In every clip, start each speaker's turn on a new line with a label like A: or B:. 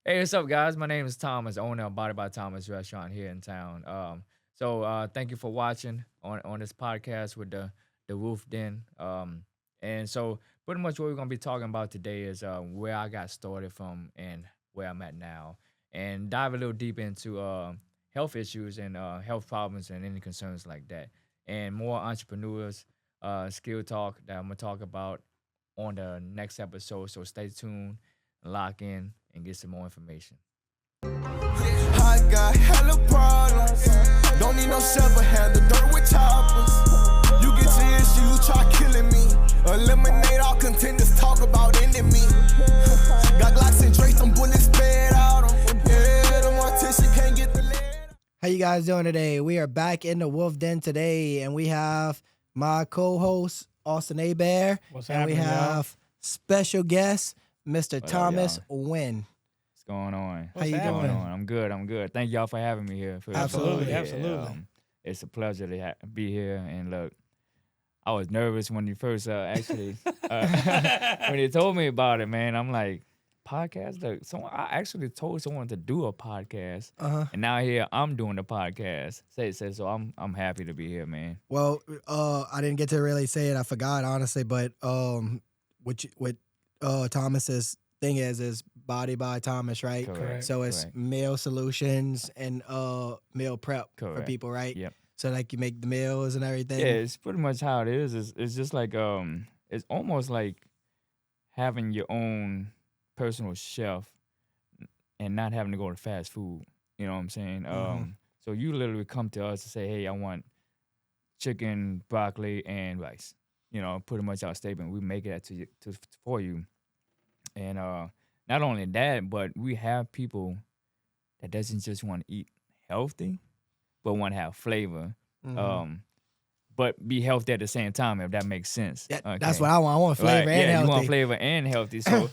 A: Hey, what's up, guys? My name is Thomas, owner of Body by Thomas restaurant here in town. Thank you for watching on this podcast with the Roof Den. And so pretty much what we're gonna be talking about today is where I got started from and where I'm at now, and dive a little deep into health issues and health problems and any concerns like that, and more entrepreneurs skill talk that I'm gonna talk about on the next episode. So stay tuned, lock in, and get some more information.
B: I got hella problems. Don't need no shovel, handle dirt with choppers. You get your issues, try killing me. Eliminate all contenders, talk about ending me. Got Glocks and Drakes, some bullets sped out 'em. Yeah, the mortician can't get the lead.
C: How you guys doing today? We are back in the Wolf Den today, and we have my co-host Austin Abear,
D: What's
C: and we
D: happening, y'all?
C: have special guest Mr.
A: up,
C: Thomas
A: y'all?
C: Wynn.
A: What's going on?
C: How you
A: What's going
C: doing?
A: on? I'm good. I'm good. Thank y'all for having me here.
C: Absolutely,
A: Yeah,
D: absolutely.
A: it's a pleasure to be here. And look, I was nervous when you first actually when you told me about it, man. I'm like, podcast. Look, I actually told someone to do a podcast, and now here I'm doing the podcast. So I'm happy to be here, man.
C: Well, I didn't get to really say it. I forgot honestly, but what Thomas's thing is Body by Thomas, right?
A: Correct.
C: So it's
A: correct.
C: meal solutions and meal prep for
A: Correct.
C: people, right?
A: Yep.
C: So like you make the meals and everything.
A: Yeah, it's pretty much how it is. It's just like it's almost like having your own personal chef and not having to go to fast food. You know what I'm saying? So you literally come to us and say, "Hey, I want chicken, broccoli, and rice." You know, pretty much our statement. We make it to you for you, and not only that, but we have people that doesn't just want to eat healthy, but want to have flavor. But be healthy at the same time, if that makes sense.
C: Yeah,
A: Okay.
C: that's what I want. I want flavor
A: Right,
C: and
A: yeah,
C: healthy.
A: you want flavor and healthy. So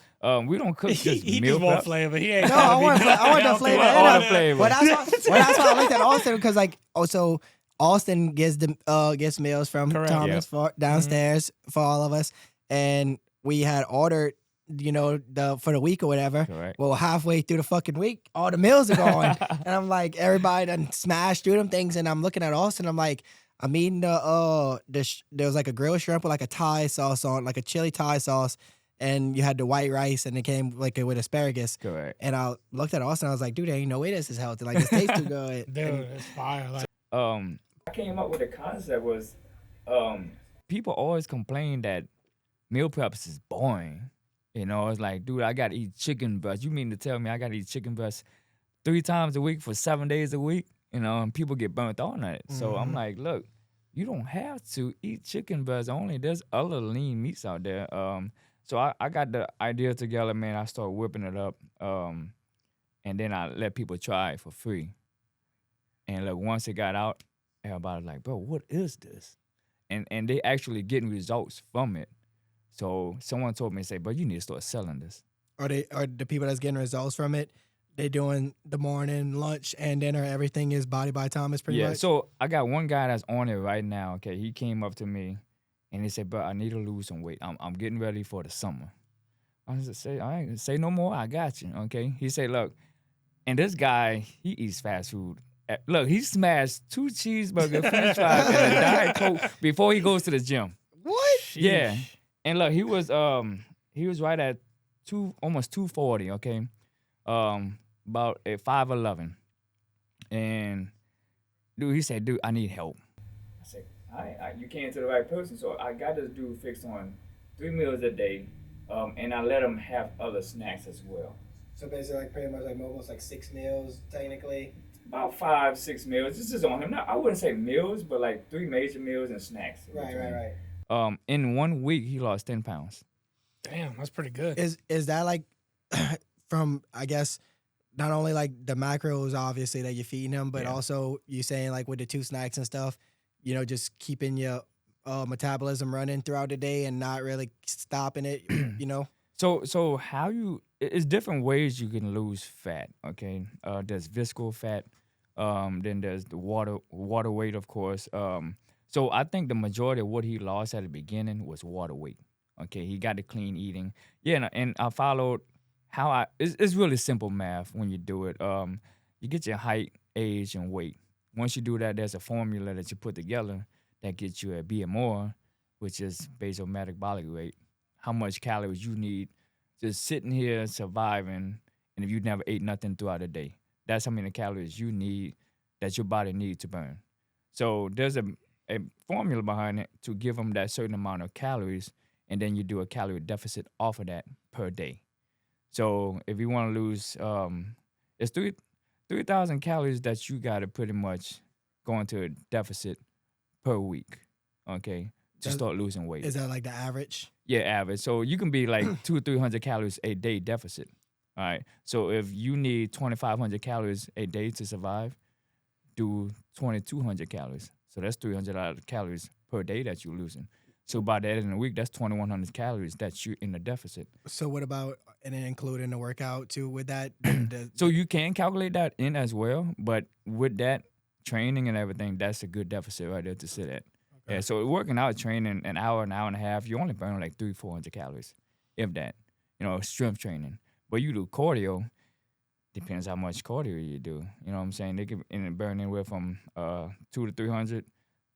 A: we don't cook just
D: He
A: meal
D: just want
A: prep.
D: flavor. He ain't
C: No,
D: trying to
C: I
D: be
C: want the
D: healthy.
C: flavor.
A: want
C: and
A: all
C: healthy.
A: the flavor.
C: Well, that's why I looked at Austin because so Austin gets meals from
D: Correct.
C: Thomas for downstairs for all of us, and we had ordered, for the week or whatever.
A: Correct.
C: Well, halfway through the fucking week, all the meals are gone, and I'm like, everybody done smashed through them things, and I'm looking at Austin, I'm like, I'm eating there was like a grilled shrimp with like a Thai sauce on, like a chili Thai sauce, and you had the white rice, and it came like with asparagus.
A: Correct.
C: And I looked at Austin. I was like, dude, there ain't no way this is healthy. Like, this tastes too good.
D: Dude,
C: And
D: it's fire. Like,
A: I came up with a concept was people always complain that meal preps is boring. You know, it's like, dude, I gotta eat chicken breast. You mean to tell me I gotta eat chicken breast 3 times a week for 7 days a week? You know, and people get burnt on it. So I'm like, look, you don't have to eat chicken breast only. There's other lean meats out there. So I got the idea together, man. I started whipping it up. And then I let people try it for free. And look, once it got out, everybody was like, bro, what is this? And they actually getting results from it. So someone told me, say, bro, you need to start selling this.
C: are the people that's getting results from it? They doing the morning, lunch, and dinner. Everything is Body by Thomas, pretty much.
A: So I got one guy that's on it right now. Okay, he came up to me and he said, bro, I need to lose some weight. I'm getting ready for the summer. I said, all right, say no more. I got you. Okay. He said, look, and this guy, he eats fast food. Look, he smashed 2 cheeseburgers, French fries, and a Diet Coke before he goes to the gym.
C: What?
A: Yeah. And look, he was right at almost 240, okay? About a 5'11". And dude, he said, dude, I need help. I said, all right, you came to the right person. So I got this dude fixed on 3 meals a day. And I let him have other snacks as well.
C: So basically, like pretty much like almost like 6 meals, technically.
A: About 5, 6 meals. This is on him. Now, I wouldn't say meals, but like 3 major meals and snacks. in between. In 1 week, he lost 10 pounds.
D: damn, that's pretty good.
C: Is that like from, I guess, not only like the macros obviously that you're feeding him, but
A: Yeah.
C: also you saying like with the 2 snacks and stuff, just keeping your metabolism running throughout the day and not really stopping it,
A: So how it's different ways you can lose fat, okay? There's visceral fat, then there's the water weight, of course. So I think the majority of what he lost at the beginning was water weight. Okay, he got the clean eating. Yeah, and I followed it's really simple math when you do it. You get your height, age, and weight. Once you do that, there's a formula that you put together that gets you a BMR, which is basal metabolic rate. How much calories you need just sitting here surviving, and if you never ate nothing throughout the day, that's how many calories you need that your body needs to burn. So there's a formula behind it to give them that certain amount of calories, and then you do a calorie deficit off of that per day. So if you want to lose, it's 3,000 calories that you got to pretty much go into a deficit per week, okay, to start losing weight.
C: Is that like the average?
A: Yeah, average. So you can be like 200 or 300 calories a day deficit. All right. So if you need 2,500 calories a day to survive, do 2,200 calories. So that's 300 calories per day that you're losing. So by the end of the week, that's 2,100 calories that you're in the deficit.
C: So what about, and then including the workout too with that?
A: So you can calculate that in as well, but with that training and everything, that's a good deficit right there to sit at. Okay. Yeah, so working out, training an hour and a half, you only burn like 300-400 calories, if that. Strength training. But you do cardio, depends how much cardio you do. You know what I'm saying? They can burn anywhere from 200 to 300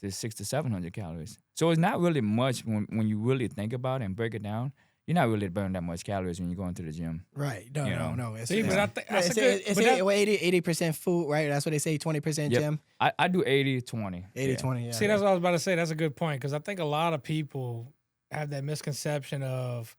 A: to 600 to 700 calories. So it's not really much when you really think about it and break it down. You're not really burning that much calories when you go into the gym.
C: Right. No. It's 80% food, right? That's what they say, 20% gym.
A: I do 80-20.
C: 80-20, yeah.
D: See, that's what I was about to say. That's a good point because I think a lot of people have that misconception of,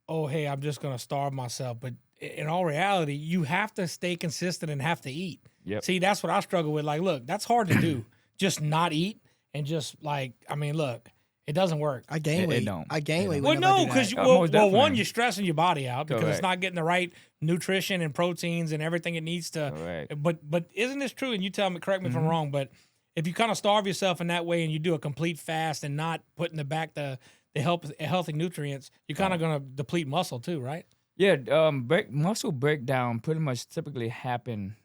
D: oh, hey, I'm just going to starve myself. But in all reality, you have to stay consistent and have to eat.
A: Yep.
D: See, that's what I struggle with. Like, look, that's hard to do. Just not eat and just look. It doesn't work.
C: I gain weight. I gain weight.
D: Well, no, because one, you're stressing your body out because
A: Correct.
D: it's not getting the right nutrition and proteins and everything it needs to.
A: Correct.
D: But isn't this true? And you tell me, correct me if I'm wrong. But if you kind of starve yourself in that way and you do a complete fast and not put in the back the healthy nutrients, you're kind of going to deplete muscle too, right?
A: Yeah. Muscle breakdown pretty much typically happen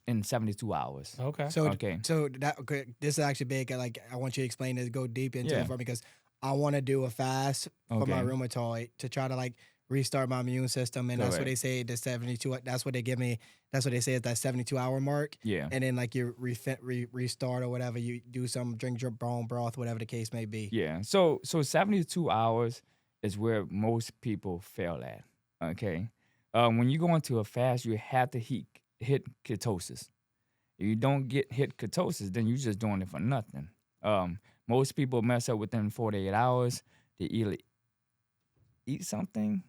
A: in 72 hours.
D: Okay.
C: So this is actually big. Like, I want you to explain this, go deep into it for me because I want to do a fast for my rheumatoid to try to like restart my immune system, and that's what they say. The 72. That's what they give me. That's what they say is that 72-hour mark.
A: Yeah.
C: And then like you restart or whatever, you do some drink your bone broth, whatever the case may be.
A: Yeah. So 72 hours is where most people fail at. Okay. When you go into a fast, you have to hit ketosis. If you don't hit ketosis, then you're just doing it for nothing. Most people mess up within 48 hours. They either eat something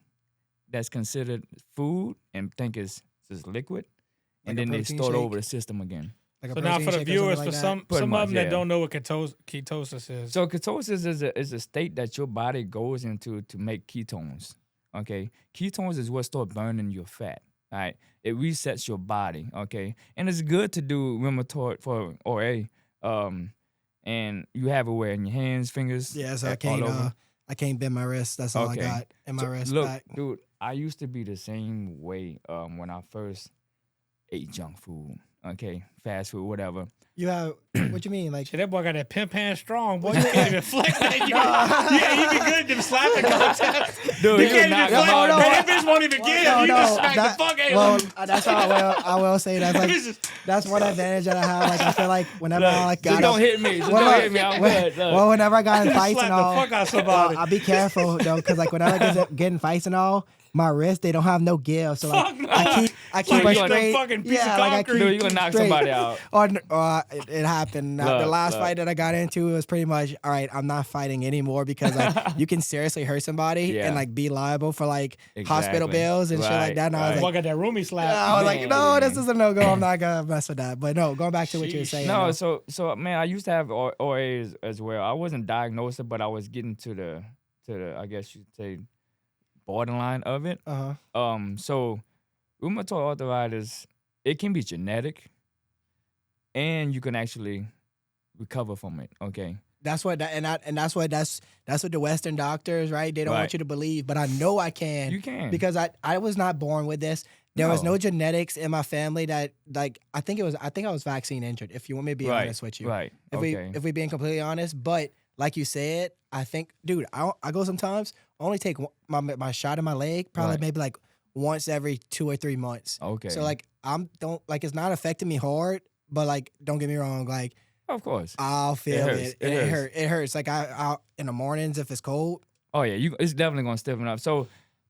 A: that's considered food and think it's just liquid, and then they start over the system again.
C: Like
D: so now for the viewers, for some of them that don't know what ketosis is.
A: So ketosis is a state that your body goes into to make ketones. Okay, ketones is what starts burning your fat. All right, it resets your body. Okay, and it's good to do rheumatoid for RA. And you have it where in your hands, fingers.
C: Yeah, so I can't bend my wrist. That's all I got in my wrist.
A: Look,
C: back.
A: dude, I used to be the same way when I first ate junk food. Okay, fast food, whatever.
C: You have what you mean? Like
D: shit, that boy got that pimp hand strong. Boy, you can't even flex that. You be good to slap the contest.
A: Dude,
D: you can't even flex. No. That bitch won't even give. You just smack the fuck out.
C: Well, that's how I will say that's one advantage that I have. Like I feel like whenever I like got
A: don't hit me. Don't hit me. I'm good.
C: Well, whenever I got in fights and all,
D: slap the fuck out somebody.
C: I'll be careful though, because like whenever I get in fights and all, my wrist, they don't have no give. So like
D: no.
C: I keep it straight.
D: Fucking piece of concrete.
A: You're gonna knock somebody out.
C: Or it happened. The last fight that I got into, it was pretty much, all right, I'm not fighting anymore because like you can seriously hurt somebody and like be liable for like hospital bills and shit like that. And I was like,
D: got that roomie slap.
C: I was like, no, this is a no go. I'm not gonna mess with that. But no, going back to what you were saying.
A: No, so man, I used to have OAs as well. I wasn't diagnosed, but I was getting to the I guess you'd say borderline of it. So rheumatoid arthritis, it can be genetic, and you can actually recover from it. Okay.
C: That's what that's what the Western doctors, right? They don't want you to believe, but I know I can.
A: You can,
C: because I was not born with this. There was no genetics in my family that like I think I was vaccine injured. If you want me to be honest with you,
A: right?
C: If we being completely honest, but like you said, I think, dude, I go sometimes. I only take my shot in my leg, probably maybe like once every 2 or 3 months.
A: Okay.
C: So like it's not affecting me hard, but like don't get me wrong, like
A: of course.
C: I'll feel
A: hurts.
C: it. It hurts. Like I in the mornings if it's cold.
A: Oh yeah, it's definitely gonna stiffen up. So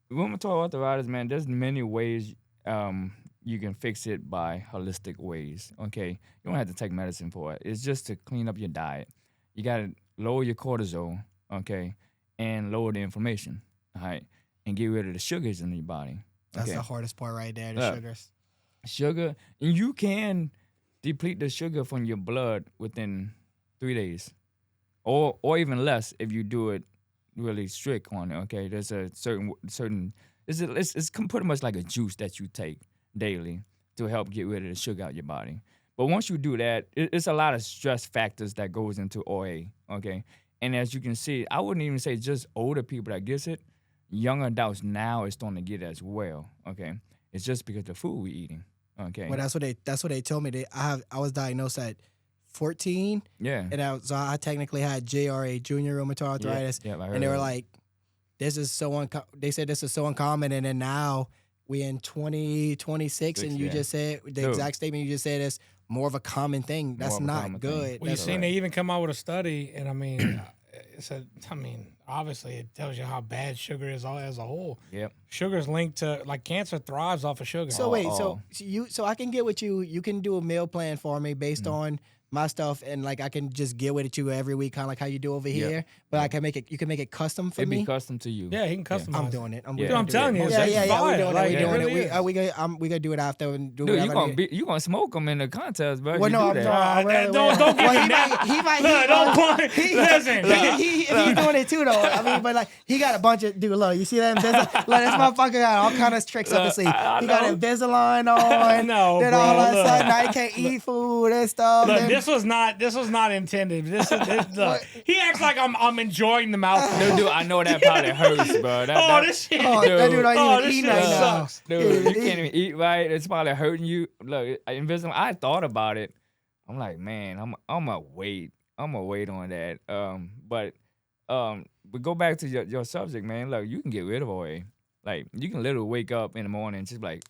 A: when we talk arthritis, man, there's many ways you can fix it by holistic ways. Okay, you don't have to take medicine for it. It's just to clean up your diet. You gotta lower your cortisol, okay, and lower the inflammation. All right, and get rid of the sugars in your body.
C: That's
A: okay?
C: the hardest part right there, the sugars.
A: Sugar, and you can deplete the sugar from your blood within 3 days, or even less if you do it really strict on it. Okay, there's a certain it's pretty much like a juice that you take daily to help get rid of the sugar out your body. But once you do that, it's a lot of stress factors that goes into OA. Okay, and as you can see, I wouldn't even say just older people that gets it. Young adults now is starting to get it as well. Okay, it's just because the food we're eating. Okay.
C: Well, that's what they told me. I was diagnosed at 14.
A: Yeah.
C: And so I technically had JRA, junior rheumatoid arthritis.
A: Yeah, I heard
C: and they were
A: that.
C: like, "This is so they said this is so uncommon." And then now we in 2026, and you just said the exact statement you just said is more of a common thing. That's not good.
D: Well, you seen they even come out with a study, and I mean, obviously it tells you how bad sugar is as a whole.
A: Yep.
D: Sugar's linked to like cancer thrives off of sugar.
C: So wait, so I can get with you. You can do a meal plan for me based on my stuff, and like I can just get with you every week, kind of like how you do over here. But I can make it. You can make it custom for
A: It'd
C: me.
A: be custom to you.
D: Yeah, he can customize.
C: I'm doing it.
A: Yeah.
D: I'm telling you,
C: Yeah,
D: that's fire.
C: we're doing
D: Like,
C: it.
D: really is.
C: We gonna do it after and do
A: Dude,
C: whatever.
A: you gonna smoke them in the contest, bro.
C: Well,
A: You
C: no,
A: do
C: I'm
A: that.
C: not.
D: Don't give me that.
C: He might.
D: Look, don't point. Listen.
C: He's doing it too, though. I mean, but like he got a bunch of dude. Look, you see that? Look, this motherfucker got all kind of tricks up his sleeve. He got Invisalign on.
D: No,
C: then
D: bro,
C: all of a
D: look.
C: sudden, now he can't eat food and stuff.
D: Look,
C: and-
D: this was not intended. Look, he acts like I'm enjoying the mouth.
A: Dude, I know that probably hurts, bro.
D: This shit.
C: Oh, that dude ain't even
D: this
C: eating
D: shit
C: right now.
D: sucks.
A: Dude, you can't even eat right. It's probably hurting you. Look, Invisalign. I thought about it. I'm like, man, I'm gonna wait. I'm gonna wait on that. But go back to your subject, man. Look, you can get rid of OA. Like, you can literally wake up in the morning and just like,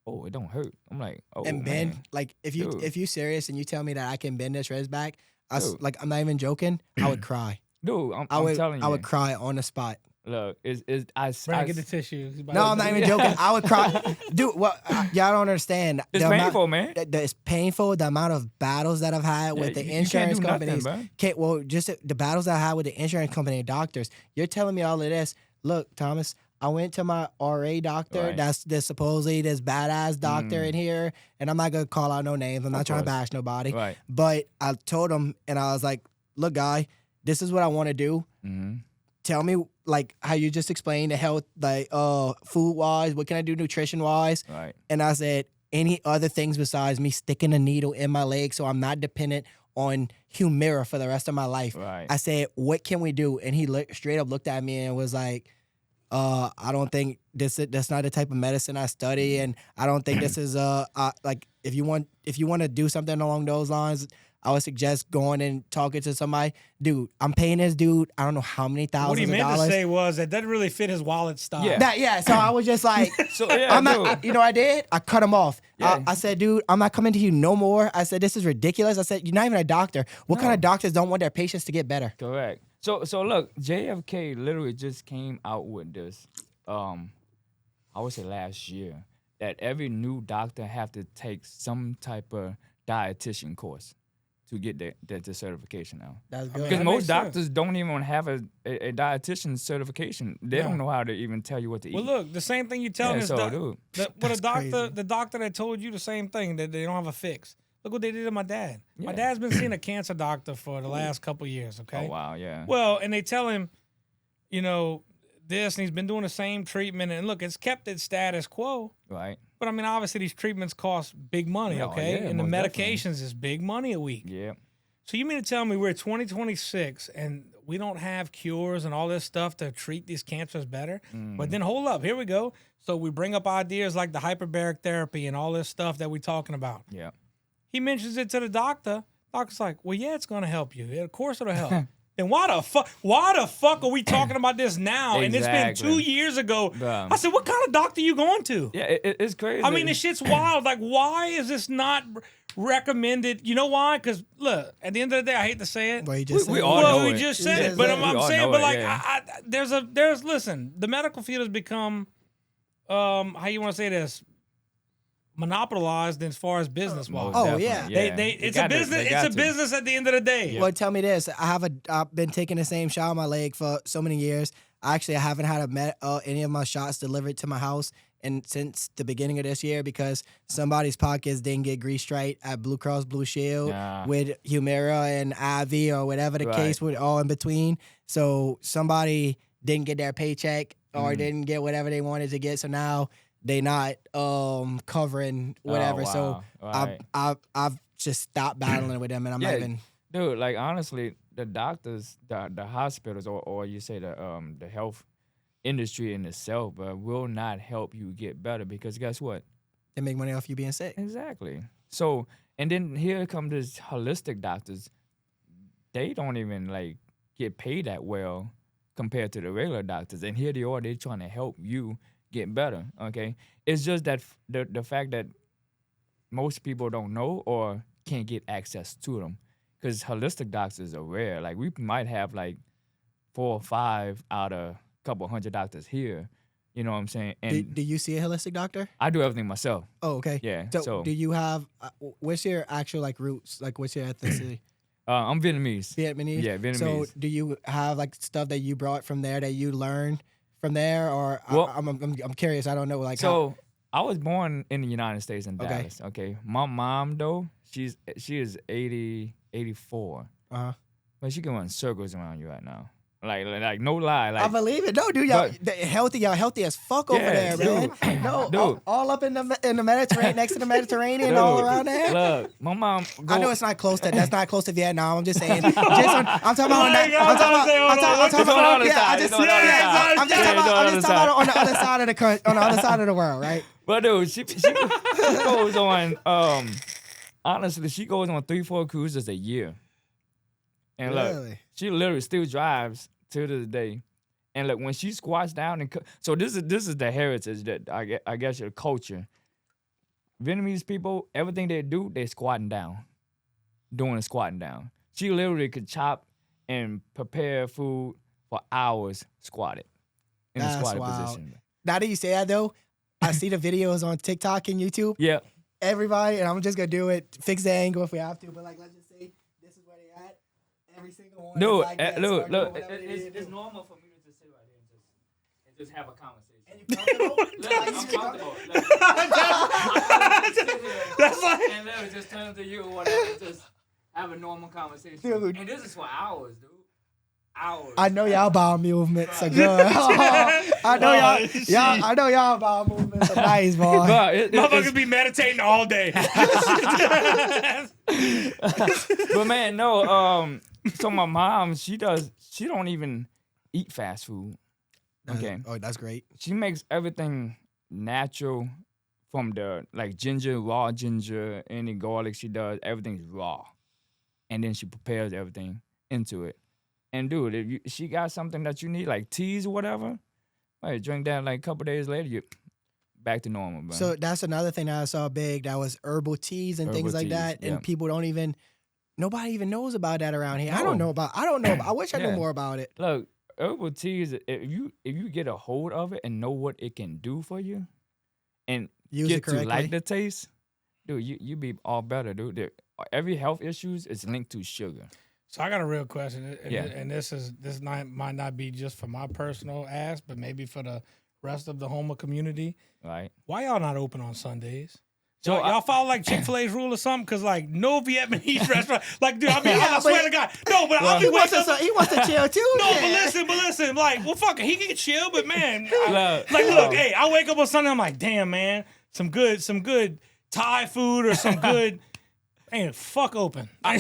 A: oh, it don't hurt. I'm like, oh,
C: and bend
A: man.
C: like if
A: Dude.
C: you serious and you tell me that I can bend this wrist back,
A: Dude.
C: like I'm not even joking. I would cry.
A: Dude, I'm
C: I
A: telling you.
C: would cry on the spot.
A: Look,
D: Brandon, get the tissue.
C: No, I'm not even joking. I would cry, dude. Well, y'all don't understand.
A: It's
C: The
A: painful, man.
C: It's painful. The amount of battles that I've had with the
A: you can't
C: insurance
A: do nothing,
C: companies.
A: bro.
C: Just the battles that I had with the insurance company and doctors. You're telling me all of this. Look, Thomas, I went to my RA doctor.
A: Right.
C: That's supposedly this badass doctor in here, and I'm not gonna call out no names. I'm not trying to bash nobody.
A: Right.
C: But I told him, and I was like, "Look, guy, this is what I want to do.
A: Mm-hmm.
C: Tell me like how you just explained the health, like food wise. What can I do nutrition wise?"
A: Right.
C: And I said, any other things besides me sticking a needle in my leg so I'm not dependent on Humira for the rest of my life.
A: Right.
C: I said, what can we do? And he straight up looked at me and was like, I don't think that's not the type of medicine I study, and I don't think this is like if you want to do something along those lines, I would suggest going and talking to somebody. Dude, I'm paying this dude, I don't know how many thousands
D: What he
C: of
D: meant
C: dollars.
D: to say was that doesn't really fit his wallet style.
A: Yeah.
C: So I was just like,
A: So, yeah,
C: I'm
A: dude.
C: not, you know what I did? I cut him off.
A: Yeah.
C: I said, dude, I'm not coming to you no more. I said, this is ridiculous. I said, you're not even a doctor. What kind of doctors don't want their patients to get better?
A: Correct. So look, JFK literally just came out with this. I would say last year that every new doctor have to take some type of dietitian course to get the certification now.
C: That's good.
A: Because
D: that
A: most
D: makes sense.
A: doctors don't even have a dietitian certification. They don't know how to even tell you what to eat.
D: Well, look, the same thing you tell
A: Yeah,
D: me is
A: so, dude.
D: the doctor that told you the same thing, that they don't have a fix. Look what they did to my dad. My
A: Yeah.
D: dad's been seeing a cancer doctor for the last couple years. Okay.
A: Oh wow, yeah.
D: Well, and they tell him, this, and he's been doing the same treatment, and look, it's kept its status quo.
A: Right.
D: But I mean, obviously, these treatments cost big money,
A: Oh,
D: okay?
A: yeah,
D: and the
A: most
D: medications is big money a week.
A: Yeah.
D: So you mean to tell me we're 2026 and we don't have cures and all this stuff to treat these cancers better? But then hold up, here we go. So we bring up ideas like the hyperbaric therapy and all this stuff that we're talking about.
A: Yeah.
D: He mentions it to the doctor. Doctor's like, well, yeah, it's going to help you. Yeah, of course it'll help. then why the fuck are we talking about this now? And it's been
A: Exactly.
D: 2 years ago.
A: Yeah.
D: I said, what kind of doctor you going to?
A: Yeah, it's crazy.
D: I mean, this shit's wild. Like, why is this not recommended? You know why? Because look, at the end of the day, I hate to say it.
C: Well, you just
A: We
C: said
A: all
C: it.
A: know
D: Well, we
A: it.
D: just
C: You
D: said
C: just
D: it, but
C: said
A: it.
D: I'm
A: We all
D: saying,
A: know
D: but
A: it,
D: like,
A: yeah.
D: there's listen, the medical field has become, how you want to say this, monopolized as far as business wise.
C: Oh, yeah.
D: It's a business. It's a business at the end of the day.
C: Well, tell me this. I've been taking the same shot on my leg for so many years. I haven't had any of my shots delivered to my house and since the beginning of this year because somebody's pockets didn't get greased right at Blue Cross Blue Shield with Humira and IV or whatever the case was, all in between. So somebody didn't get their paycheck or didn't get whatever they wanted to get. So now they not covering whatever.
A: Oh,
C: So
A: wow. Right.
C: I've just stopped battling with them, and I'm not even.
A: Dude, like honestly, the doctors, the hospitals, or you say the health industry in itself, will not help you get better because guess what?
C: They make money off you being sick.
A: Exactly. So, and then here come these holistic doctors. They don't even like get paid that well compared to the regular doctors, and here they are. They're trying to help you get better. Okay, it's just that the fact that most people don't know or can't get access to them. Because holistic doctors are rare. Like, we might have, like, 4 or 5 out of a couple hundred doctors here. You know what I'm saying? And
C: Do you see a holistic doctor?
A: I do everything myself.
C: Oh, okay.
A: Yeah,
C: So,
A: so-
C: do you have, what's your actual, like, roots? Like, what's your ethnicity?
A: I'm Vietnamese.
C: Vietnamese?
A: Yeah, Vietnamese.
C: So, do you have, like, stuff that you brought from there that you learned from there? Or,
A: Well-
C: I'm curious. I don't know, like,
A: So, I was born in the United States in
C: Okay.
A: Dallas. Okay. My mom, though, she is 84.
C: Uh-huh.
A: But she can run circles around you right now. Like no lie. Like,
C: I believe it. No, dude, y'all
A: But-
C: y'all healthy as fuck over
A: Yeah,
C: there, man. No,
A: Dude.
C: all up in the Mediterranean, next to the Mediterranean,
A: Dude,
C: all around there.
A: Look, my mom.
C: I know it's not close to. That's not close to Vietnam. I'm just saying. I'm talking about. I'm talking about.
A: It's on the other side. It's on the other side.
C: I'm just
A: Yeah,
C: talking
A: it's
C: about.
A: on
C: I'm
A: the
C: just
A: other
C: talking about on the other side of the on the other side of the world, right?
A: But dude, she goes on. Honestly, she goes on 3-4 cruises a year. And look,
C: Really?
A: she literally still drives to this day. And look, when she squats down and so this is the heritage that I guess your culture. Vietnamese people, everything they do, they squatting down, doing a squatting down. She literally could chop and prepare food for hours squatted in a
C: That's
A: squatted
C: wild.
A: position.
C: Now that you say that though, I see the videos on TikTok and YouTube.
A: Yeah.
C: Everybody, and I'm just gonna do it, fix the angle if we have to, but like let's just say this is where they at. Every single one.
A: Dude,
C: is like this,
A: look,
C: or
A: look,
C: whatever it is.
A: it's normal for me to just sit right here and just have a conversation.
C: And you comfortable?
A: Look, I'm comfortable.
D: That's like-
A: and then just turn to you or whatever, and just have a normal conversation.
C: Dude.
A: And this is for hours, dude. Hours.
C: I know y'all bowel movements are good. I know y'all. I know y'all bowel movements are nice, boy.
A: Bro,
D: Motherfuckers be meditating all day.
A: but man, no. So my mom, she don't even eat fast food. Okay.
C: Oh, that's great.
A: She makes everything natural from the like ginger, raw ginger, any garlic she does, everything's raw. And then she prepares everything into it. And dude, if she got something that you need, like teas or whatever, right, drink that like a couple days later, you back to normal, bro.
C: So that's another thing that I saw big. That was herbal teas and things
A: Herbal
C: like
A: teas,
C: that.
A: yeah.
C: And people don't even. Nobody even knows about that around here. I
A: No.
C: don't know about. I wish I knew
A: Yeah.
C: more about it.
A: Look, herbal teas, if you get a hold of it and know what it can do for you, and
C: Use
A: get
C: it
A: to
C: correctly.
A: like the taste, dude, you be all better, dude. Every health issues is linked to sugar.
D: So I got a real question, and,
A: Yeah.
D: and this might not be just for my personal ass, but maybe for the rest of the Homer community.
A: Right?
D: Why y'all not open on Sundays?
A: So
D: Y'all follow like Chick-fil-A's rule or something? Cause like no Vietnamese restaurant, like dude, I mean,
C: Yeah,
D: I swear
C: but-
D: to God, no, but I'll
C: He
D: be
C: wants
D: waking
C: to.
D: up.
C: He wants to chill too.
D: No,
C: man.
D: but listen, like, well, fuck it, he can chill, but man,
A: Look,
D: look, hey, I wake up on Sunday, I'm like, damn, man, some good Thai food or some good, ain't fuck open.
A: I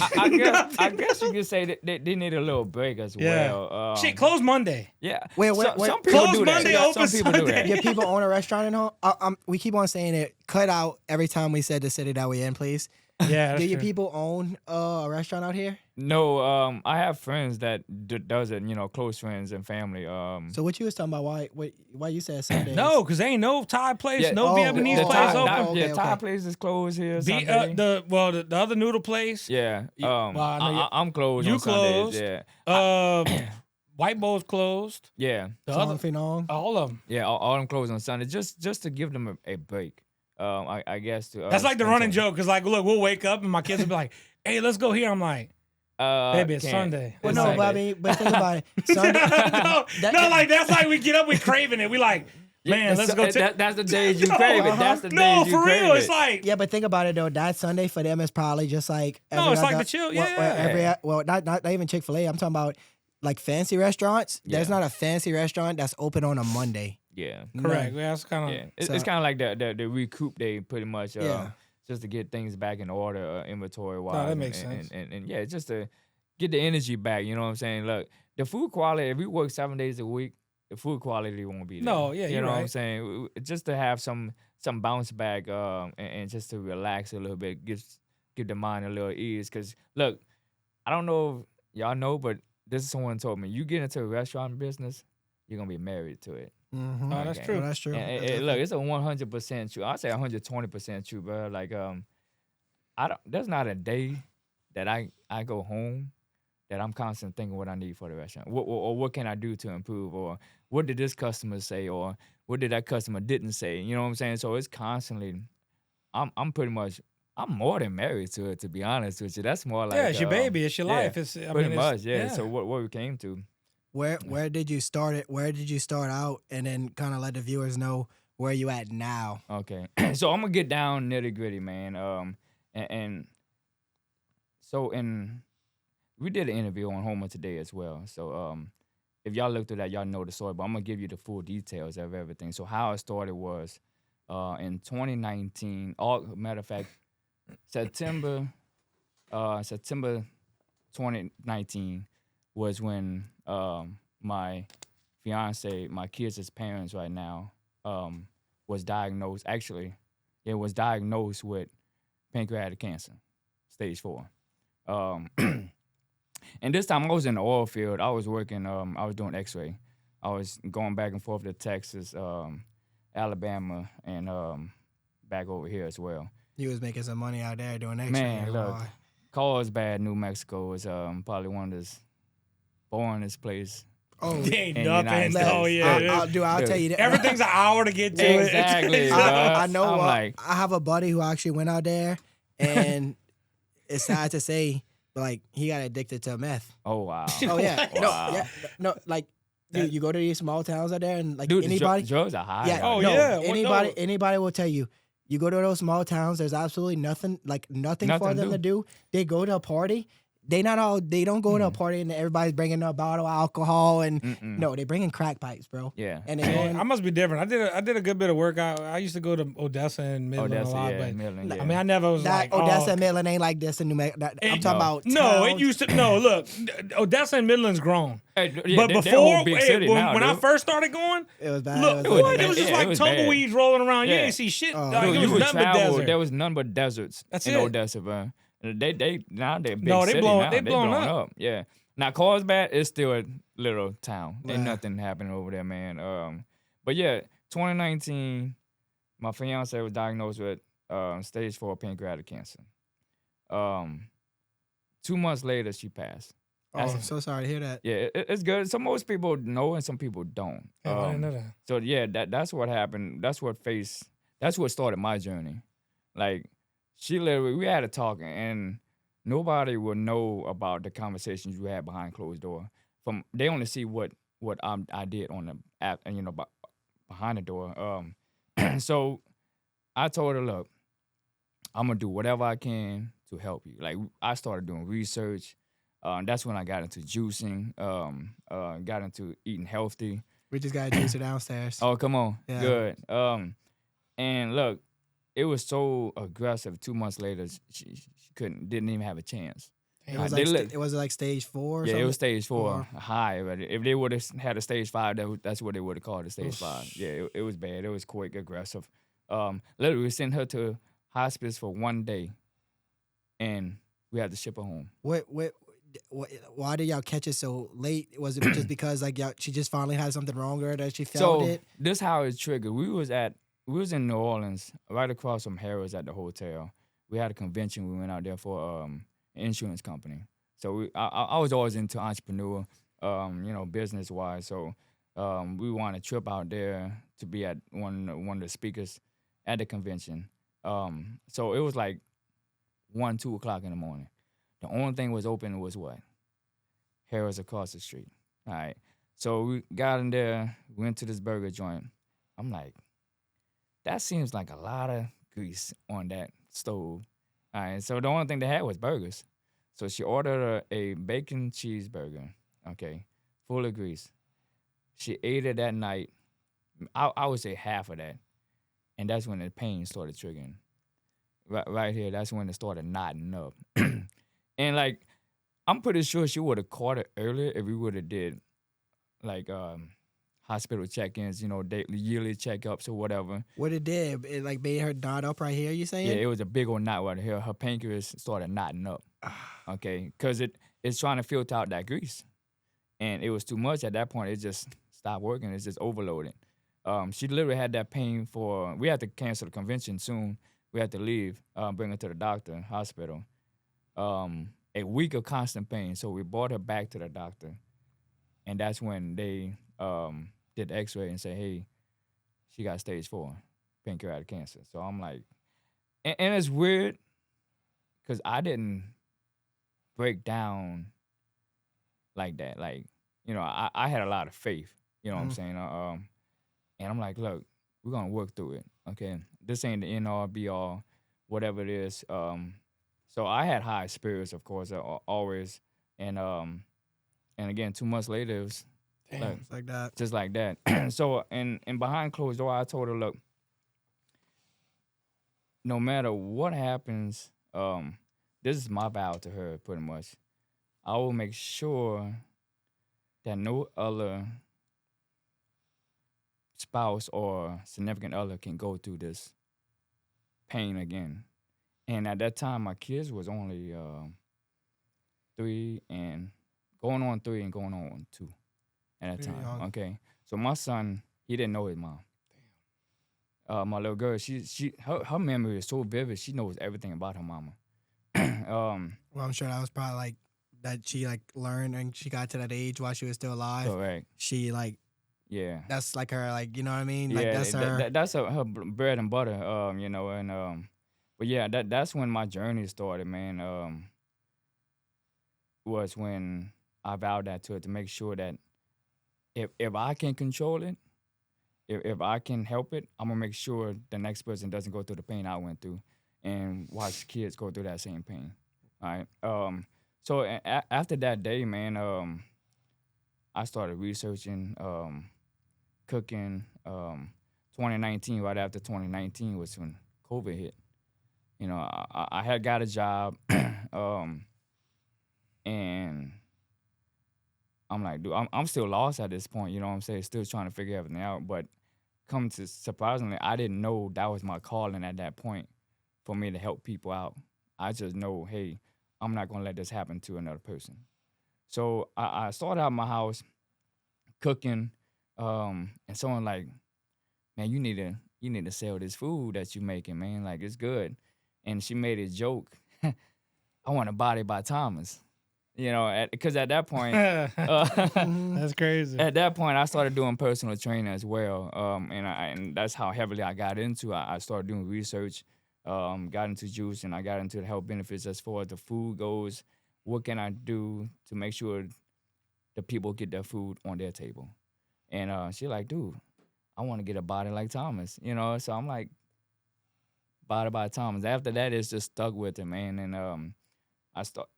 A: guess you could say that they need a little break as
D: Yeah.
A: well.
D: Shit, close Monday.
A: Yeah.
C: Wait,
A: Some people
D: Close
A: do that.
D: Monday,
A: Some
D: open
A: people do
D: Sunday.
A: that.
C: Your people own a restaurant at home. We keep on saying it. Cut out every time we said the city that we in, please.
D: Yeah, that's
C: Do your
D: true.
C: people own a restaurant out here?
A: No, I have friends that does it. Close friends and family.
C: So what you was talking about? Why you said Sundays?
D: No, because ain't no Thai place,
A: Yeah,
D: no
C: oh,
D: Vietnamese
C: oh,
D: place
C: oh,
D: open.
C: oh, okay,
A: Thai
C: okay.
A: place is closed here
D: Be,
A: Sunday.
D: the other noodle place.
A: Yeah.
D: well, I know you-
A: I'm closed
D: you
A: on Sundays.
D: closed.
A: Yeah.
D: White Bowl's closed.
A: Yeah.
D: The
C: Song
D: other,
C: Phenom.
D: all of them.
A: Yeah. All them closed on Sunday just to give them a break. I guess to.
D: That's like the
A: spend
D: running
A: time.
D: joke. Cause like, look, we'll wake up and my kids will be like, "Hey, let's go here." I'm like, "Baby, it's
A: Can't.
D: Sunday."
C: Well,
A: It's
C: no,
A: Sunday.
C: but I mean, but think about it. Sunday,
D: no, like that's like we get up, we craving it. We like, man, let's go.
A: That's the days you crave it. That's the days you
D: for
A: crave
D: real.
A: it.
D: It's like,
C: yeah, but think about it though. That Sunday for them is probably just like
D: No, it's like
C: other-
D: the chill-
C: well,
D: yeah.
C: not even Chick-fil-A. I'm talking about like fancy restaurants. There's
A: Yeah.
C: not a fancy restaurant that's open on a Monday.
A: Yeah.
D: correct. Yeah, that's kind of.
A: Yeah, it's
C: So-
A: kind of like the recoup day, pretty much.
C: Yeah.
A: Just to get things back in order, inventory wise.
D: that makes sense.
A: And yeah, just to get the energy back. You know what I'm saying? Look, the food quality. If we work 7 days a week, the food quality won't be there.
D: No, yeah,
A: you
D: you're
A: know what I'm
D: right.
A: saying? Just to have some bounce back, and just to relax a little bit, give the mind a little ease. Cause look, I don't know if y'all know, but this is someone told me, you get into a restaurant business, you're gonna be married to it.
C: Mm-hmm.
D: Oh, that's
A: Okay.
D: true.
C: That's true.
A: And look, it's a 100% true. I'd say 120% true, bro. Like, there's not a day that I go home that I'm constantly thinking what I need for the restaurant, or what can I do to improve, or what did this customer say, or what did that customer didn't say. You know what I'm saying? So it's constantly. I'm pretty much. I'm more than married to it, to be honest with you. That's more like
D: Yeah, it's your baby. It's your
A: yeah,
D: life. It's
A: pretty
D: it's,
A: much, yeah. So what we came to.
C: Where did you start it? Where did you start out, and then kind of let the viewers know where you at now?
A: Okay, so I'm gonna get down nitty gritty, man. And so we did an interview on Homer today as well. So if y'all looked at that, y'all know the story. But I'm gonna give you the full details of everything. So how it started was in 2019. Matter of fact, September 2019 was when my fiance, my kids' parents right now, was diagnosed. Actually, it was diagnosed with pancreatic cancer, stage 4. And this time I was in the oil field. I was working. I was doing X-ray. I was going back and forth to Texas, Alabama, and back over here as well.
C: You was making some money out there doing X-ray.
A: Man, look, Carlsbad, New Mexico is probably one of the boringest place.
C: Oh,
D: ain't
A: in the
D: nothing.
A: United
C: let-
D: Oh yeah,
C: I'll tell you that.
D: everything's an hour to get to
A: Exactly,
D: it.
A: bro.
C: I know.
A: I'm like-
C: I have a buddy who actually went out there, and it's sad to say, but like he got addicted to meth.
A: Oh wow.
C: Oh yeah,
A: Wow.
C: no, like dude, you go to these small towns out there, and like
A: Dude, the
C: anybody,
A: drugs are high.
C: yeah,
A: out
D: Oh,
A: there.
C: no,
D: yeah. Well,
C: anybody,
D: no.
C: anybody will tell you. You go to those small towns, there's absolutely nothing
A: Nothing
C: for
A: to
C: them to do. They go to a party. They don't go to a party and everybody's bringing a bottle of alcohol and no, they bringing crack pipes, bro.
A: Yeah.
C: And they
D: Man,
C: going,
D: I must be different. I did a good bit of work. I used to go to Odessa and Midland
A: Odessa,
D: a lot,
A: yeah,
D: but
A: Midland,
D: I
A: yeah.
D: mean, I never was
C: that
D: like
C: Odessa
D: oh,
C: and Midland ain't like this in New Mexico. I'm talking about
D: No, it
C: towns.
D: used to. No, look, Odessa and Midland's grown.
A: Hey, yeah,
D: But
A: they're a
D: before,
A: whole big
D: hey,
A: city
D: when,
A: now,
D: when I
A: dude.
D: first started going,
C: It was bad.
D: look,
C: it was
D: what?
C: bad.
D: It was just
A: Yeah, it
D: like
A: was bad.
D: tumbleweeds rolling around. You
A: Yeah.
D: ain't see shit.
C: Oh,
D: Like,
A: Dude,
D: it
A: you
D: was
A: would
D: nothing but
A: travel.
D: desert.
A: There was none but deserts
D: That's
A: in
D: it.
A: Odessa, bro. They now they're big
D: No, they
A: city
D: blown-
A: now.
D: they
A: They
D: blown
A: blown
D: up.
A: up. Yeah. Now Carlsbad is still a little town. Ain't
C: Wow.
A: nothing happening over there, man. But yeah, 2019, my fiance was diagnosed with stage 4 pancreatic cancer. 2 months later, she passed.
C: Oh, I'm so sorry to hear that.
A: Yeah, it's good. Some most people know and some people don't.
D: Yeah, I didn't know that.
A: So yeah, that's what happened. That's what started my journey. Like she literally, we had a talk, and nobody will know about the conversations you had behind closed door. They only see what I did on the app, and behind the door. So I told her, look, I'm gonna do whatever I can to help you. Like I started doing research. That's when I got into juicing. Got into eating healthy.
C: We just got to juice it downstairs.
A: Oh, come on.
C: Yeah.
A: Good. And look, it was so aggressive. 2 months later, she didn't even have a chance.
C: It was
A: They
C: like
A: look-
C: it was like stage 4 or
A: Yeah,
C: something?
A: it was stage 4,
C: Or-
A: high. But if they would have had a stage 5, that's what they would have called it, stage 5. Yeah, it was bad. It was quick, aggressive. Literally, we sent her to hospice for 1 day. and we had to ship her home.
C: Why did y'all catch it so late? Was it just because like she just finally had something wrong with her that she felt
A: So
C: it?
A: this how it triggered. We was in New Orleans, right across from Harrah's at the hotel. We had a convention. We went out there for an insurance company. So I was always into entrepreneur, business wise. So we wanted a trip out there to be at one of the speakers at the convention. So it was like 1, 2 o'clock in the morning. The only thing was open was what? Harrah's across the street. All right. So we got in there, went to this burger joint. I'm like, that seems like a lot of grease on that stove. All right. So the only thing they had was burgers. So she ordered a bacon cheeseburger, okay, full of grease. She ate it that night. I would say half of that. And that's when the pain started triggering. Right here, that's when it started knotting up. And like, I'm pretty sure she would have caught it earlier if we would have did like hospital check-ins, daily, yearly checkups or whatever.
C: What it did, it like made her knot up right here. You saying?
A: Yeah, it was a big old knot right here. Her pancreas started knotting up. Okay, because it's trying to filter out that grease, and it was too much at that point. It just stopped working. It's just overloaded. She literally had that pain for. We had to cancel the convention soon. We had to leave, bring her to the doctor, hospital. A week of constant pain. So we brought her back to the doctor, and that's when they did the X-ray and said, "Hey, she got stage 4 pancreatic cancer." So I'm like, and it's weird because I didn't break down like that. Like, I had a lot of faith. You know what I'm saying? And I'm like, look, we're gonna work through it. Okay, this ain't the end all be all, whatever it is. So I had high spirits, of course, always, and again, 2 months later, it was
C: Damn, it's like that.
A: just like that. So, and behind closed door, I told her, look, no matter what happens, this is my vow to her, pretty much. I will make sure that no other spouse or significant other can go through this pain again. And at that time, my kids was only 3 and going on 3 and going on 2 at that
C: Very
A: time.
C: young.
A: Okay, so my son, he didn't know his mom. My little girl, her memory is so vivid. She knows everything about her mama.
C: Well, I'm sure that was probably like that she like learned and she got to that age while she was still alive.
A: Correct.
C: She like
A: Yeah.
C: that's like her like you know what I mean? Like
A: Yeah,
C: that's her.
A: that's her bread and butter. And but yeah, that's when my journey started, man. Was when I vowed that to her to make sure that if I can control it, if I can help it, I'm gonna make sure the next person doesn't go through the pain I went through, and watch kids go through that same pain. All right. So after that day, man, I started researching, cooking. 2019, right after 2019 was when COVID hit. I had got a job, and I'm like, dude, I'm still lost at this point. You know what I'm saying? Still trying to figure everything out. But come to surprisingly, I didn't know that was my calling at that point for me to help people out. I just know, hey, I'm not gonna let this happen to another person. So I started out my house cooking, and someone like, man, you need to sell this food that you making, man. Like it's good. And she made a joke. I want a body by Thomas. Because at that point,
D: That's crazy.
A: at that point, I started doing personal training as well, and that's how heavily I got into. I started doing research, got into juice, and I got into the health benefits as far as the food goes. What can I do to make sure the people get their food on their table? And she like, dude, I want to get a body like Thomas, So I'm like, body by Thomas. After that, it's just stuck with it, man, and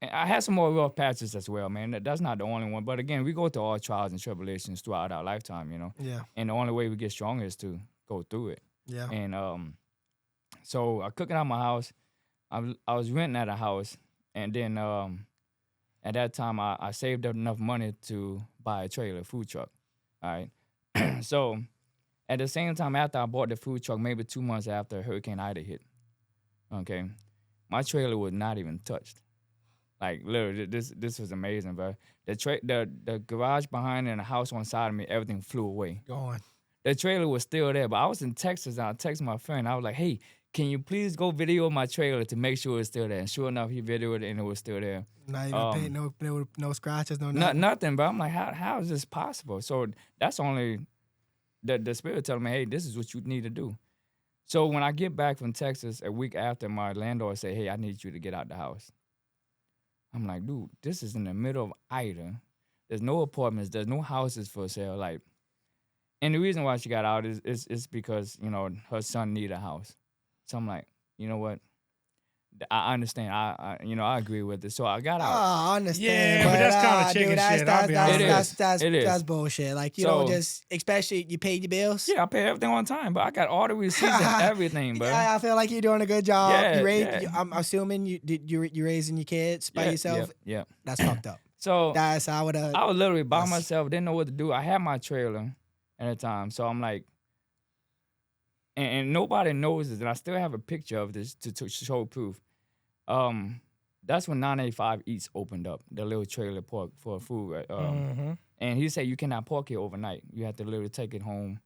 A: I had some more rough patches as well, man. That's not the only one. But again, we go through all trials and tribulations throughout our lifetime,
C: Yeah.
A: And the only way we get stronger is to go through it.
C: Yeah.
A: And so I cooking out my house. I was renting at a house, and then at that time I saved up enough money to buy a trailer, food truck. All right. So at the same time, after I bought the food truck, maybe 2 months after Hurricane Ida hit, okay, my trailer was not even touched. Like literally, this was amazing, bro. The garage behind and the house on the side of me, everything flew away.
C: Gone.
A: The trailer was still there, but I was in Texas and I texted my friend. I was like, hey, can you please go video my trailer to make sure it's still there? And sure enough, he videoed it and it was still there.
C: Not even paint, no scratches, no nothing.
A: Nothing, bro. I'm like, how is this possible? So that's only the spirit telling me, hey, this is what you need to do. So when I get back from Texas a week after, my landlord said, hey, I need you to get out the house. I'm like, dude, this is in the middle of Ida. There's no apartments. There's no houses for sale. Like, and the reason why she got out is because, you know, her son needed a house. So I'm like, you know what? I understand. I agree with it. So I got out.
C: Oh, I understand.
D: Yeah, but that's kinda chicken shit, I'll be honest.
A: It is.
C: That's bullshit. Like, you don't just, especially you paid your bills.
A: Yeah, I pay everything on time, but I got all the receipts and everything, bro.
C: I feel like you're doing a good job.
A: Yeah,
C: I'm assuming you raising your kids by yourself.
A: Yeah.
C: That's fucked up.
A: So
C: That's how I would have.
A: I was literally by myself, didn't know what to do. I had my trailer at the time, so I'm like, and nobody knows this, and I still have a picture of this to show proof. That's when 985 Eats opened up, the little trailer park for food. And he said you cannot park here overnight. You have to literally take it home,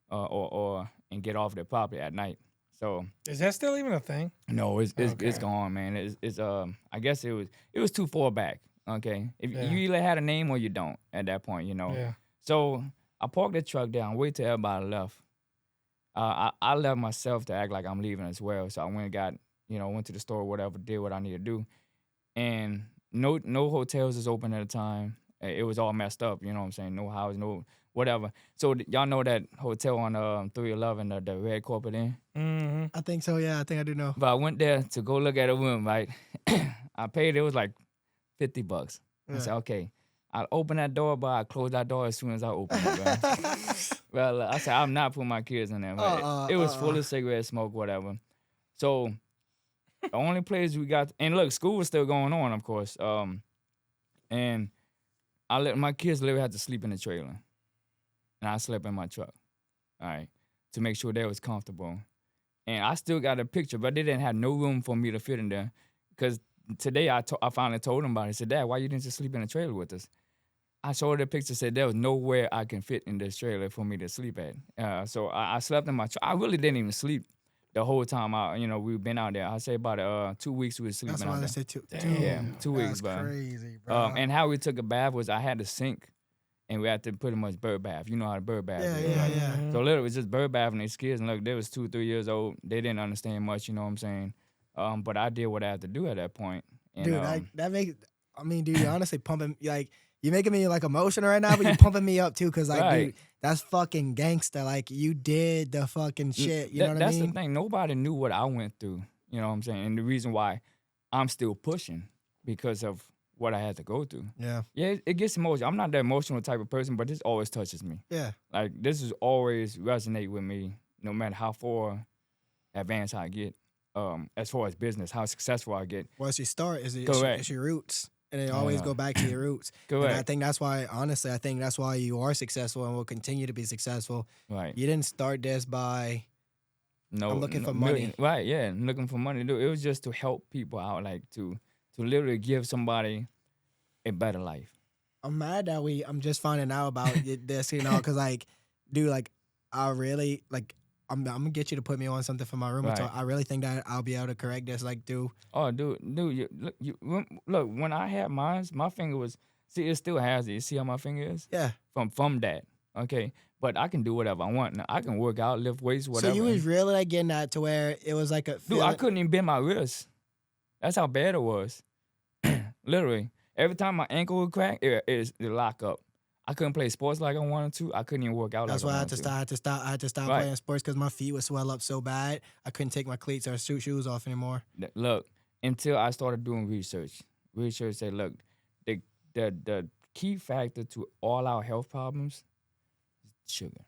A: or and get off the property at night. So
D: Is that still even a thing?
A: no, it's gone, man. It's I guess it was too far back. Okay, if you either had a name or you don't at that point, you know.
D: Yeah.
A: So I parked the truck down, wait till everybody left. I left myself to act like I'm leaving as well. So I went and got, went to the store or whatever, did what I need to do. And no hotels is open at the time. It was all messed up, you know what I'm saying? No house, no whatever. So y'all know that hotel on 311, the Red Carpet Inn?
D: Mm-hmm.
C: I think so, yeah. I think I do know.
A: But I went there to go look at a room, right? I paid, it was like $50. I said, okay. I open that door, but I close that door as soon as I open it, bro. Well, I said, I'm not putting my kids in there. It was full of cigarette smoke, whatever. So the only place we got, and look, school was still going on, of course. And I let my kids literally had to sleep in the trailer. And I slept in my truck, all right, to make sure they was comfortable. And I still got a picture, but they didn't have no room for me to fit in there. Because today I finally told them about it. I said, Dad, why you didn't just sleep in the trailer with us? I showed the picture, said there was nowhere I can fit in this trailer for me to sleep at. So I slept in my truck. I really didn't even sleep the whole time we've been out there. I say about 2 weeks we were sleeping out there.
C: That's why I said 2.
A: Yeah, 2 weeks, bro.
C: That's crazy, bro.
A: And how we took a bath was I had to sink, and we had to pretty much bird bath. You know how to bird bath is, right?
C: Yeah.
A: So literally, it was just bird bathing these kids. And look, they was 2, 3 years old. They didn't understand much, you know what I'm saying? But I did what I had to do at that point. And,
C: dude, that makes, dude, you're honestly pumping, like, you're making me, like, emotional right now, but you're pumping me up, too, because, like,
A: right.
C: dude, that's fucking gangster. Like, you did the fucking shit, you know what I mean?
A: That's the thing. Nobody knew what I went through, you know what I'm saying? And the reason why I'm still pushing because of what I had to go through.
C: Yeah.
A: Yeah, it gets emotional. I'm not the emotional type of person, but this always touches me.
C: Yeah.
A: Like, this is always resonate with me, no matter how far advanced I get, as far as business, how successful I get.
C: Once you start, it's your roots. And it always go back to your roots.
A: Correct.
C: And I think that's why, honestly, that's why you are successful and will continue to be successful.
A: Right.
C: You didn't start this by, I'm looking for money.
A: Right, yeah, I'm looking for money. It was just to help people out, like to literally give somebody a better life.
C: I'm mad that I'm just finding out about this, because, like, dude, like, I really, like, I'm gonna get you to put me on something for my room.
A: Right.
C: So I really think that I'll be able to correct this. Like, dude.
A: Oh, dude, look. When I had mine, my finger was. See, it still has it. You see how my finger is?
C: Yeah.
A: From that, okay. But I can do whatever I want. Now, I can work out, lift weights, whatever.
C: So you was really like getting that to where it was like a.
A: Dude, I couldn't even bend my wrist. That's how bad it was. Literally, every time my ankle would crack, it lock up. I couldn't play sports like I wanted to. I couldn't even work out.
C: That's
A: like
C: why I
A: wanted to.
C: had to stop
A: Right.
C: playing sports because my feet would swell up so bad I couldn't take my cleats or shoes off anymore.
A: Look, until I started doing research. Research said, look, the key factor to all our health problems is sugar.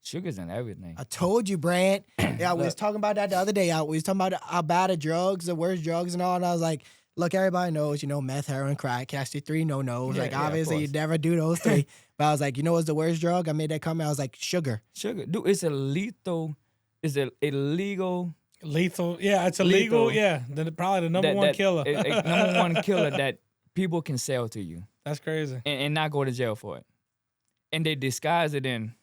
A: Sugar's in everything.
C: I told you, Brant. Yeah, we was talking about that the other day. We was talking about how bad the drugs, the worst drugs and all. And I was like, look, everybody knows, meth, heroin, crack, that's the 3 no-nos.
A: Yeah,
C: like,
A: yeah,
C: obviously, you never do those 3. But I was like, what's the worst drug? I made that comment. I was like, sugar.
A: Sugar. Dude, it's a lethal, it's a illegal
D: Lethal. Yeah, it's illegal.
A: Lethal.
D: Yeah, probably the number one killer.
A: Number one killer that people can sell to you
D: That's crazy.
A: and not go to jail for it. And they disguise it in,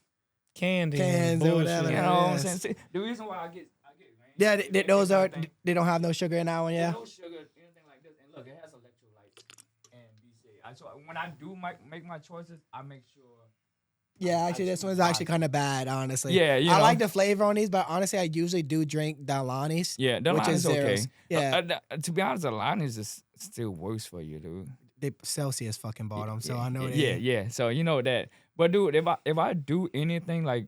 D: Candy,
C: Cans
D: and
C: or
D: bullshit.
C: whatever.
A: you know what I'm
C: Yes.
A: saying? See, the reason why I get
C: Yeah, those are.
A: thing.
C: They don't have no sugar in that one. Yeah.
A: No sugar, anything like this. And look, it has electrolytes and BCA. So when I do make my choices, I make sure.
C: Yeah, actually, this one's actually kind of bad, honestly.
A: Yeah, you
C: I
A: know.
C: like the flavor on these, but honestly, I usually do drink Dalani's.
A: Yeah, the
C: which
A: line
C: is
A: is okay.
C: zeros. Yeah,
A: To be honest, the line is just still worse for you, dude.
C: they Celsius fucking bought them, so I know.
A: Yeah. So you know that. But dude, if I do anything like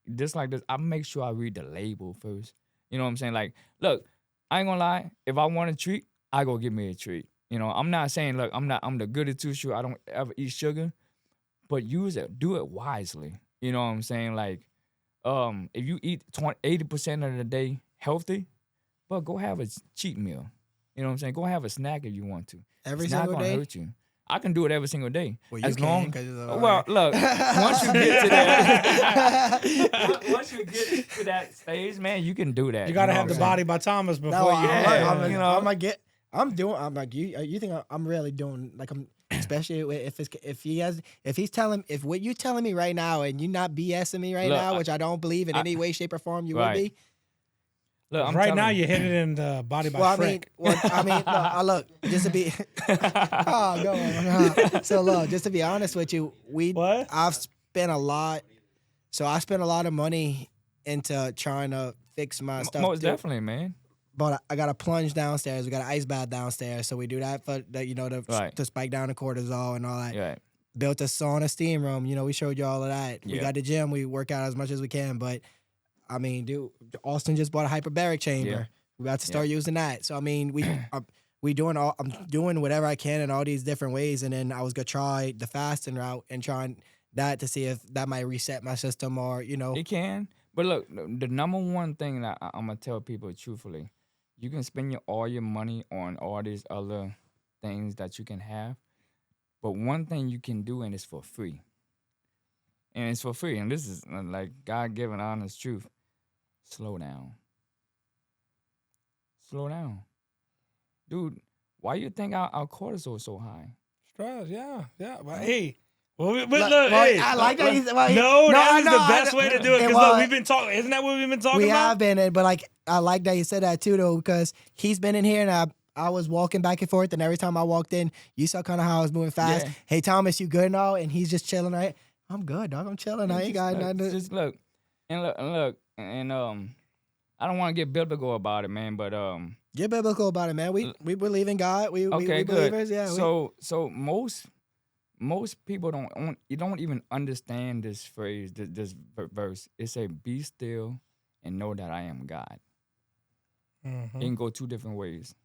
A: this, I make sure I read the label first. You know what I'm saying? Like, look, I ain't gonna lie. If I want a treat, I go get me a treat. You know, I'm not saying, look, I'm the goody two shoe. I don't ever eat sugar, but do it wisely. You know what I'm saying? Like, if you eat 80% of the day healthy, but go have a cheat meal. You know what I'm saying? Go have a snack if you want to.
C: Every
A: It's not
C: single
A: gonna
C: day?
A: hurt you. I can do it every single day.
C: Well, you
A: as
C: can,
A: long,
C: 'cause it's
A: well, look, once you get to that, once you get to that stage, man, you can do that.
D: You got to
A: know
D: have
A: what
D: the
A: I'm
D: body by Thomas before
C: No,
D: you.
A: Yeah,
C: I'm
A: you know.
C: gonna get. I'm like you think I'm really doing like I'm especially if what you're telling me right now and you're not BSing me right
A: Look,
C: now, which I don't believe in any way, shape, or form you
A: Right.
C: would be.
A: Look, I'm
D: Right now,
A: telling
D: you hit it in the body by
C: Well,
D: Shrek.
C: look, just to be, oh, go on. So look, just to be honest with you,
D: What?
C: I've spent a lot, so I spent a lot of money into trying to fix my stuff.
A: most
C: too.
A: definitely, man.
C: But I got a plunge downstairs. We got an ice bath downstairs, so we do that for the,
A: Right.
C: to spike down the cortisol and all that.
A: Yeah,
C: Built a sauna steam room. We showed you all of that. We
A: Yeah.
C: got the gym. We work out as much as we can. But I mean, dude, Austin just bought a hyperbaric chamber.
A: Yeah.
C: We about to start using that. So I mean, I'm doing whatever I can in all these different ways. And then I was gonna try the fasting route and trying that to see if that might reset my system or
A: it can. But look, the number one thing that I'm gonna tell people truthfully, you can spend all your money on all these other things that you can have, but one thing you can do, and it's for free. And it's for free. And this is like God-given honest truth. Slow down. Slow down. Dude, why you think our cortisol is so high?
D: Stress, yeah. But hey, look,
C: Well,
D: hey.
C: I like that.
D: No, that is the
C: I
D: best
C: know.
D: way to do it. Because
C: Well,
D: look, we've been talking. Isn't that what we've been talking
C: we
D: about?
C: have been, but like I like that you said that too, though, because he's been in here and I was walking back and forth, and every time I walked in, you saw kind of how I was moving fast.
A: Yeah.
C: Hey, Thomas, you good now? And he's just chilling, right? I'm good, dog. I'm chilling. I ain't got nothing.
A: Just look, and I don't want to get biblical about it, man, but
C: Get biblical about it, man. We believe in God. We
A: okay, good.
C: believers. Yeah.
A: So most people don't even understand this phrase, this verse. It say, "Be still and know that I am God."
D: Mhm.
A: It can go two different ways.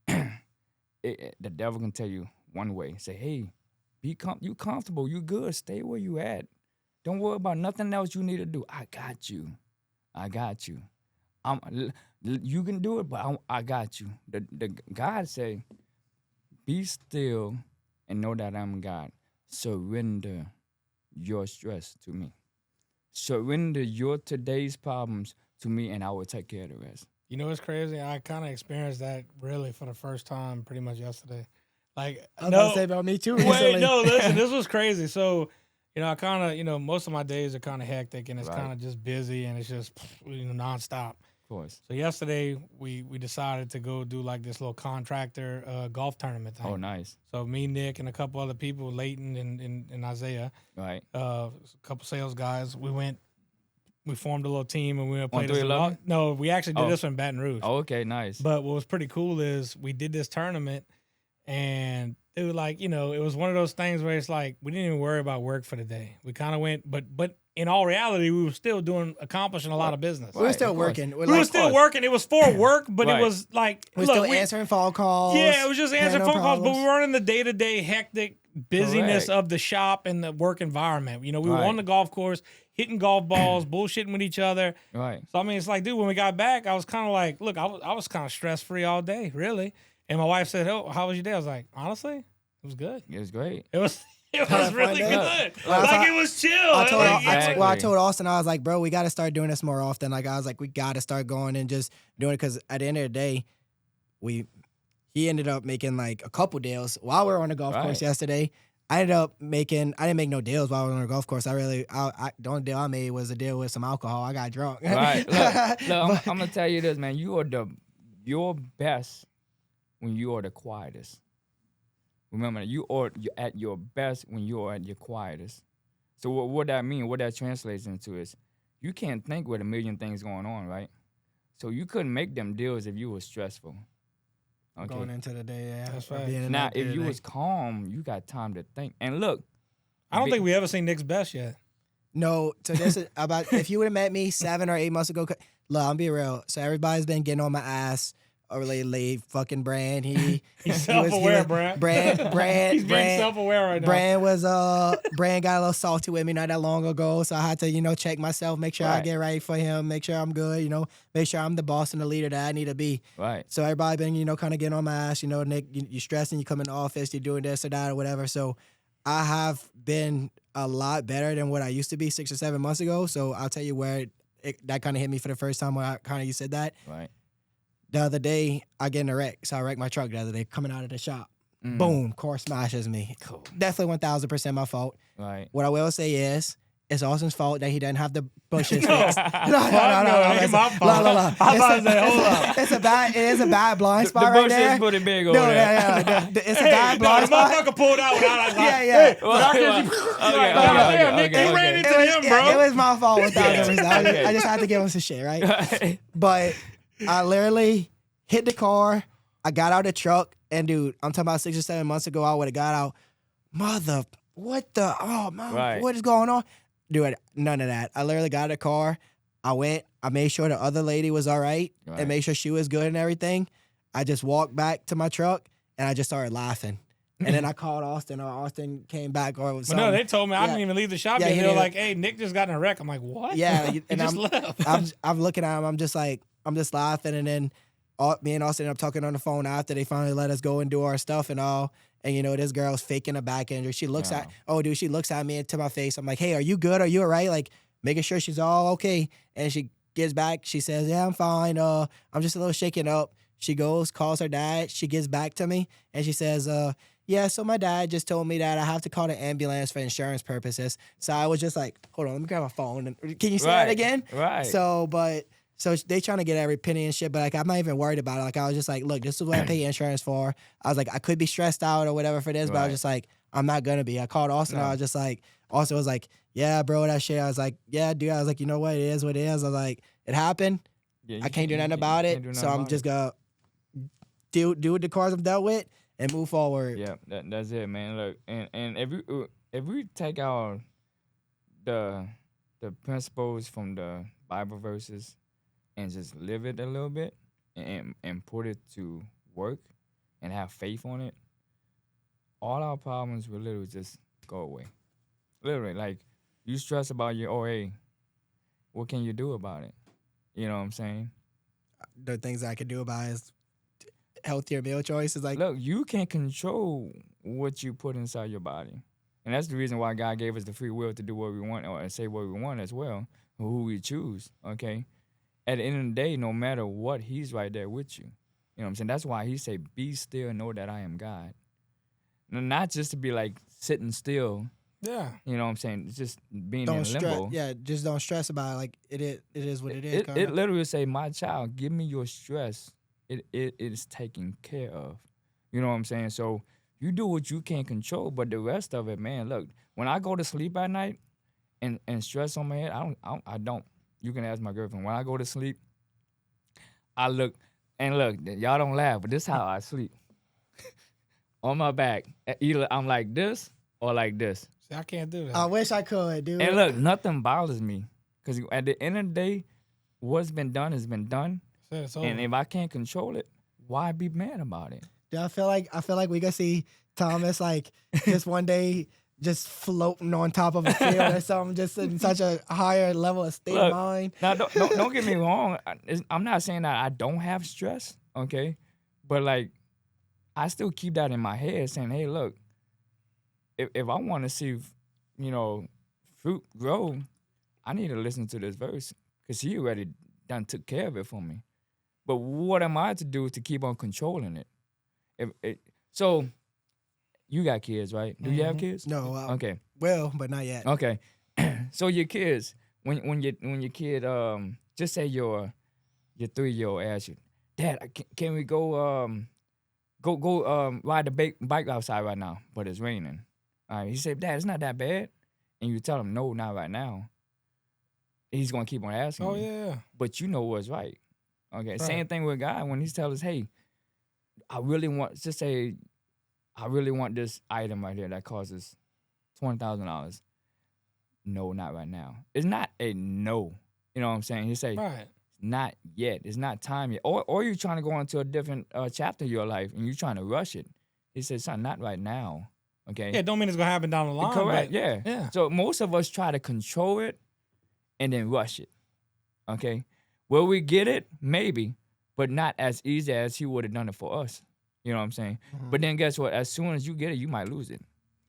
A: The devil can tell you one way. Say, "Hey, you comfortable, you good, stay where you at. Don't worry about nothing else you need to do. I got you. You can do it, but I got you." The God say, "Be still and know that I'm God. Surrender your stress to me. Surrender your today's problems to me, and I will take care of the rest."
D: You know what's crazy? I kind of experienced that really for the first time pretty much yesterday. Like,
C: I was about to say about me too. Recently.
D: wait, no, listen, this was crazy. So, I kind of, most of my days are kind of hectic and it's
A: Right.
D: kind of just busy and it's just, nonstop.
A: Of course.
D: So yesterday we decided to go do like this little contractor golf tournament thing.
A: Oh, nice.
D: So me, Nick, and a couple other people, Leighton and Isaiah,
A: Right.
D: a couple sales guys, we formed a little team and we were playing this.
A: 311?
D: No, we actually did
A: Oh.
D: this one in Baton Rouge.
A: Oh, okay, nice.
D: But what was pretty cool is we did this tournament and it was like, it was one of those things where it's like we didn't even worry about work for the day. We kind of went, but in all reality, we were still accomplishing a lot of business.
C: we were
A: Right,
C: still
A: of course.
C: working.
D: We were still working. It was for work, but
A: Right.
D: it was like
C: We're still answering phone calls.
D: Yeah, it was just answering
C: had no
D: phone calls, but we
C: problems.
D: weren't in the day-to-day hectic busyness
A: Correct.
D: of the shop and the work environment. We were
A: Right.
D: on the golf course, hitting golf balls, bullshitting with each other.
A: Right.
D: So I mean, it's like, dude, when we got back, I was kind of like, look, I was kind of stress-free all day, really. And my wife said, "Oh, how was your day?" I was like, honestly, it was good.
A: It was great.
D: It was It was really good.
C: Well,
D: Like it was chill.
C: I told Austin, I was like, bro, we got to start doing this more often. Like I was like, we got to start going and just doing it because at the end of the day, he ended up making like a couple deals while we were on the golf course yesterday. I didn't make no deals while we were on the golf course. The only deal I made was a deal with some alcohol. I got drunk.
A: Right. Look, I'm gonna tell you this, man. You are your best when you are the quietest. Remember, you're at your best when you are at your quietest. So what that means, what that translates into is, you can't think with a million things going on, right? So you couldn't make them deals if you were stressful. Okay.
C: Going into the day, yeah.
D: That's right.
A: Now, if you was calm, you got time to think. And look,
D: I don't think we ever seen Nick's best yet.
C: No, so this is about if you would have met me 7 or 8 months ago. Look, I'm be real. So everybody's been getting on my ass. Lately, fucking Brand. He's
D: self-aware, Brand.
C: He's
D: being self-aware right now.
C: Brand got a little salty with me not that long ago, so I had to, check myself, make sure I get ready for him, make sure I'm good, make sure I'm the boss and the leader that I need to be.
A: Right.
C: So everybody been, kind of getting on my ass, Nick, you stressing, you come in the office, you're doing this or that or whatever. So I have been a lot better than what I used to be 6 or 7 months ago. So I'll tell you where that kind of hit me for the first time when you said that.
A: Right.
C: The other day, I get in a wreck. So I wrecked my truck the other day coming out of the shop. Boom, car smashes me.
A: Cool.
C: Definitely 1,000% my fault.
A: Right.
C: What I will say is, it's Austin's fault that he doesn't have the bushes fixed.
D: No, it ain't my fault. I'm about to say, hold up.
C: It is a bad blind spot
A: the
C: right there.
A: bush is pretty big over there.
C: Yeah. It's a bad blind
D: the
C: spot.
D: motherfucker pulled out without us.
C: Yeah.
D: Nick, they ran into him, bro.
C: It was my fault 1,000%. I just had to give him some shit, right? But I literally hit the car. I got out of the truck, and dude, I'm talking about 6 or 7 months ago, I would have got out. What is going on? Dude, none of that. I literally got in the car. I made sure the other lady was all right and made sure she was good and everything. I just walked back to my truck, and I just started laughing. And then I called Austin, or Austin came back, or it was something.
D: No, they told me I didn't even leave the shop yet. They were like, "Hey, Nick just got in a wreck." I'm like, "What?"
C: Yeah,
D: and I'm left.
C: I'm looking at him. I'm just laughing, and then me and Austin ended up talking on the phone after they finally let us go and do our stuff and all. And this girl's faking a back injury. She looks she looks at me into my face. I'm like, "Hey, are you good? Are you all right?" Like making sure she's all okay. And she gets back. She says, "Yeah, I'm fine. I'm just a little shaken up." She goes, calls her dad. She gets back to me, and she says, "Yeah, so my dad just told me that I have to call the ambulance for insurance purposes." So I was just like, "Hold on, let me grab my phone. Can you say that again?"
A: Right.
C: So they trying to get every penny and shit, but like I'm not even worried about it. Like I was just like, look, this is what I pay insurance for. I was like, I could be stressed out or whatever for this, but I was just like, I'm not gonna be. I called Austin. I was just like, Austin was like, "Yeah, bro, that shit." I was like, "Yeah, dude." I was like, "You know what? It is what it is." I was like, "It happened. I can't do nothing about it. So I'm just gonna do what the cards I've dealt with and move forward."
A: Yeah, that's it, man. Look, and if we take out the principles from the Bible verses and just live it a little bit and put it to work and have faith on it, all our problems will literally just go away. Literally, like you stress about your OA, what can you do about it? You know what I'm saying?
C: The things I could do about it is healthier meal choices. Like,
A: look, you can control what you put inside your body. And that's the reason why God gave us the free will to do what we want or say what we want as well, or who we choose, okay? At the end of the day, no matter what, he's right there with you. You know what I'm saying? That's why he said, "Be still and know that I am God." Not just to be like sitting still.
D: Yeah.
A: You know what I'm saying? It's just being in limbo.
C: Just don't stress about it. Like it is what it is.
A: It literally say, "My child, give me your stress. It is taken care of." You know what I'm saying? So you do what you can control, but the rest of it, man, look, when I go to sleep at night and stress on my head, I don't. You can ask my girlfriend. When I go to sleep, I look, y'all don't laugh, but this is how I sleep. On my back. Either I'm like this or like this.
D: See, I can't do that.
C: I wish I could, dude.
A: And look, nothing bothers me. Because at the end of the day, what's been done has been done. And if I can't control it, why be mad about it?
C: Dude, I feel like we gonna see Thomas like just one day just floating on top of a field or something, just in such a higher level of state of mind.
A: Now, don't get me wrong. I'm not saying that I don't have stress, okay? But, like, I still keep that in my head saying, hey, look, if I want to see, you know, fruit grow, I need to listen to this verse because he already done took care of it for me. But what am I to do to keep on controlling it? So you got kids, right? Do you have kids?
C: No,
A: Okay.
C: well, but not yet.
A: Okay. So your kids, when your kid just say your 3-year-old asks you, Dad, can we go ride the bike outside right now? But it's raining. All right. He said, Dad, it's not that bad. And you tell him, no, not right now. He's gonna keep on asking.
D: Oh
A: you.
D: yeah.
A: But you know what's right. Okay.
D: Right.
A: Same thing with God when he tells us, hey, I really want this item right here that costs us $20,000. No, not right now. It's not a no. You know what I'm saying? He say,
D: Right.
A: not yet. It's not time yet. Or you're trying to go into a different chapter of your life and you're trying to rush it. He said, son, not right now. Okay.
D: Yeah, don't mean it's gonna happen down the line.
A: Correct.
D: But,
A: Yeah.
D: Yeah.
A: So most of us try to control it and then rush it. Okay. Will we get it? Maybe, but not as easy as he would have done it for us. You know what I'm saying? But then guess what? As soon as you get it, you might lose it.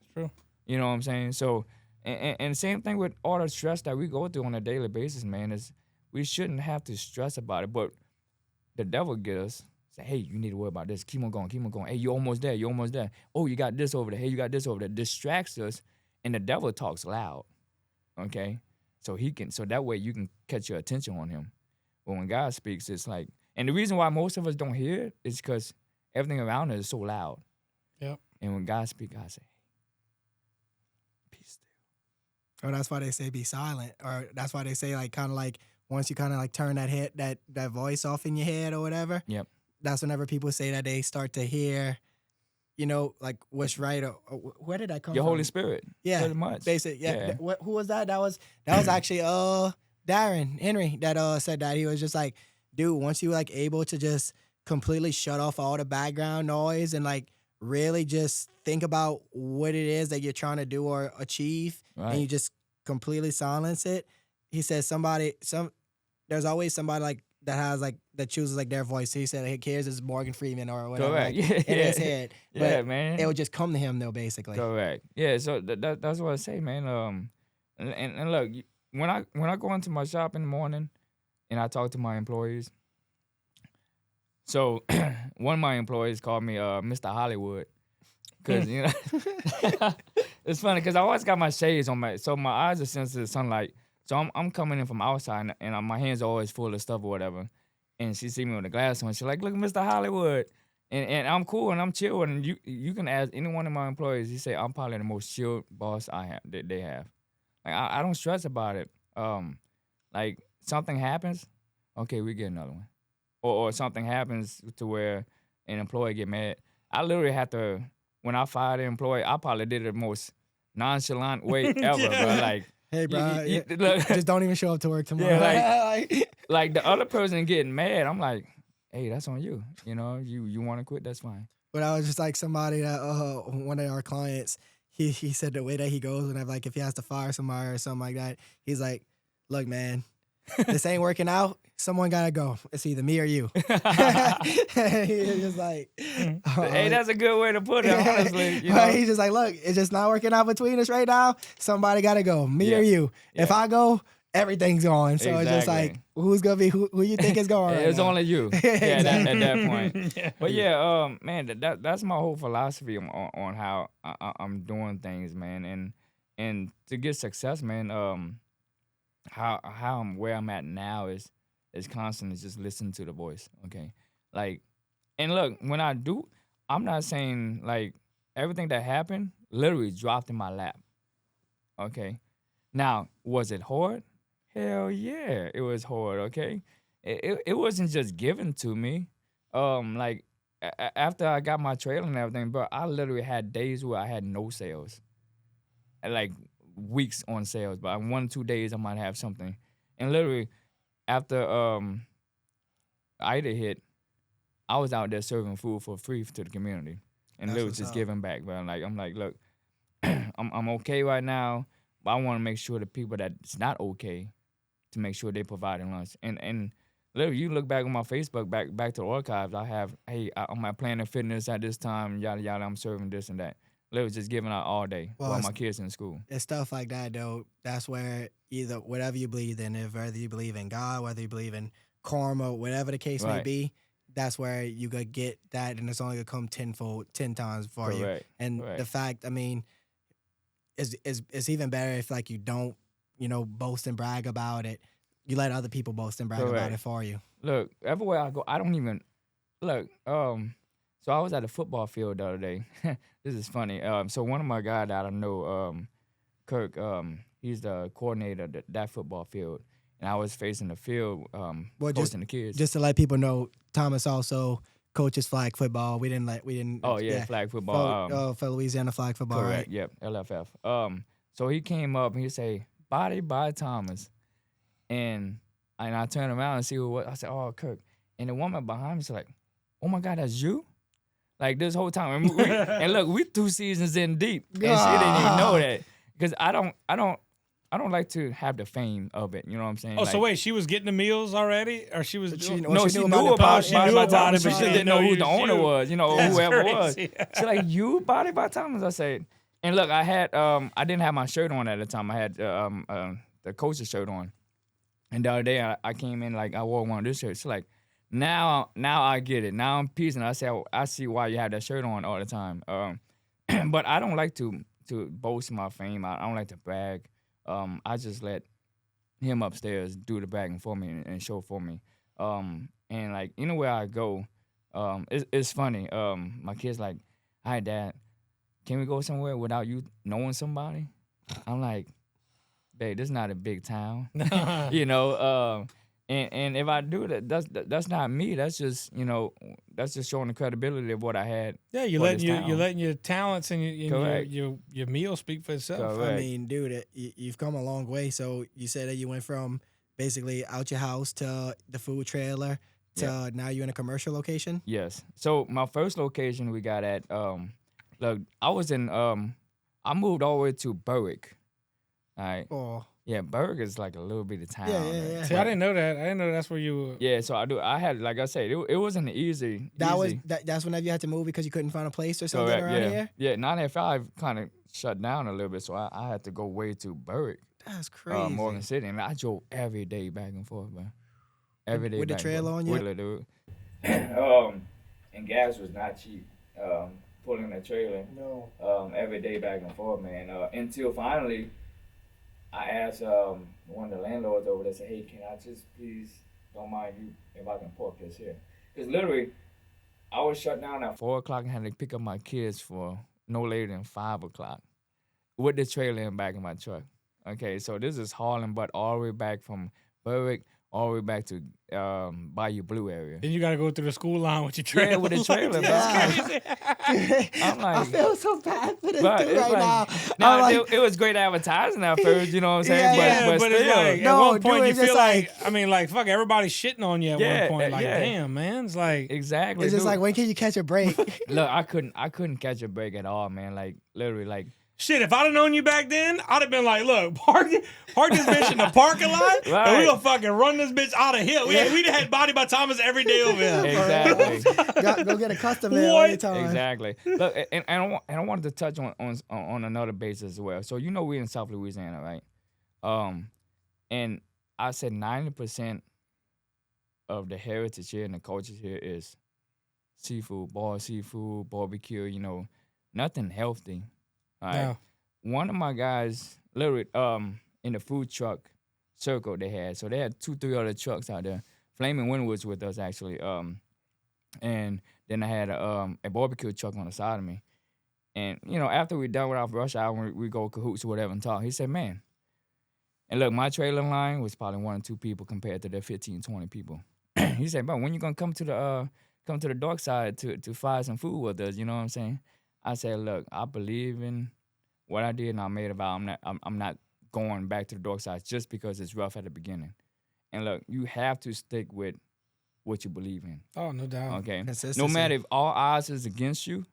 D: It's true.
A: You know what I'm saying? So, and same thing with all the stress that we go through on a daily basis, man, is we shouldn't have to stress about it. But the devil get us, say, hey, you need to worry about this. Keep on going, keep on going. Hey, you're almost there, you're almost there. Oh, you got this over there. Hey, you got this over there. Distracts us, and the devil talks loud, okay? So that way you can catch your attention on him. But when God speaks, it's like, and the reason why most of us don't hear it is because everything around us is so loud.
D: Yep.
A: And when God speaks, God say, hey, be still.
C: Or that's why they say be silent. Or that's why they say like kind of like once you kind of like turn that head that voice off in your head or whatever.
A: Yep.
C: That's whenever people say that they start to hear, you know, like what's right or where did that come
A: Your
C: from?
A: Holy Spirit.
C: Yeah,
A: Pretty much.
C: Basic. Yeah.
A: Yeah.
C: Who was that? That was actually Darren Henry that said that. He was just like, dude, once you like able to just completely shut off all the background noise and like really just think about what it is that you're trying to do or achieve,
A: Right.
C: and you just completely silence it. He says there's always somebody like that has like that chooses like their voice. He said, "Hey, here's is Morgan Freeman or whatever."
A: Correct.
C: Like, in his head.
A: Yeah,
C: But
A: man.
C: it would just come to him though, basically.
A: Correct. Yeah, so that's what I say, man. And look, when I go into my shop in the morning and I talk to my employees, so one of my employees called me Mr. Hollywood because you know it's funny because I always got my shades on so my eyes are sensitive to sunlight. So I'm coming in from outside and my hands are always full of stuff or whatever. And she see me with the glass on. She's like, "Look, Mr. Hollywood." And I'm cool and I'm chill. And you can ask any one of my employees. He say I'm probably the most chill boss that they have. Like I don't stress about it. Like something happens, okay, we get another one. Or something happens to where an employee get mad. I literally have to, when I fired an employee, I probably did it the most nonchalant way ever,
D: Yeah.
A: bro. Like,
C: Hey, bro,
A: look,
C: just don't even show up to work tomorrow.
A: Yeah, like the other person getting mad, I'm like, hey, that's on you. You know, you want to quit, that's fine.
C: But I was just like somebody that one of our clients, he said the way that he goes whenever like if he has to fire somebody or something like that, he's like, "Look, man, this ain't working out. Someone gotta go. It's either me or you." He's just like,
A: Hey, that's a good way to put it, honestly. You
C: But
A: know?
C: he's just like, "Look, it's just not working out between us right now. Somebody gotta go, me or
A: Yeah.
C: you. If
A: Yeah.
C: I go, everything's gone." So it's just like,
A: Exactly.
C: who's gonna be who you think is going? Right
A: It's
C: now?
A: only you. Yeah, at
C: Exactly.
A: that point.
D: Yeah.
A: But yeah, man, that's my whole philosophy on how I'm doing things, man, and to get success, man. How I'm where I'm at now is constantly just listening to the voice. Okay, like, and look, when I do, I'm not saying like everything that happened literally dropped in my lap. Okay, now was it hard? Hell yeah, it was hard. Okay, it wasn't just given to me. Like after I got my trailer and everything, but I literally had days where I had no sales, and like weeks on sales. But in 1 or 2 days, I might have something. And literally, after Ida hit, I was out there serving food for free to the community, and
C: That's
A: literally
C: what's
A: just
C: up.
A: giving back. But I'm like, look, I'm okay right now, but I want to make sure the people that's not okay, to make sure they providing lunch. And literally, you look back on my Facebook, back to the archives. I have, hey, I'm at Planet Fitness at this time, yada yada. I'm serving this and that. Literally just giving out all day
C: Well,
A: while
C: it's-
A: my kids in school.
C: It's stuff like that, though. That's where either whatever you believe in, if whether you believe in God, whether you believe in karma, whatever the case may
A: Right.
C: be, that's where you could get that, and it's only gonna come 10 times for you.
A: Correct.
C: And
A: Correct.
C: the fact, I mean, is even better if like you don't, boast and brag about it. You let other people boast and brag about
A: Correct.
C: it for you.
A: Look, everywhere I go, I don't even look. So I was at the football field the other day. This is funny. So one of my guys that I know, Kirk, he's the coordinator of that football field, and I was facing the field,
C: Well,
A: coaching the kids.
C: Just to let people know, Thomas also coaches flag football. We didn't.
A: Oh yeah, flag football.
C: For Louisiana flag football.
A: Correct.
C: Right?
A: Yep. LFF. So he came up and he say, "Body by Thomas," and I turned around and see who it was. I said, "Oh, Kirk," and the woman behind me was like, "Oh my God, that's you!" Like this whole time, and look, we 2 seasons in deep, and she didn't even know that because I don't like to have the fame of it. You know what I'm saying?
D: Oh,
A: like,
D: so wait, she was getting the meals already, or she was?
C: She-
A: No,
C: she
A: she
C: knew
A: knew
C: about
A: about
C: the
A: Body
D: she knew
A: by
D: about
A: Thomas.
D: it,
A: She
D: but
A: just
D: she
A: didn't know who
D: didn't
A: the
D: know
A: owner
D: you.
A: was, or
D: That's
A: whoever it
D: crazy.
A: was. She like, "You Body by Thomas?" I said, and look, I had I didn't have my shirt on at the time. I had the coach's shirt on, and the other day I came in like I wore one of this shirts. She's like, now I get it. Now I'm piecing. I said, I see why you have that shirt on all the time. But I don't like to boast my fame. I don't like to brag. I just let him upstairs do the bragging for me and show for me. And like anywhere I go, it's funny. My kids like, "Hi, Dad, can we go somewhere without you knowing somebody?" I'm like, "Babe, this is not a big town." you know. And if I do that, that's not me. That's just that's just showing the credibility of what I had.
D: Yeah, you're
A: for
D: letting
A: this town.
D: you're letting your talents and
A: Correct.
D: your meal speak for itself.
A: Correct.
C: I mean, dude, you've come a long way. So you said that you went from basically out your house to the food trailer to now you're in a commercial location.
A: Yes. So my first location we got at look, I was in I moved all the way to Berwick. All right.
C: Oh,
A: Yeah, Berwick is like a little bit of town.
C: Yeah.
D: See, I didn't know that. I didn't know that's where you were.
A: Yeah, so I had, like I said, it wasn't easy.
C: that's whenever you had to move because you couldn't find a place or something
A: Correct,
C: around
A: yeah.
C: here.
A: Yeah, 985 kind of shut down a little bit, so I had to go way to Berwick,
C: That's crazy.
A: Morgan City, and I drove every day back and forth, man. Every day
C: With the
A: back and
C: trailer
A: forth.
C: on you?
A: With the dude. And gas was not cheap. Pulling a trailer.
C: No.
A: Every day back and forth, man. Until finally, I asked one of the landlords over there, said, "Hey, can I just please, don't mind you if I can park this here?" Because literally, I was shut down at 4 o'clock and had to pick up my kids for no later than 5 o'clock with the trailer in back of my truck. Okay, so this is hauling butt all the way back from Berwick all the way back to Bayou Blue area.
D: Then you got to go through the school line with your trailer.
A: Yeah, with the trailer,
C: Yeah.
A: I'm like,
C: I feel so bad for this
A: but
C: dude
A: it's
C: right
A: like,
C: now. I'm
A: no,
C: like,
A: it was great advertising at first, you know what I'm saying?
C: Yeah,
A: but
D: it's
A: still.
D: like,
C: No,
D: at one point
C: dude,
D: you
C: it's just
D: feel like,
C: like-
D: I mean, like, fuck, everybody's shitting on you at
A: Yeah,
D: one point. Like,
A: yeah.
D: damn, man. It's like,
A: Exactly.
C: it's just
A: dude.
C: like, when can you catch a break?
A: Look, I couldn't catch a break at all, man. Like literally, like
D: shit, if I'd have known you back then, I'd have been like, look, park this bitch in the parking lot, and
A: Right.
D: we gonna fucking run this bitch out of here. We'd have had Body by Thomas every day over here.
A: exactly,
C: Go get a custom there
D: What?
C: anytime.
A: exactly. Look, and I wanted to touch on another base as well. So we're in South Louisiana, right? And I said 90% of the heritage here and the culture here is seafood, barbecue. Nothing healthy. All right.
D: No.
A: One of my guys, literally, in the food truck circle they had. So they had 2-3 other trucks out there. Flaming Wind was with us actually. And then I had a barbecue truck on the side of me. And after we done with our rush hour, we go cahoots or whatever and talk. He said, "Man," and look, my trailer line was probably 1 or 2 people compared to their 15, 20 people. He said, "Bro, when you gonna come to the dark side to fry some food with us?" You know what I'm saying? I said, "Look, I believe in what I did, and I made a vow. I'm not going back to the dark side just because it's rough at the beginning. And look, you have to stick with what you believe in.
D: Oh, no doubt.
A: Okay,
C: Consistency.
A: no matter if all odds is against you,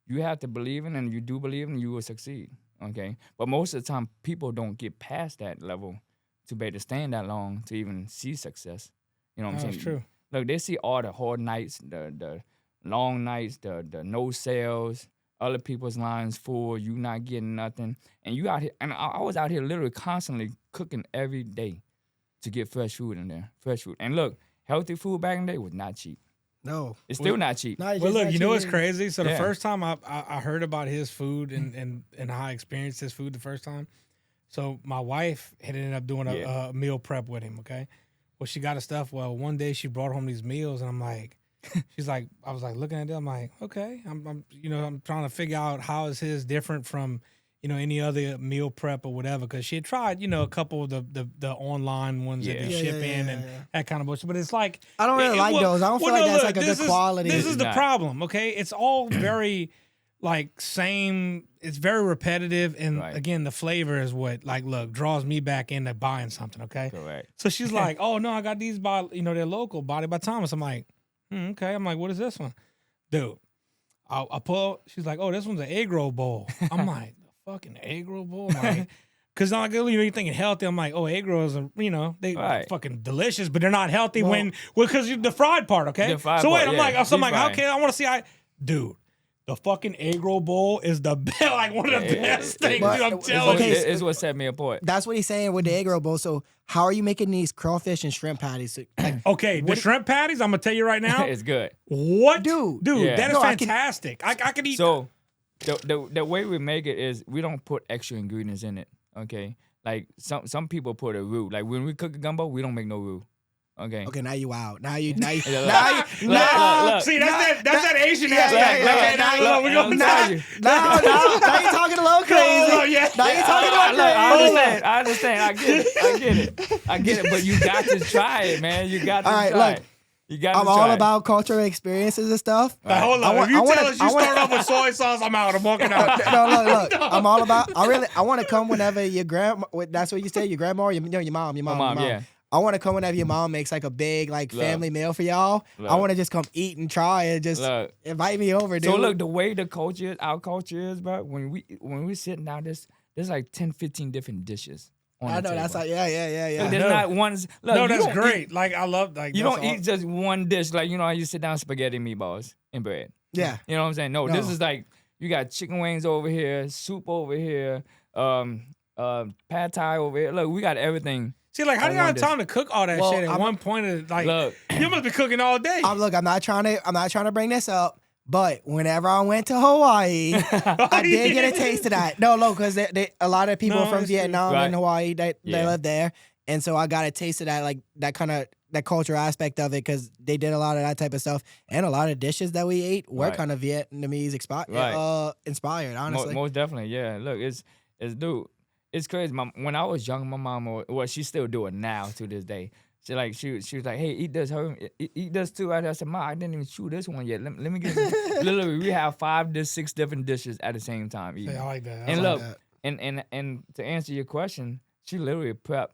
A: you have to believe in, and you do believe in, you will succeed. Okay, but most of the time, people don't get past that level to be able to stand that long to even see success. You know what I'm saying?
D: That's true.
A: Look, they see all the hard nights, the long nights, the no sales, other people's lines full, you not getting nothing, and you out here, and I was out here literally constantly cooking every day to get fresh food in there, fresh food. And look, healthy food back in the day was not cheap.
C: No.
A: It's still not cheap.
C: No, it's
D: Well,
C: just
D: look,
C: not
D: you know what's
C: cheap.
D: crazy? So the
A: Yeah.
D: first time I heard about his food and how I experienced his food the first time, so my wife had ended up doing a meal prep with him, okay? Well, she got his stuff. Well, one day she brought home these meals, and I'm like, she's like, I was like looking at it, I'm like, okay, I'm trying to figure out how is his different from, any other meal prep or whatever, because she had tried, a couple of the online ones that they
A: Yeah.
D: ship in and that kind of bullshit. But it's like,
C: I don't really like those. I don't feel like that's like a good quality.
D: This is the
A: not.
D: problem, okay? It's all very like same. It's very repetitive, and
A: Right.
D: again, the flavor is what look draws me back into buying something. Okay,
A: Correct.
D: so she's like, "Oh no, I got these by they're local, Body by Thomas." I'm like, "Okay." I'm like, "What is this one, dude?" I pull. She's like, "Oh, this one's an egg roll bowl." I'm like, "The fucking egg roll bowl?" I'm like, because you're thinking healthy. I'm like, "Oh, egg rolls are they
A: Right.
D: fucking delicious, but they're not healthy because the fried part." Okay,
A: The fried
D: so wait,
A: part,
D: I'm
A: yeah.
D: like, I'm
A: Deep
D: like,
A: fried.
D: okay, I want to see. Dude. The fucking egg roll bowl is the best, like one of the best things,
C: but-
D: dude. I'm
C: it's
D: telling
C: okay,
D: you.
A: It's what set me apart.
C: That's what he's saying with the egg roll bowl. So how are you making these crawfish and shrimp patties? So, like,
D: Okay, the shrimp patties, I'm gonna tell you right now.
A: It's good.
D: What?
C: Dude.
A: Yeah.
D: That is
C: No, I can-
D: fantastic. I could eat
A: So the way we make it is we don't put extra ingredients in it. Okay, like some people put a roux. Like when we cook a gumbo, we don't make no roux. Okay.
C: okay, now you out. Now you
A: look.
C: now
A: Look.
D: See, that's that Asian
C: Yeah,
D: aspect.
C: yeah,
D: Okay,
C: yeah,
D: now
A: look,
D: we're gonna
A: tell you.
C: now you talking a little crazy.
D: Oh, yeah.
C: Now you talking a little crazy.
A: I understand. I get it. But you got to try it, man. You got to
C: All right,
A: try
C: look.
A: it. You got to
C: I'm
A: try
C: all
A: it.
C: about cultural experiences and stuff.
D: Now, hold
C: I
D: on.
C: want-
D: If you
C: I wanna-
D: tell us
C: I
D: you
C: wanna-
D: start off with soy sauce, I'm out. I'm walking out.
C: No, look. I'm all about. I want to come whenever your grandma. That's what you say. Your grandma, or your mom, your mom.
A: yeah.
C: I want to come whenever your mom makes like a big like
A: Look.
C: family meal for y'all. I
A: Look.
C: want to just come eat and try and just
A: Look.
C: invite me over, dude.
A: So look, the way the culture is, our culture is, bro. When we sitting down, there's like 10, 15 different dishes on
C: I
A: the
C: know
A: table.
C: that's like yeah.
A: Look, there's
D: No.
A: not one. Look,
D: No,
A: you
D: that's
A: don't
D: great.
A: Eat,
D: Like I love
A: you
D: that's
A: don't eat just one dish. Like how you sit down spaghetti and meatballs and bread.
C: Yeah.
A: You know what I'm saying? No, this
C: No.
A: is like you got chicken wings over here, soup over here, pad thai over here. Look, we got everything.
D: See, like, how do you
A: I
D: have
A: want
D: time to cook all that
C: Well,
D: shit at
C: I'm-
D: one point? Like,
A: Look.
D: you must be cooking all day.
C: I'm not trying to bring this up, but whenever I went to Hawaii, I did get a taste of that. No, because a lot of people
D: No,
C: from
D: it's true.
C: Vietnam
A: Right.
C: and Hawaii they
A: Yeah.
C: live there, and so I got a taste of that, like that kind of that cultural aspect of it, because they did a lot of that type of stuff, and a lot of dishes that we ate were
A: Right.
C: kind of Vietnamese inspired, honestly.
A: Most definitely, yeah. Look, it's dude, it's crazy. When I was young, my mom, well, she still do it now to this day. She was like, hey, eat this, eat this too. I said, Ma, I didn't even chew this one yet. Let me get some. Literally, we have 5 to 6 different dishes at the same time eating.
D: Yeah, I like that.
A: And
C: like
A: look,
C: that.
A: and to answer your question, she literally prepped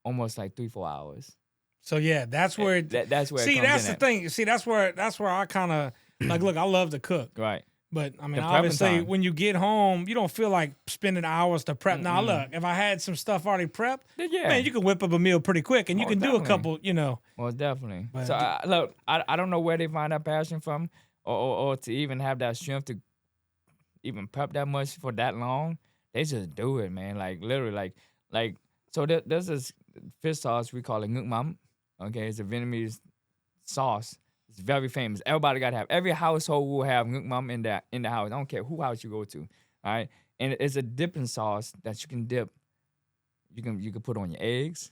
A: almost like 3-4 hours.
D: So yeah, that's where.
A: That's where.
D: See,
A: it comes
D: that's
A: in
D: the
A: at.
D: thing. See, that's where I kind of like. Look, I love to cook,
A: Right.
D: but I mean,
A: The prepping
D: obviously,
A: time.
D: when you get home, you don't feel like spending hours to prep. Now, look, if I had some stuff already prepped,
A: Then yeah.
D: man, you can whip up a meal pretty quick, and you
A: Oh,
D: can do a
A: definitely.
D: couple.
A: Well, definitely.
D: But-
A: So I don't know where they find that passion from, or to even have that strength to even prep that much for that long. They just do it, man. Like literally, like. So there's this fish sauce we call it nguk mam. Okay, it's a Vietnamese sauce. It's very famous. Everybody got to have. Every household will have nguk mam in the house. I don't care who house you go to. All right, and it's a dipping sauce that you can dip. You can put on your eggs.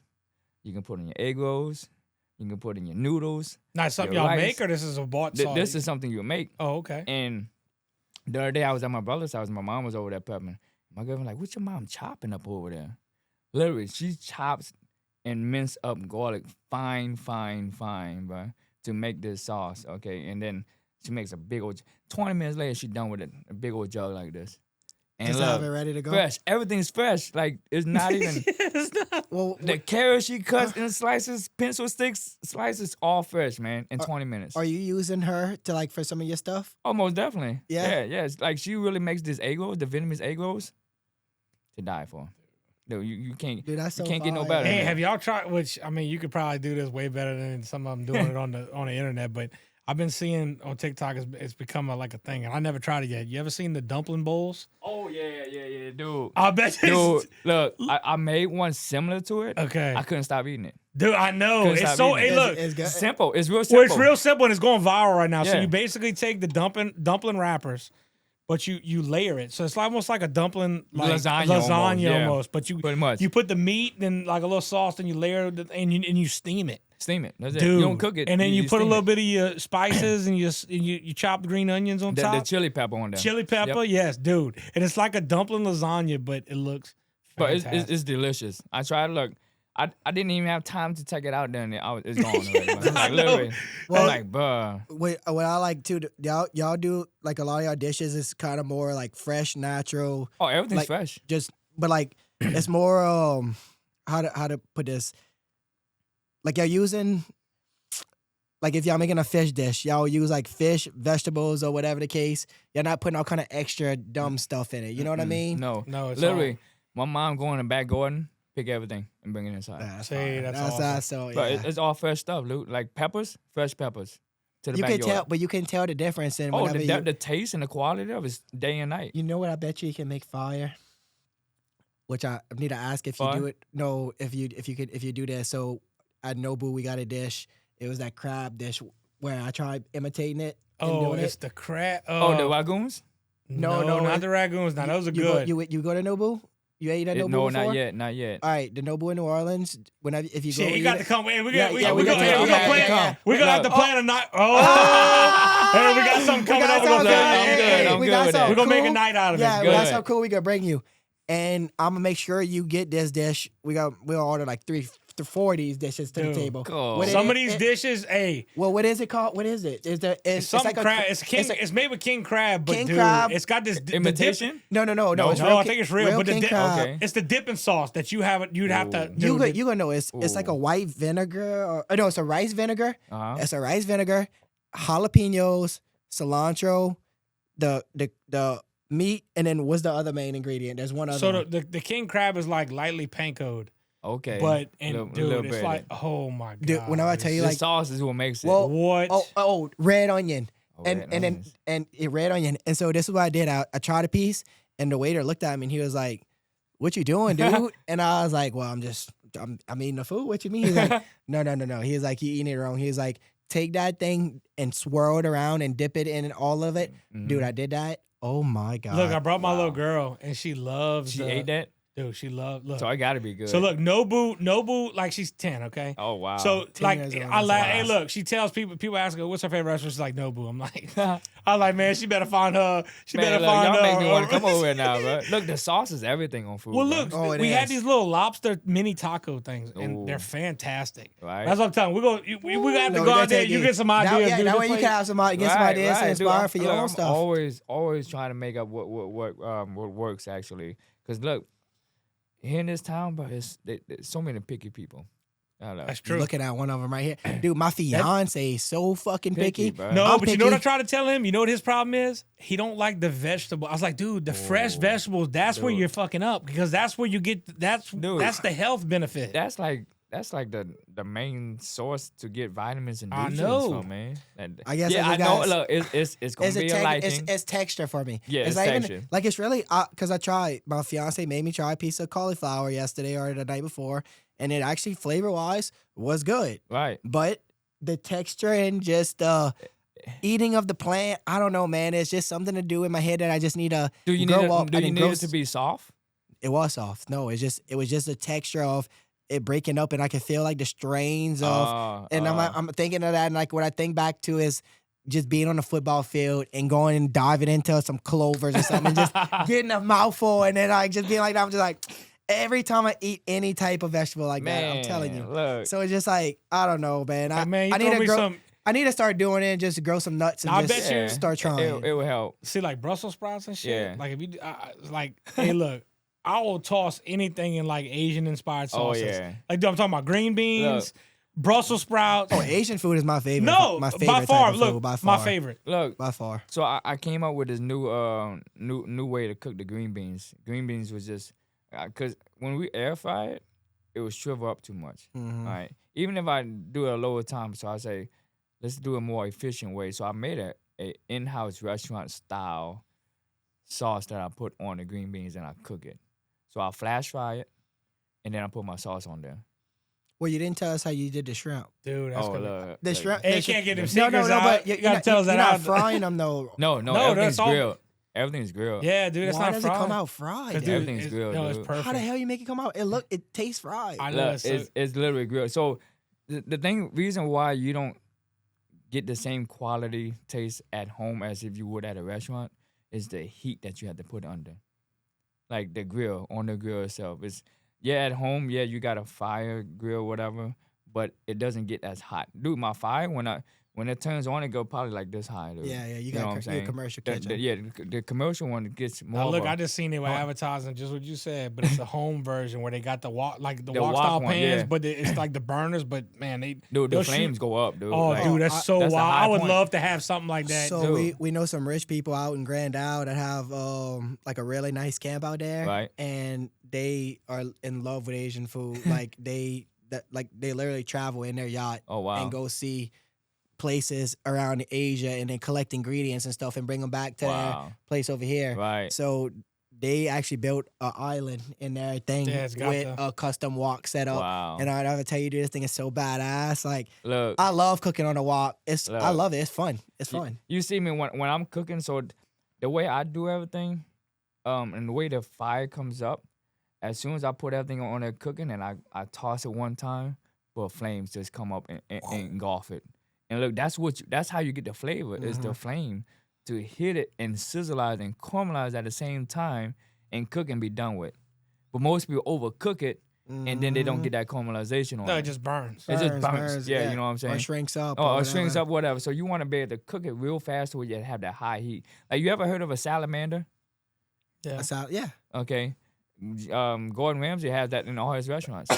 A: You can put on your egg rolls. You can put in your noodles.
D: Not something
A: Your
D: y'all
A: rice.
D: make, or this is a bought sauce.
A: This is something you make.
D: Oh, okay.
A: And the other day I was at my brother's house. My mom was over there prepping. My girlfriend like, "What's your mom chopping up over there?" Literally, she chops and mince up garlic fine, bro, to make this sauce. Okay, and then she makes a big old. 20 minutes later, she done with it. A big old jug like this. And
C: Just
A: look,
C: have it ready to go.
A: fresh. Everything's fresh. Like it's not even.
D: It's not.
C: Well,
A: The carrots she cuts in slices, pencil sticks, slices, all fresh, man, in 20 minutes.
C: are you using her to like for some of your stuff?
A: Oh, most definitely.
C: Yeah?
A: Yeah. It's like she really makes this egg rolls, the Vietnamese egg rolls, to die for. No, you can't.
C: Dude, that's
A: you
C: so
A: can't get no
C: fire.
A: better.
D: Hey,
A: than
D: have
A: that.
D: y'all tried? Which I mean, you could probably do this way better than some of them doing it on the internet. But I've been seeing on TikTok, it's become like a thing, and I never tried it yet. You ever seen the dumpling bowls?
A: Oh yeah, dude.
D: I bet you.
A: Dude, look, I made one similar to it.
D: Okay.
A: I couldn't stop eating it.
D: Dude, I know.
A: Couldn't
D: It's
A: stop
D: so.
A: eating
D: Hey,
A: it.
D: look.
C: It's good.
A: It's simple. It's real simple.
D: Well, it's real simple and it's going viral right now. So
A: Yeah.
D: you basically take the dumpling wrappers, but you layer it. So it's almost like a dumpling, like
A: Lasagna
D: almost.
A: almost, yeah.
D: But you
A: Pretty much.
D: you put the meat and like a little sauce, and you layer it, and you steam it.
A: Steam it. That's it.
D: Dude,
A: You don't cook it.
D: and then you put a
A: steam
D: little
A: it.
D: bit of your spices and you chop the green onions on
A: the
D: top.
A: chili pepper on there.
D: Chili pepper,
A: Yep.
D: yes, dude. And it's like a dumpling lasagna, but it looks
A: But
D: fantastic.
A: it's delicious. I tried. Look, I didn't even have time to check it out. Then it's gone already. man. Like literally,
C: Well-
A: I'm like, bruh.
C: What I like too, y'all do like a lot of y'all dishes is kind of more like fresh, natural,
A: Oh, everything's
C: like,
A: fresh.
C: just but like it's more how to put this, like y'all using, like if y'all making a fish dish, y'all use like fish, vegetables, or whatever the case. You're not putting all kind of extra dumb stuff in it. You know what I mean?
A: No,
D: No, it's
A: literally. My mom go in the back garden, pick everything, and bring it inside.
C: That's
D: See,
C: fine.
D: that's
C: that's
D: awesome.
C: so
A: But
C: yeah.
A: it's all fresh stuff, Luke. Like peppers, fresh peppers to the
C: You can
A: backyard.
C: tell, but you can tell the difference in
A: Oh,
C: whenever you.
A: the taste and the quality of it is day and night.
C: You know what? I bet you can make fire. Which I need to ask if you
A: Fire?
C: do it. No, if you do that. So at Nobu we got a dish. It was that crab dish where I tried imitating it. And
D: Oh,
C: doing
D: it's
C: it.
D: the crab.
A: Oh, the ragoons?
C: No,
D: not
C: it-
D: the ragoons. Now those are
C: you
D: good.
C: You go to Nobu? You ate at Nobu
A: No,
C: before?
A: not yet, not yet.
C: All right, the Nobu in New Orleans. Whenever if you go,
D: Shit, he
C: eat
D: got
C: it-
D: to come. Hey, we
C: Yeah,
D: got.
C: yeah,
D: we
C: we
D: gonna
C: got to-
D: we gonna
C: yeah,
D: plan.
C: yeah.
D: We gonna have to plan a night. Oh, hey, we got something coming up.
C: something
A: I'm
C: good.
A: good.
C: Hey,
A: I'm
C: we
A: good
C: got
A: with that.
C: something
D: We're gonna make a
C: cool.
D: night out of
C: Yeah,
D: it.
C: we got
A: Good.
C: something cool we gonna bring you, and I'm gonna make sure you get this dish. We'll order like 3 to 4 of these dishes to
D: Dude,
C: the table.
A: cool.
C: What
D: Some
C: it-
D: of these
C: it-
D: dishes, hey,
C: Well, what is it called? What is it?
D: it's
C: It's
D: something
C: like a
D: crab. It's king.
C: it's
D: It's,
C: a-
D: made with king crab, but
C: King
D: dude,
C: crab.
D: it's got this
A: Imitation?
C: No. It's
D: No,
C: real
D: I think it's real, but the
C: king
D: dip-
C: crab.
A: Okay.
D: It's the dipping sauce that you have. You'd have to.
A: Ooh.
C: You
D: dude,
C: you gonna know it's like a
A: Ooh.
C: white vinegar or no, it's a rice vinegar.
A: Uh-huh.
C: It's a rice vinegar, jalapenos, cilantro, the meat, and then what's the other main ingredient? There's one other.
D: So
C: one.
D: the king crab is like lightly pankoed,
A: Okay.
D: but and
A: Little-
D: dude,
A: little
D: it's
A: bit.
D: like oh my god.
C: Dude, whenever I tell you
A: the
C: like
A: sauce is what makes it.
C: Well,
D: what?
C: oh red onion.
A: Oh,
C: and
A: red
C: and then
A: onions.
C: and it red onion. And so this is what I did. I tried a piece, and the waiter looked at me and he was like, "What you doing, dude?" And I was like, "Well, I'm eating the food. What you mean?" He's like, "No. He was like, "You eating it wrong." He was like, "Take that thing and swirl it around and dip it in all of it." Dude, I did that. Oh my god!
D: Look, I brought my
A: Wow.
D: little girl, and she loves.
A: She
D: the-
A: ate that?
D: Dude, she loved. Look,
A: So I gotta be good.
D: so look, Nobu, like she's 10, okay.
A: Oh wow.
D: So
C: 10
D: like
C: years old,
D: I
C: that's
D: like,
C: awesome.
D: hey, look, she tells people ask her what's her favorite restaurant. She's like Nobu. I'm like, I like, man, she better find her. She
A: man,
D: better
A: look,
D: find
A: y'all
D: her.
A: make me want to come over here now, bro. Look, the sauce is everything on food.
D: Well,
A: bro.
D: look,
C: Oh, it
D: we had
C: is.
D: these little lobster mini taco things, and
A: Ooh.
D: they're fantastic.
A: Right.
D: That's what I'm telling you. We gonna have to
C: No,
D: go
C: we
D: out
C: gotta
D: there.
C: take
D: You
C: it.
D: get some ideas.
C: That, yeah,
D: dude.
C: that
D: This
C: way you
D: place-
C: can have get some ideas to
A: dude,
C: inspire
A: I'm-
C: for your
A: look,
C: own
A: I'm
C: stuff.
A: Always trying to make up what works actually. Cause look, here in this town, bro, there's so many picky people. I don't know.
D: That's true.
C: Looking at one of them right here, dude. My fiance is so fucking picky.
A: bro.
D: No,
C: I'm
D: but you know what I
C: picky.
D: try to tell him? You know what his problem is? He don't like the vegetable. I was like, dude, the fresh
A: Oh,
D: vegetables, that's where
A: dude.
D: you're fucking up because that's where you get that's the health benefit.
A: That's like the main source to get vitamins and
D: I
A: nutrients
D: know.
A: from, man.
C: I guess
A: yeah,
C: as
A: I
C: a
A: know.
C: guy-
A: Look, it's gonna
C: It's
A: be
C: a
A: a liking.
C: it's texture for me.
A: Yeah, it's
C: not even-
A: texture.
C: like it's really because I tried. My fiance made me try a piece of cauliflower yesterday or the night before, and it actually flavor wise was good.
A: Right.
C: But the texture and just eating of the plant, I don't know, man. It's just something to do in my head that I just need to
A: Do you
C: grow
A: need
C: up.
A: do you
C: and
A: need
C: grow
A: it to be soft?
C: It was soft. No, it was just a texture of it breaking up, and I could feel like the strains of. And I'm thinking of that, and like what I think back to is just being on the football field and going and diving into some clovers or something, and just getting a mouthful, and then like just being like that. I'm just like, every time I eat any type of vegetable like that, I'm telling you.
A: Look,
C: So it's just like I don't know, man.
D: Hey, man, you
C: I need
D: throw
C: to
D: me
C: grow.
D: some.
C: I need to start doing it and just grow some nuts and
D: I
C: just
D: bet you-
C: start trying.
A: it will help.
D: See, like Brussels sprouts and shit.
A: Yeah.
D: Like if you like, hey, look, I will toss anything in like Asian inspired
A: Oh,
D: sauces.
A: yeah.
D: Like I'm talking about green beans, Brussels sprouts.
C: Oh, Asian food is my favorite.
D: no,
C: my favorite
D: by far.
C: type of
D: Look,
C: food, by far.
D: my favorite.
A: Look,
C: By far.
A: so I came up with this new way to cook the green beans. Green beans was just because when we air fry it would shrivel up too much.
C: Mhm.
A: Right. Even if I do it a lower time, so I say, let's do a more efficient way. So I made a in-house restaurant style sauce that I put on the green beans and I cook it. So I'll flash fry it, and then I put my sauce on there.
C: Well, you didn't tell us how you did the shrimp.
D: Dude, that's gonna.
A: look,
C: The
A: look.
C: shrimp.
D: Hey,
C: the
D: you
C: shrimp-
D: can't get them
C: No,
D: secrets
C: no, no,
D: out.
C: but
D: You gotta tell us
C: you're
D: that
C: not
D: out.
C: frying them though.
A: No,
D: No,
A: everything's
D: that's all-
A: grilled. Everything's grilled.
D: Yeah, dude, that's
C: Why
D: not
C: does
D: fried.
C: it come out fried?
D: 'Cause,
C: dude?
D: dude,
A: Everything's
D: it's-
A: grilled,
D: No, it's
A: dude.
D: perfect.
C: How the hell you make it come out? It tastes fried.
D: I know.
A: Look,
D: It's,
A: it's literally grilled. So the reason why you don't get the same quality taste at home as if you would at a restaurant is the heat that you have to put under. Like the grill, on the grill itself. At home, you got a fire grill, whatever, but it doesn't get as hot. Dude, my fire, when it turns on, it go probably like this high, dude.
C: Yeah, you
A: know what I'm
C: got you a
A: saying?
C: commercial
A: The-
C: kitchen.
A: the commercial one gets more.
D: now look,
A: of a-
D: I just seen they were advertising just what you said, but it's a home version where they got the wok
A: The
D: wok
A: wok
D: style
A: one,
D: pans,
A: yeah.
D: but it's like the burners. But man,
A: dude,
D: they'll
A: the
D: shoot-
A: flames go up, dude.
D: Oh,
A: Like,
D: dude, that's so
A: that's the
D: wild.
A: high
D: I would
A: point.
D: love to have something like that.
C: So
A: dude.
C: we know some rich people out in Grand Isle that have like a really nice camp out there,
A: Right.
C: and they are in love with Asian food. Like they literally travel in their yacht
A: Oh, wow.
C: and go see places around Asia and then collect ingredients and stuff and bring them back to
A: Wow.
C: their place over here.
A: Right.
C: So they actually built an island in their thing
D: Yeah, it's got
C: with
D: the-
C: a custom wok set up.
A: Wow.
C: And I gotta tell you, dude, this thing is so badass. Like
A: Look,
C: I love cooking on a wok. I
A: Look.
C: love it. It's fun. It's fun.
A: You see me when I'm cooking, so the way I do everything, and the way the fire comes up, as soon as I put everything on there cooking and I toss it one time, well, flames just come up and engulf it. And look, that's how you get the flavor, is the flame to hit it and sizzleize and caramelize at the same time and cook and be done with. But most people overcook it and then they don't get that caramelization on
D: No,
A: it.
D: it just burns.
A: It just burns. Yeah, you know what I'm saying?
C: Or shrinks up.
A: Oh,
C: or
A: it shrinks
C: whatever.
A: up, whatever. So you want to be able to cook it real fast where you have that high heat. Like, you ever heard of a salamander?
D: Yeah.
C: Yeah.
A: Okay. Gordon Ramsay has that in all his restaurants.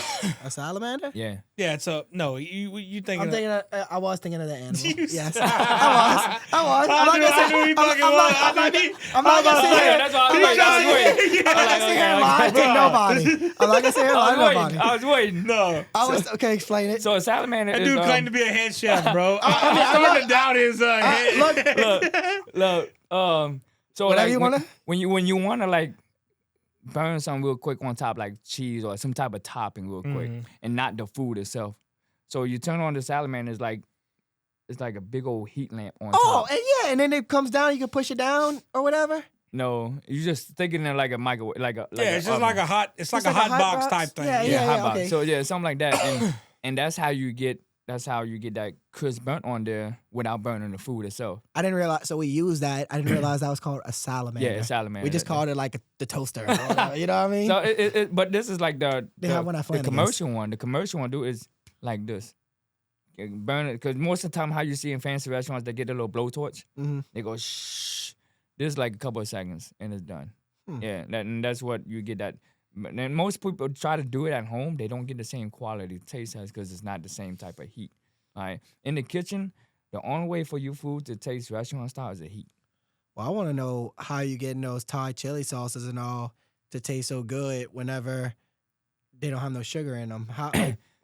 C: A salamander?
A: Yeah.
D: Yeah, it's a no. You thinking?
C: I was thinking of the animal.
D: You
C: Yes.
D: said-
C: I was. I'm not
D: I knew he fucking was. I knew he-
C: I'm not gonna sit here.
A: That's why I was like, I was waiting.
C: I'm not gonna sit here and lie to nobody. I'm not gonna sit here and lie to nobody.
A: I was waiting.
D: No.
C: I was okay. Explain it.
A: So a salamander
D: That
A: is
D: dude claimed to be a head chef, bro. I'm starting to doubt his head.
A: look. So
C: Whatever
A: like,
C: you wanna-
A: when you wanna like burn something real quick on top, like cheese or some type of topping real quick, and not the food itself. So you turn on the salamander, it's like a big old heat lamp on
C: Oh,
A: top.
C: and then it comes down. You can push it down or whatever.
A: No, you just thinking it like a microwave,
D: Yeah, it's just like a hot. It's like
C: It's
D: a hot box type thing.
C: Yeah,
A: hot box.
C: okay.
A: So yeah, something like that, and that's how you get that crisp burnt on there without burning the food itself.
C: I didn't realize. So we used that. I didn't realize that was called a salamander.
A: Yeah, a salamander.
C: We just called it like the toaster. Or whatever, you know what I mean?
A: So but this is like the
C: have one at Flanagan's.
A: commercial one. The commercial one, dude, is like this. You burn it, because most of the time, how you see in fancy restaurants, they get a little blowtorch.
C: Mhm.
A: They go shh. This is like a couple of seconds and it's done.
C: Hmm.
A: Yeah, and that's what you get. That. But then most people try to do it at home. They don't get the same quality taste as, because it's not the same type of heat. All right, in the kitchen, the only way for your food to taste restaurant style is the heat.
C: Well, I want to know how you getting those Thai chili sauces and all to taste so good whenever they don't have no sugar in them. How?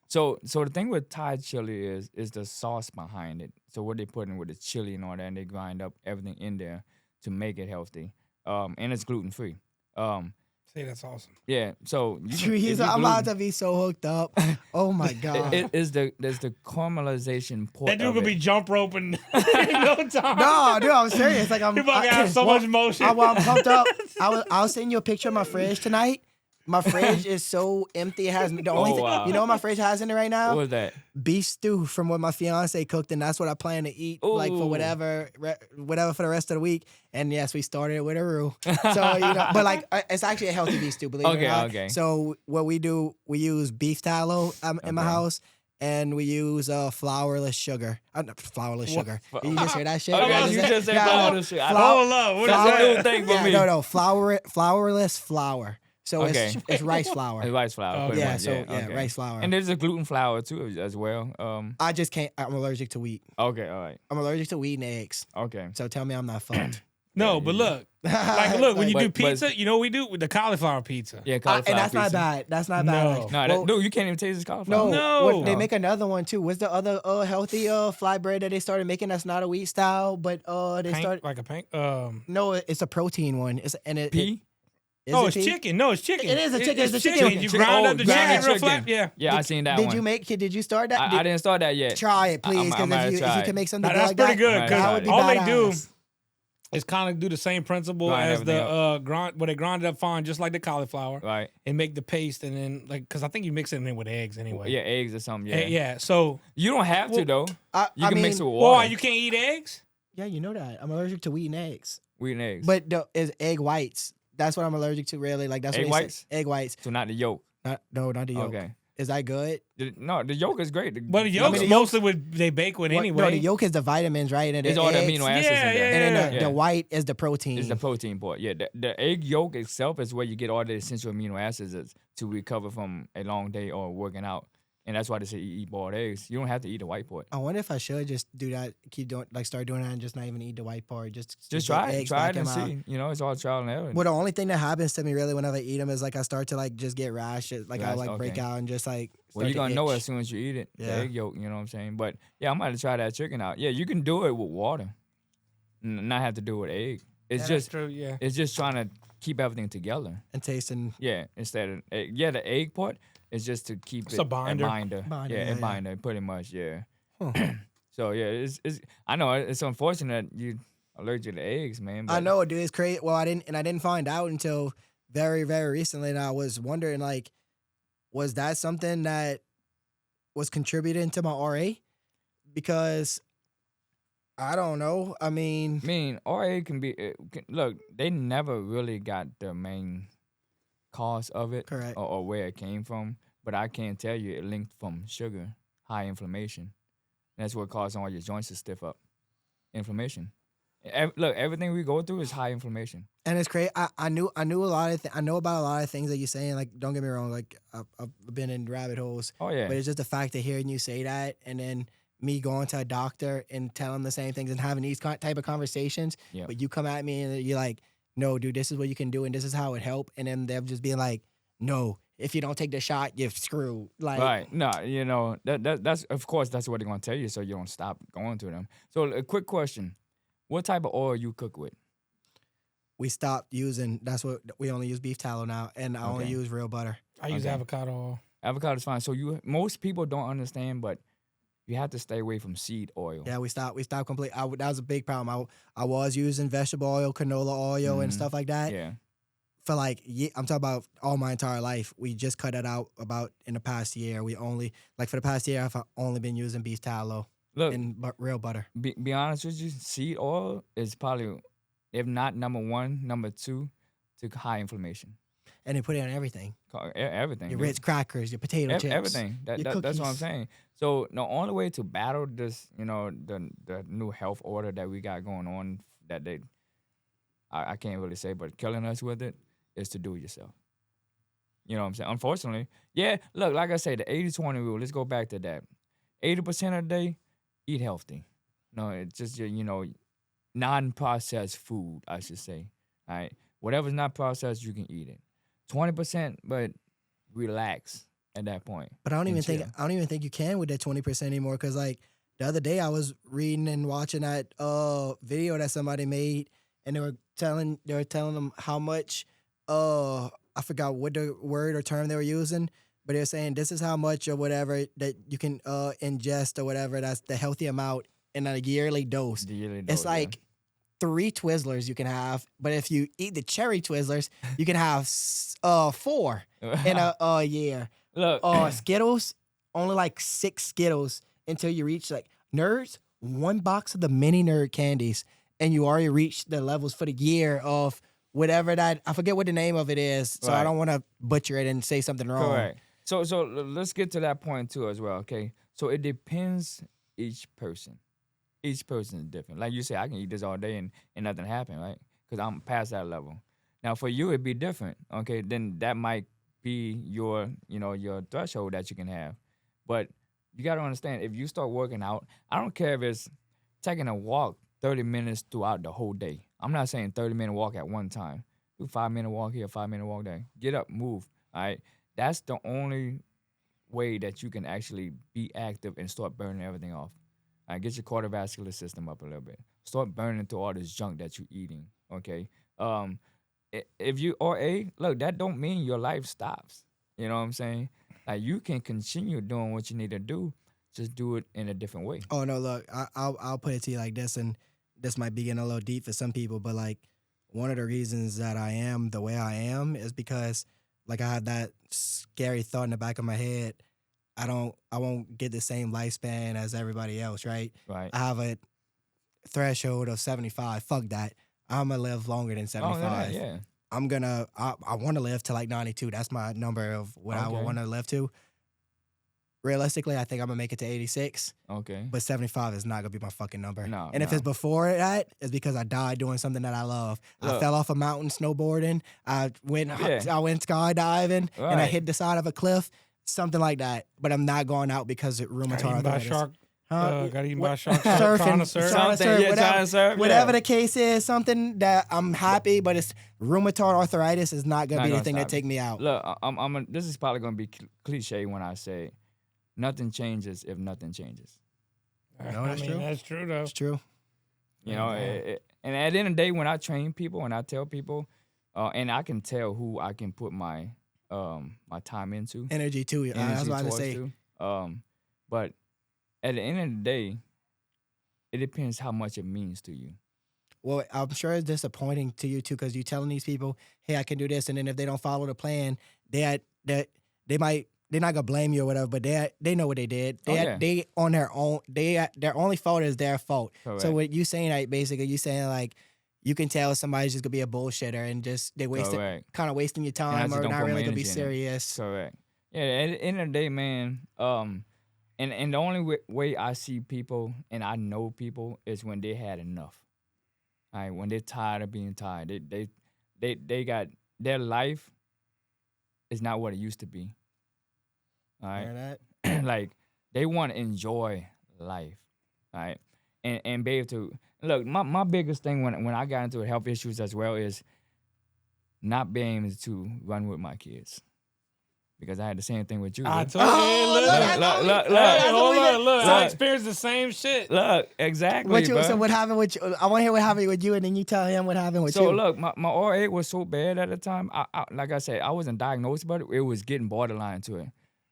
A: So the thing with Thai chili is the sauce behind it. So what they put in with the chili and all that, and they grind up everything in there to make it healthy. And it's gluten free.
D: See, that's awesome.
A: Yeah. So you can,
C: Jeez,
A: if you
C: I'm
A: gluten-
C: about to be so hooked up. Oh my god.
A: there's the caramelization part.
D: That dude
A: of
D: could
A: it.
D: be jump roping in no time.
C: No, dude, I'm serious. Like I'm.
D: You about to have so much motion.
C: I'm pumped up. I'll send you a picture of my fridge tonight. My fridge is so empty. It has the only thing.
A: wow.
C: You know what my fridge has in it right now?
A: What was that?
C: Beef stew from what my fiance cooked, and that's what I plan to eat, like for
A: Ooh.
C: whatever for the rest of the week. And yes, we started it with a roux. So but like it's actually a healthy beef stew. Believe it or not.
A: Okay.
C: So what we do, we use beef tallow in my
A: Okay.
C: house, and we use flourless sugar. Not flourless sugar. You just hear that shit?
A: Okay,
C: Yeah,
A: you
C: just-
A: just said
C: yeah,
A: flourless shit.
D: Hold up. What is
A: That's a
D: that?
A: new thing for
C: Yeah,
A: me.
C: no, flourless flour. So
A: Okay.
C: it's rice flour.
A: It's rice flour.
D: Oh,
A: pretty
C: Yeah,
A: much,
C: so
A: okay.
C: rice flour.
A: And there's a gluten flour too as well.
C: I just can't. I'm allergic to wheat.
A: Okay, all right.
C: I'm allergic to wheat and eggs.
A: Okay.
C: So tell me I'm not fucked.
D: No, but look, look when you do
A: But-
D: pizza, you know what we do with the cauliflower pizza.
A: Yeah,
C: and
A: cauliflower
C: that's not
A: pizza.
C: bad. That's not bad.
D: No.
C: Like,
A: No,
C: well,
A: dude, you can't even taste this cauliflower.
C: no,
D: No.
C: they make another one too. What's the other healthy flatbread that they started making? That's not a wheat style, but they started.
D: Like a pink.
C: No, it's a protein one. It's and it.
A: Pea?
C: Is
D: Oh,
C: it
D: it's
C: pea?
D: chicken. No, it's chicken.
C: It is a chicken. It's a
D: chicken.
C: chicken.
D: You
A: Chicken.
D: grind
A: Oh,
D: up the
A: grind
D: chicken
A: the
D: real
A: chicken.
D: flat. Yeah.
A: Yeah, I seen that one.
C: Did you start that?
A: I didn't start that yet.
C: Try it, please,
A: I
C: because
A: might
C: if you
A: try it.
C: can make something
D: Now, that's
C: like
D: pretty
C: that,
D: good
A: Right,
C: that
A: right.
C: would be
D: because all they do
C: badass.
D: is kind of do the same principle
A: Grind
D: as the
A: everything
D: grind, where they grind it up fine, just like the cauliflower,
A: Right.
D: and make the paste, and then because I think you mix it in with eggs anyway.
A: Yeah, eggs or something. Yeah.
D: Yeah. So,
A: You don't have to though. You can mix it with
D: well,
A: water.
D: you can't eat eggs.
C: Yeah, you know that. I'm allergic to wheat and eggs.
A: Wheat and eggs.
C: But is egg whites. That's what I'm allergic to, really. Like that's
A: Egg
C: what they
A: whites?
C: say. Egg whites.
A: so not the yolk.
C: Not the yolk.
A: Okay.
C: Is that good?
A: No, the yolk is great.
D: But the yolk's
C: the yolk-
D: mostly what they bake with anyway.
C: No, the yolk is the vitamins, right? And
A: It's
C: the
A: all the
C: eggs,
A: amino acids in there.
C: And then
A: Yeah.
C: the white is the protein.
A: It's the protein part. Yeah, the egg yolk itself is where you get all the essential amino acids to recover from a long day or working out. And that's why they say eat boiled eggs. You don't have to eat the white part.
C: I wonder if I should just do that, start doing that and just not even eat the white part. Just
A: Just
C: get
A: try it.
C: eggs
A: Try
C: back
A: it
C: in
A: and
C: my-
A: see. You know, it's all trial and error.
C: Well, the only thing that happens to me really whenever I eat them is like I start to like just get rashes. Like I
A: Rash,
C: like break
A: okay.
C: out and just like.
A: Well,
C: start
A: you're
C: to
A: gonna know
C: itch.
A: as soon as you eat it.
C: Yeah.
A: The egg yolk, you know what I'm saying? But yeah, I'm gonna try that chicken out. Yeah, you can do it with water. Not have to do it with egg. It's
D: Yeah,
A: just
D: that's true. Yeah.
A: it's just trying to keep everything together.
C: And tasting.
A: Yeah, instead of the egg part is just to keep
D: It's
A: it
D: a binder.
C: Binder,
A: Yeah,
C: yeah.
A: a binder, pretty much. Yeah.
C: Huh.
A: So yeah, it's I know it's unfortunate you allergic to eggs, man. But
C: I know, dude. It's crazy. Well, I didn't find out until very, very recently, and I was wondering, like, was that something that was contributing to my RA? Because I don't know. I mean,
A: RA can be look. They never really got the main cause of it,
C: Correct.
A: or where it came from. But I can tell you, it linked from sugar, high inflammation. That's what caused all your joints to stiff up. Inflammation. Look, everything we go through is high inflammation.
C: and it's crazy. I knew a lot of I know about a lot of things that you're saying. Like, don't get me wrong. Like, I've been in rabbit holes.
A: Oh yeah.
C: But it's just the fact of hearing you say that, and then me going to a doctor and telling the same things and having these type of conversations.
A: Yeah.
C: But you come at me and you're like, "No, dude, this is what you can do, and this is how it help." And then they're just being like, "No, if you don't take the shot, you're screwed." Like,
A: Right. No, you know, that's of course that's what they're gonna tell you so you don't stop going to them. So a quick question. What type of oil you cook with?
C: we stopped using. That's what we only use beef tallow now, and I only
A: Okay.
C: use real butter.
D: I use
A: Okay.
D: avocado oil.
A: Avocado is fine. So most people don't understand, but you have to stay away from seed oil.
C: Yeah, we stopped. We stopped completely. That was a big problem. I was using vegetable oil, canola oil, and
A: Mhm.
C: stuff like that.
A: Yeah.
C: For like, I'm talking about all my entire life. We just cut it out about in the past year. We only for the past year, I've only been using beef tallow
A: Look,
C: and real butter.
A: be honest with you, seed oil is probably, if not number one, number two to high inflammation.
C: And they put it on everything.
A: Everything.
C: Your
A: dude.
C: Ritz crackers, your potato chips.
A: Everything.
C: your
A: That's what I'm
C: cookies.
A: saying. So the only way to battle this, you know, the new health order that we got going on, that I can't really say, but killing us with it, is to do it yourself. You know what I'm saying? Unfortunately, yeah. Look, like I say, the 80-20 rule. Let's go back to that. 80% of the day, eat healthy. No, it's just your, non-processed food, I should say. All right, whatever's not processed, you can eat it. 20%, but relax at that point.
C: But I don't
A: and
C: even think
A: chill.
C: you can with that 20% anymore. Cause like the other day I was reading and watching that video that somebody made, and they were telling them how much I forgot what the word or term they were using, but they were saying this is how much or whatever that you can ingest or whatever. That's the healthy amount in a yearly dose.
A: The yearly
C: It's
A: dose, yeah.
C: like 3 Twizzlers you can have, but if you eat the cherry Twizzlers, you can have 4 in a year.
A: Look,
C: Skittles, only like 6 Skittles until you reach like Nerds, 1 box of the mini Nerd candies, and you already reached the levels for the year of whatever that, I forget what the name of it is, so I
A: Right.
C: don't want to butcher it and say something wrong.
A: correct. So let's get to that point too as well, okay? So it depends each person. Each person is different. Like you say, I can eat this all day and nothing happen, right? Because I'm past that level. Now for you, it'd be different, okay? Then that might be your threshold that you can have. But you got to understand, if you start working out, I don't care if it's taking a walk 30 minutes throughout the whole day. I'm not saying 30-minute walk at one time. Do 5-minute walk here, 5-minute walk there. Get up, move. All right. That's the only way that you can actually be active and start burning everything off. All right, get your cardiovascular system up a little bit. Start burning through all this junk that you're eating. Okay. If you look, that don't mean your life stops. You know what I'm saying? Like you can continue doing what you need to do, just do it in a different way.
C: Oh no, look, I'll put it to you like this, and this might be getting a little deep for some people, but like one of the reasons that I am the way I am is because like I had that scary thought in the back of my head. I won't get the same lifespan as everybody else, right?
A: Right.
C: I have a threshold of 75. Fuck that. I'm gonna live longer than 75.
A: Oh, yeah.
C: I want to live to like 92. That's my number of what I would
A: Okay.
C: want to live to. Realistically, I think I'm gonna make it to 86.
A: Okay.
C: But 75 is not gonna be my fucking number.
A: No,
C: and if
A: no.
C: it's before that, it's because I died doing something that I love. I
A: Look.
C: fell off a mountain snowboarding. I went skydiving, and I
A: Right.
C: hit the side of a cliff, something like that. But I'm not going out because of
D: Got
C: rheumatoid
D: eaten by a
C: arthritis.
D: shark.
C: Huh?
D: Got eaten by a shark.
C: Surfing,
D: Trying to surf.
C: trying to
A: Something,
C: surf,
A: yeah,
C: whatever,
A: trying to surf,
C: whatever
A: yeah.
C: the case is, something that I'm happy, but it's rheumatoid arthritis is not gonna
A: Not
C: be the
A: gonna
C: thing that
A: stop
C: take me out.
A: Look, this is probably gonna be cliche when I say, nothing changes if nothing changes.
C: No, that's true.
D: That's true though.
C: It's true.
A: You know, and at the end of the day, when I train people and I tell people, and I can tell who I can put my my time into,
C: Energy too. I was about to
A: towards
C: say.
A: to. But at the end of the day, it depends how much it means to you.
C: Well, I'm sure it's disappointing to you too, because you're telling these people, "Hey, I can do this," and then if they don't follow the plan, they're not gonna blame you or whatever, but they know what they did. They on their own. Their only fault is their fault.
A: Correct.
C: So what you saying, like basically, you saying like you can tell somebody's just gonna be a bullshitter and just they
A: Correct.
C: kind of wasting your
A: I
C: time
A: just
C: or
A: don't
C: not
A: put
C: really
A: my
C: gonna be
A: energy in it.
C: serious.
A: Correct. Yeah, at the end of the day, man, and the only way I see people and I know people is when they had enough. All right, when they're tired of being tired. They got their life is not what it used to be. All right.
C: Hear that?
A: Like they want to enjoy life. All right. And be able to look, my biggest thing when I got into health issues as well is not being able to run with my kids. Because I had the same thing with you.
D: I
A: dude.
D: told you.
A: Look,
D: Hey, hold
C: we
D: on, look. I
A: look.
D: experienced the same shit.
A: Look, exactly.
C: What you,
A: bro.
C: so what happened with you? I want to hear what happened with you, and then you tell him what happened with
A: So
C: you.
A: look, my RA was so bad at the time. I like I said, I wasn't diagnosed, but it was getting borderline to it.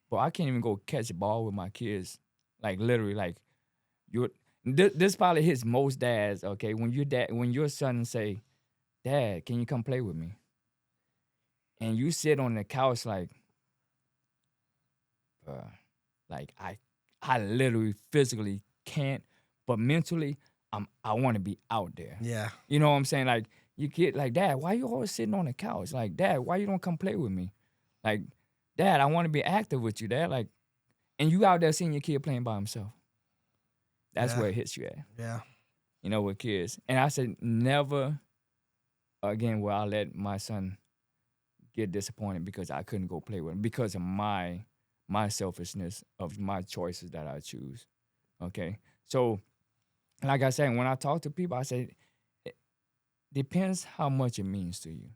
A: But I can't even go catch a ball with my kids. Like literally, like this probably hits most dads. Okay, when your son say, "Dad, can you come play with me?" And you sit on the couch like, like I literally physically can't, but mentally I want to be out there.
C: Yeah.
A: You know what I'm saying? Like you kid, like Dad, why you always sitting on the couch? Like Dad, why you don't come play with me? Like Dad, I want to be active with you, Dad. Like, and you out there seeing your kid playing by himself. That's
C: Yeah.
A: where it hits you at.
C: Yeah.
A: You know, with kids. And I said never again will I let my son get disappointed because I couldn't go play with him because of my selfishness of my choices that I choose. Okay, so like I said, when I talk to people, I say it depends how much it means to you.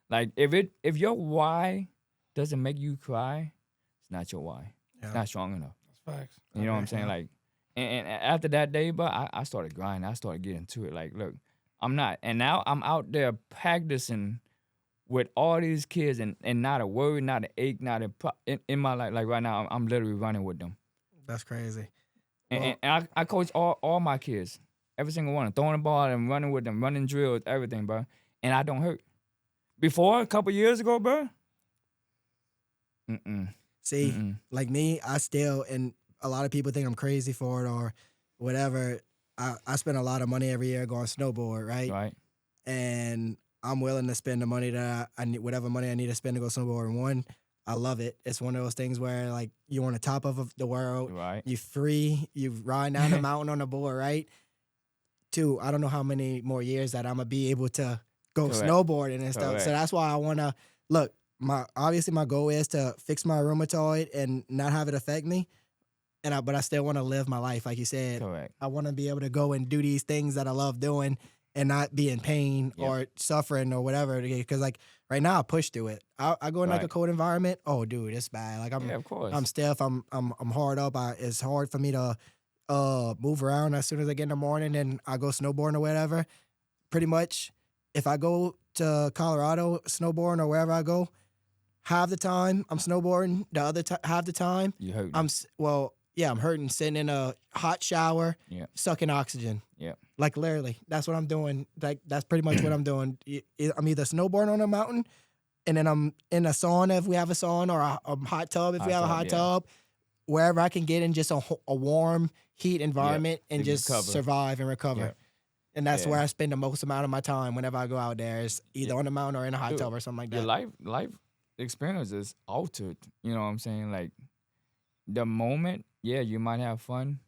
A: Like if your why doesn't make you cry, it's not your why.
C: Yeah.
A: It's not strong enough.
D: That's facts.
A: You know what I'm saying? Like, and after that day, but I started grinding. I started getting to it. Like, look, I'm not, and now I'm out there practicing with all these kids, and not a worry, not an ache, not a in my life. Like right now, I'm literally running with them,
C: That's crazy.
A: and I coach all my kids, every single one, throwing the ball and running with them, running drills, everything, bro. And I don't hurt. Before a couple years ago, bro.
C: See, like me, I still, and a lot of people think I'm crazy for it or whatever. I spend a lot of money every year going snowboard, right?
A: Right.
C: And I'm willing to spend the money that I need, whatever money I need to spend to go snowboard. And one, I love it. It's one of those things where like you're on the top of the world,
A: Right.
C: you free, you ride down the mountain on the board, right? Two, I don't know how many more years that I'm gonna be able to go
A: Correct.
C: snowboarding and stuff.
A: Correct.
C: So that's why I wanna look. Obviously my goal is to fix my rheumatoid and not have it affect me. But I still want to live my life, like you said.
A: Correct.
C: I want to be able to go and do these things that I love doing and not be in pain
A: Yep.
C: or suffering or whatever. Because like right now, I push through it. I go in like a
A: Right.
C: cold environment. Oh, dude, it's bad. Like
A: Yeah, of course.
C: I'm stiff. I'm hard up. It's hard for me to move around as soon as I get in the morning and I go snowboarding or whatever. Pretty much, if I go to Colorado snowboarding or wherever I go, half the time I'm snowboarding. The other half the time
A: You hurt.
C: I'm I'm hurting, sitting in a hot shower,
A: Yeah.
C: sucking oxygen.
A: Yeah.
C: Like literally, that's what I'm doing. Like that's pretty much what I'm doing. I'm either snowboarding on a mountain, and then I'm in a sauna if we have a sauna, or a hot tub if we have a hot
A: yeah.
C: tub, wherever I can get in just a warm heat environment and
A: to
C: just
A: recover.
C: survive and recover.
A: Yeah.
C: And that's
A: Yeah.
C: where I spend the most amount of my time whenever I go out there. Is either
A: Yeah.
C: on the mountain or in a hot
A: Dude,
C: tub or something like
A: Your
C: that.
A: life experience is altered. You know what I'm saying? Like the moment, yeah, you might have fun,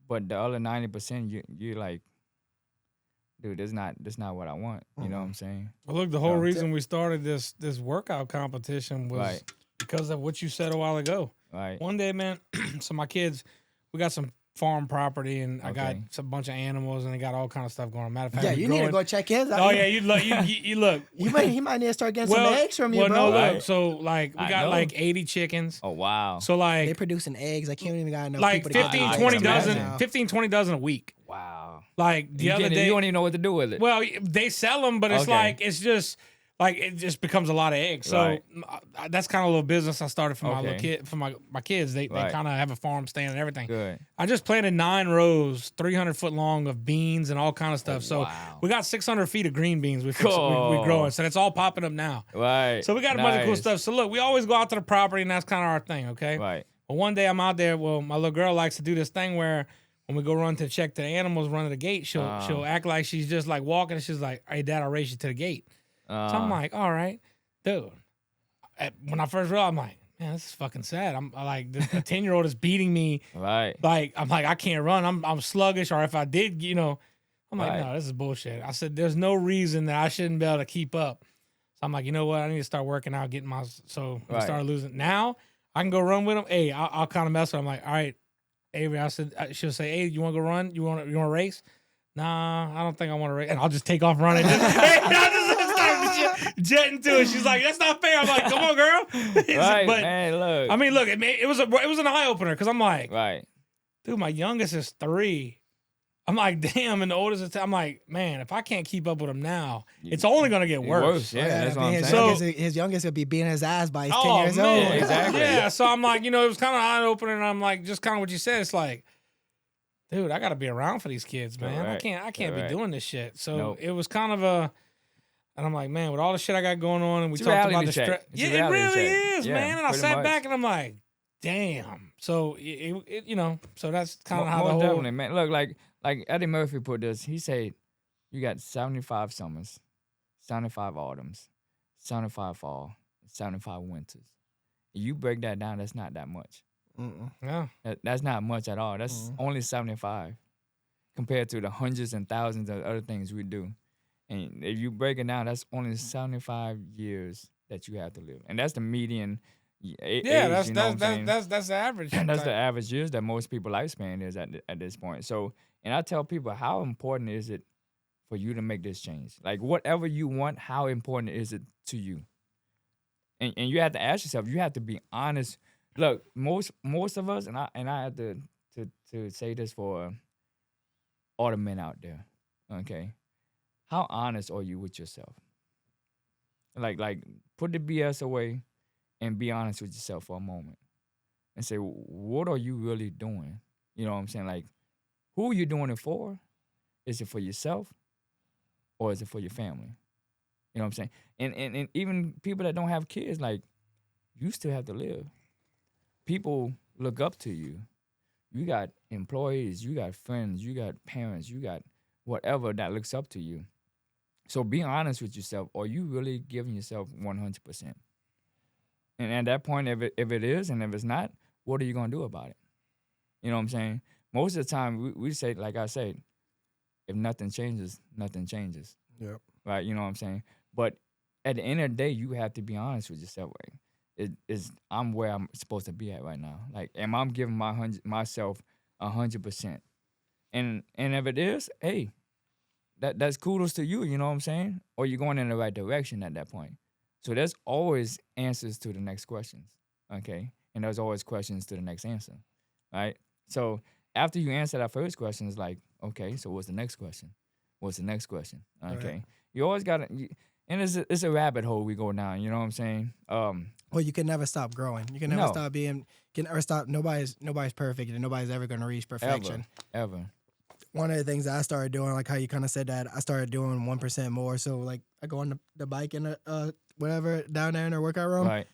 A: but the other 90%, you're like, dude, that's not what I want. You know what I'm saying?
D: Well, look, the whole
A: Yeah.
D: reason we started this workout competition was
A: Right.
D: because of what you said a while ago.
A: Right.
D: One day, man, so my kids, we got some farm property, and I got
A: Okay.
D: some bunch of animals, and they got all kind of stuff going on. Matter of fact,
C: Yeah,
D: we
C: you need to
D: growing-
C: go check his out.
D: Oh yeah, you look, you look.
C: He might need to start getting some eggs from you,
D: well,
C: bro.
D: no,
A: Right.
D: look. So like, we
A: I
D: got
A: know.
D: like 80 chickens.
A: Oh wow.
D: So
C: They
D: like,
C: producing eggs. Like you don't even got enough
D: like
C: people to get
D: 15,
C: the eggs
D: 20
C: from
A: imagine.
D: dozen,
C: now.
D: 15, 20 dozen a week.
A: Wow.
D: Like the
A: You
D: other
A: can't-
D: day,
A: you don't even know what to do with it.
D: well, they sell them, but it's
A: Okay.
D: like it's just like it just becomes a lot of eggs. So
A: Right.
D: that's kind of a little business I started for my little
A: Okay.
D: kid, for my kids. They
A: Right.
D: kind of have a farm stand and everything.
A: Good.
D: I just planted 9 rows, 300-foot long of beans and all kind of stuff. So
A: wow.
D: we got 600 feet of green beans we
A: Cool.
D: growing. So that's all popping up now.
A: Right.
D: So we got a bunch of cool
A: Nice.
D: stuff. So look, we always go out to the property, and that's kind of our thing, okay?
A: Right.
D: But one day I'm out there. Well, my little girl likes to do this thing where when we go run to check the animals, run to the gate, she'll act like she's just like walking, and she's like, "Hey, Dad, I'll race you to the gate." So I'm like, "All right, dude." When I first realized, I'm like, "Man, this is fucking sad." I'm like, the 10-year-old is beating me.
A: right.
D: Like I'm like, I can't run. I'm sluggish, or if I did, I'm like,
A: Right.
D: no, this is bullshit. I said, there's no reason that I shouldn't be able to keep up. So I'm like, you know what? I need to start working out, getting my. So I
A: Right.
D: started losing. Now I can go run with them. Hey, I'll kind of mess with them. I'm like, all right, Avery. I said, she'll say, hey, you want to go run? You want to race? Nah, I don't think I want to race. And I'll just take off running. I just start jetting to it. She's like, that's not fair. I'm like, come on, girl.
A: Right,
D: but
A: man. Look.
D: I mean, look, it was an eye opener because I'm like,
A: right.
D: dude, my youngest is 3. I'm like, damn, and the oldest is 10. I'm like, man, if I can't keep up with him now, it's only gonna get worse.
A: Yeah, that's what I'm
C: his
A: saying.
C: youngest, his youngest would be beating his ass by he's 10
D: Oh
C: years
D: man,
C: old.
A: Yeah, exactly.
D: Yeah, so I'm like, it was kind of eye opening. And I'm like, just kind of what you said. It's like, dude, I got to be around for these kids, man.
A: Correct.
D: I can't be
A: Correct.
D: doing this shit. So
A: Nope.
D: it was kind of and I'm like, man, with all the shit I got going on, and we
A: It's a
D: talked about
A: reality
D: the
A: check.
D: stress.
A: It's a
D: Yeah, it
A: reality
D: really
A: check.
D: is,
A: Yeah,
D: man. And I
A: pretty
D: sat
A: much.
D: back and I'm like, damn. So so that's kind of how the
A: Most
D: whole.
A: definitely, man. Look, like Eddie Murphy put this. He said, you got 75 summers, 75 autumns, 75 fall, 75 winters. You break that down, that's not that much.
D: Yeah.
A: That's not much at all. That's only 75 compared to the hundreds and thousands of other things we do. And if you break it down, that's only 75 years that you have to live. And that's the median age,
D: Yeah, that's
A: you know what I'm saying?
D: that's the average.
A: That's the average years that most people lifespan is at this point. So, and I tell people, how important is it for you to make this change? Like whatever you want, how important is it to you? And you have to ask yourself. You have to be honest. Look, most of us, and I have to say this for all the men out there. Okay, how honest are you with yourself? Like put the BS away and be honest with yourself for a moment and say, what are you really doing? You know what I'm saying? Like, who are you doing it for? Is it for yourself or is it for your family? You know what I'm saying? And even people that don't have kids, like, you still have to live. People look up to you. You got employees, you got friends, you got parents, you got whatever that looks up to you. So be honest with yourself. Are you really giving yourself 100%? And at that point, if it is and if it's not, what are you going to do about it? You know what I'm saying? Most of the time, we say, like I said, if nothing changes, nothing changes.
C: Yep.
A: Right? You know what I'm saying? But at the end of the day, you have to be honest with yourself. Like, I'm where I'm supposed to be at right now. Like, am I giving myself 100%? And if it is, hey, that's kudos to you. You know what I'm saying? Or you're going in the right direction at that point. So there's always answers to the next questions. Okay, and there's always questions to the next answer. Right. So after you answer that first question, it's like, okay, so what's the next question? What's the next question? Okay.
C: Right.
A: You always gotta, and it's a rabbit hole we go down. You know what I'm saying?
C: Well, you can never stop growing. You can never
A: No.
C: stop being. Can never stop. Nobody's perfect, and nobody's ever gonna reach perfection.
A: Ever.
C: One of the things that I started doing, like how you kind of said that, I started doing 1% more. So like I go on the bike in the whatever down there in our workout room.
A: Right.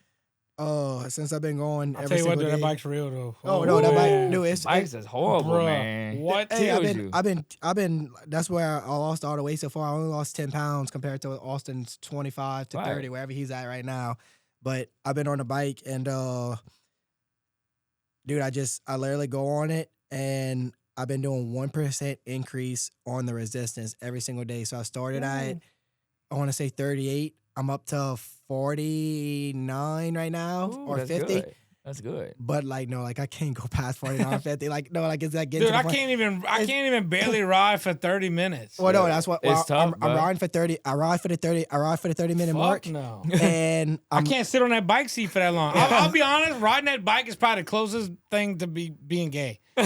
C: Oh, since I've been going,
D: I'll
C: every
D: tell you what,
C: single
D: dude, that
C: day.
D: bike's real though.
C: Oh no, that bike,
D: man.
C: dude, it's
A: Bikes is horrible,
D: Bruh,
A: man.
D: what?
C: Hey,
A: kills
C: I've
A: you.
C: been. That's where I lost all the weight so far. I only lost 10 pounds compared to Austin's 25 to
A: Right.
C: 30, wherever he's at right now. But I've been on the bike, and dude, I literally go on it, and I've been doing 1% increase on the resistance every single day. So I started at, I want to say 38. I'm up to 49 right now,
A: Ooh,
C: or
A: that's
C: 50.
A: Good. That's good.
C: But like, no, like I can't go past 49, 50. Like, no, like it's that getting
D: Dude,
C: to the
D: I
C: point.
D: can't even barely ride for 30 minutes.
C: Well, no, that's what
A: It's tough,
C: I'm
A: bro.
C: riding for 30. I ride for the 30. I ride for the 30-minute
D: Fuck
C: mark,
D: no.
C: and
D: I can't sit on that bike seat for that long. I'll be honest, riding that bike is probably the closest thing to being gay.
C: no.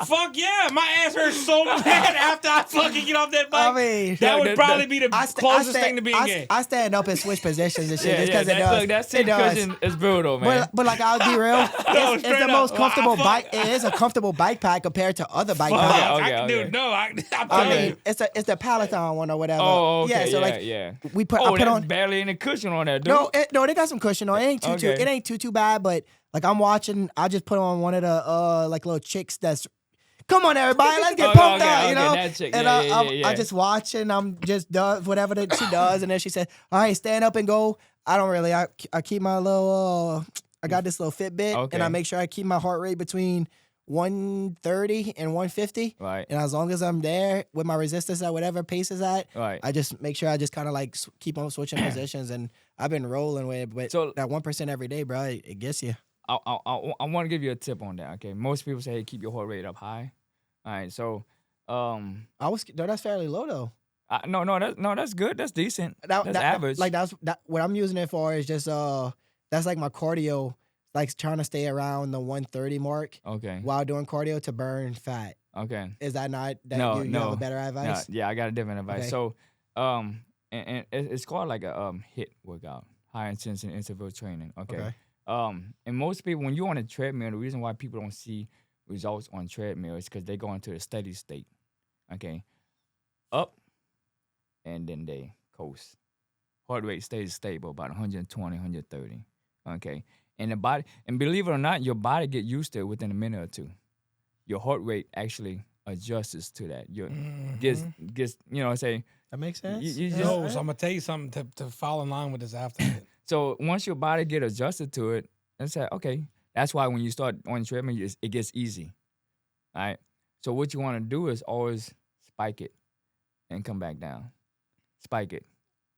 D: Fuck yeah, my ass hurts so bad after I fucking get off that bike.
C: I mean,
D: that would
A: the-
D: probably be the
C: I
D: closest thing to being gay.
C: I stand up and switch positions and shit
A: Yeah,
C: just
A: yeah.
C: because it does.
A: Look, that
C: It
A: seat
C: does.
A: cushion is brutal, man.
C: But like I'll be real, it's
D: straight
C: the
D: up.
C: most
D: Well,
C: comfortable
D: I fuck-
C: bike. It is a comfortable bike pack compared to other bike
D: Fuck,
C: packs.
A: okay.
D: Dude, no, I'm
C: I
D: telling
C: mean,
D: you.
C: it's the Peloton one or whatever.
A: Oh, okay.
C: Yeah, so
A: yeah,
C: like
A: yeah.
C: we put.
A: Oh,
C: I put
A: there's
C: on.
A: barely any cushion on that, dude.
C: No, they got some cushion on. It ain't too
A: Okay.
C: it ain't too bad, but like I'm watching. I just put on one of the like little chicks that's. Come on, everybody, let's get
A: Okay,
C: pumped
A: okay,
C: out, you
A: okay,
C: know.
A: that chick.
C: And
A: Yeah, yeah.
C: I just watch and I'm just does whatever that she does, and then she said, "All right, stand up and go." I don't really. I keep my little. I got this little Fitbit,
A: Okay.
C: and I make sure I keep my heart rate between 130 and 150.
A: Right.
C: And as long as I'm there with my resistance at whatever pace is at,
A: Right.
C: I just make sure I just kind of like keep on switching positions, and I've been rolling with it. But
A: So-
C: that 1% every day, bro, it gets you.
A: I want to give you a tip on that. Okay. Most people say, hey, keep your heart rate up high. All right. So,
C: No, that's fairly low though.
A: that's good. That's decent.
C: That,
A: That's average.
C: Like that's what I'm using it for is just that's like my cardio, like trying to stay around the 130 mark
A: Okay.
C: while doing cardio to burn fat.
A: Okay.
C: Is that not that
A: No,
C: you
A: no.
C: have a better
A: Yeah,
C: advice?
A: yeah, I got a different advice.
C: Okay.
A: So, and it's called like a HIIT workout, high intensity interval training. Okay. And most people, when you're on a treadmill, the reason why people don't see results on treadmill is because they go into a steady state. Okay. Up, and then they coast. Heart rate stays stable, about 120, 130. Okay. And the body, and believe it or not, your body get used to it within a minute or two. Your heart rate actually adjusts to that. Your gets you know, say
C: That makes sense.
A: you
C: Yeah.
A: just
D: No, so I'm gonna tell you something to fall in line with this after.
A: so once your body get adjusted to it, and say, okay, that's why when you start on the treadmill, it gets easy. All right. So what you want to do is always spike it and come back down. Spike it,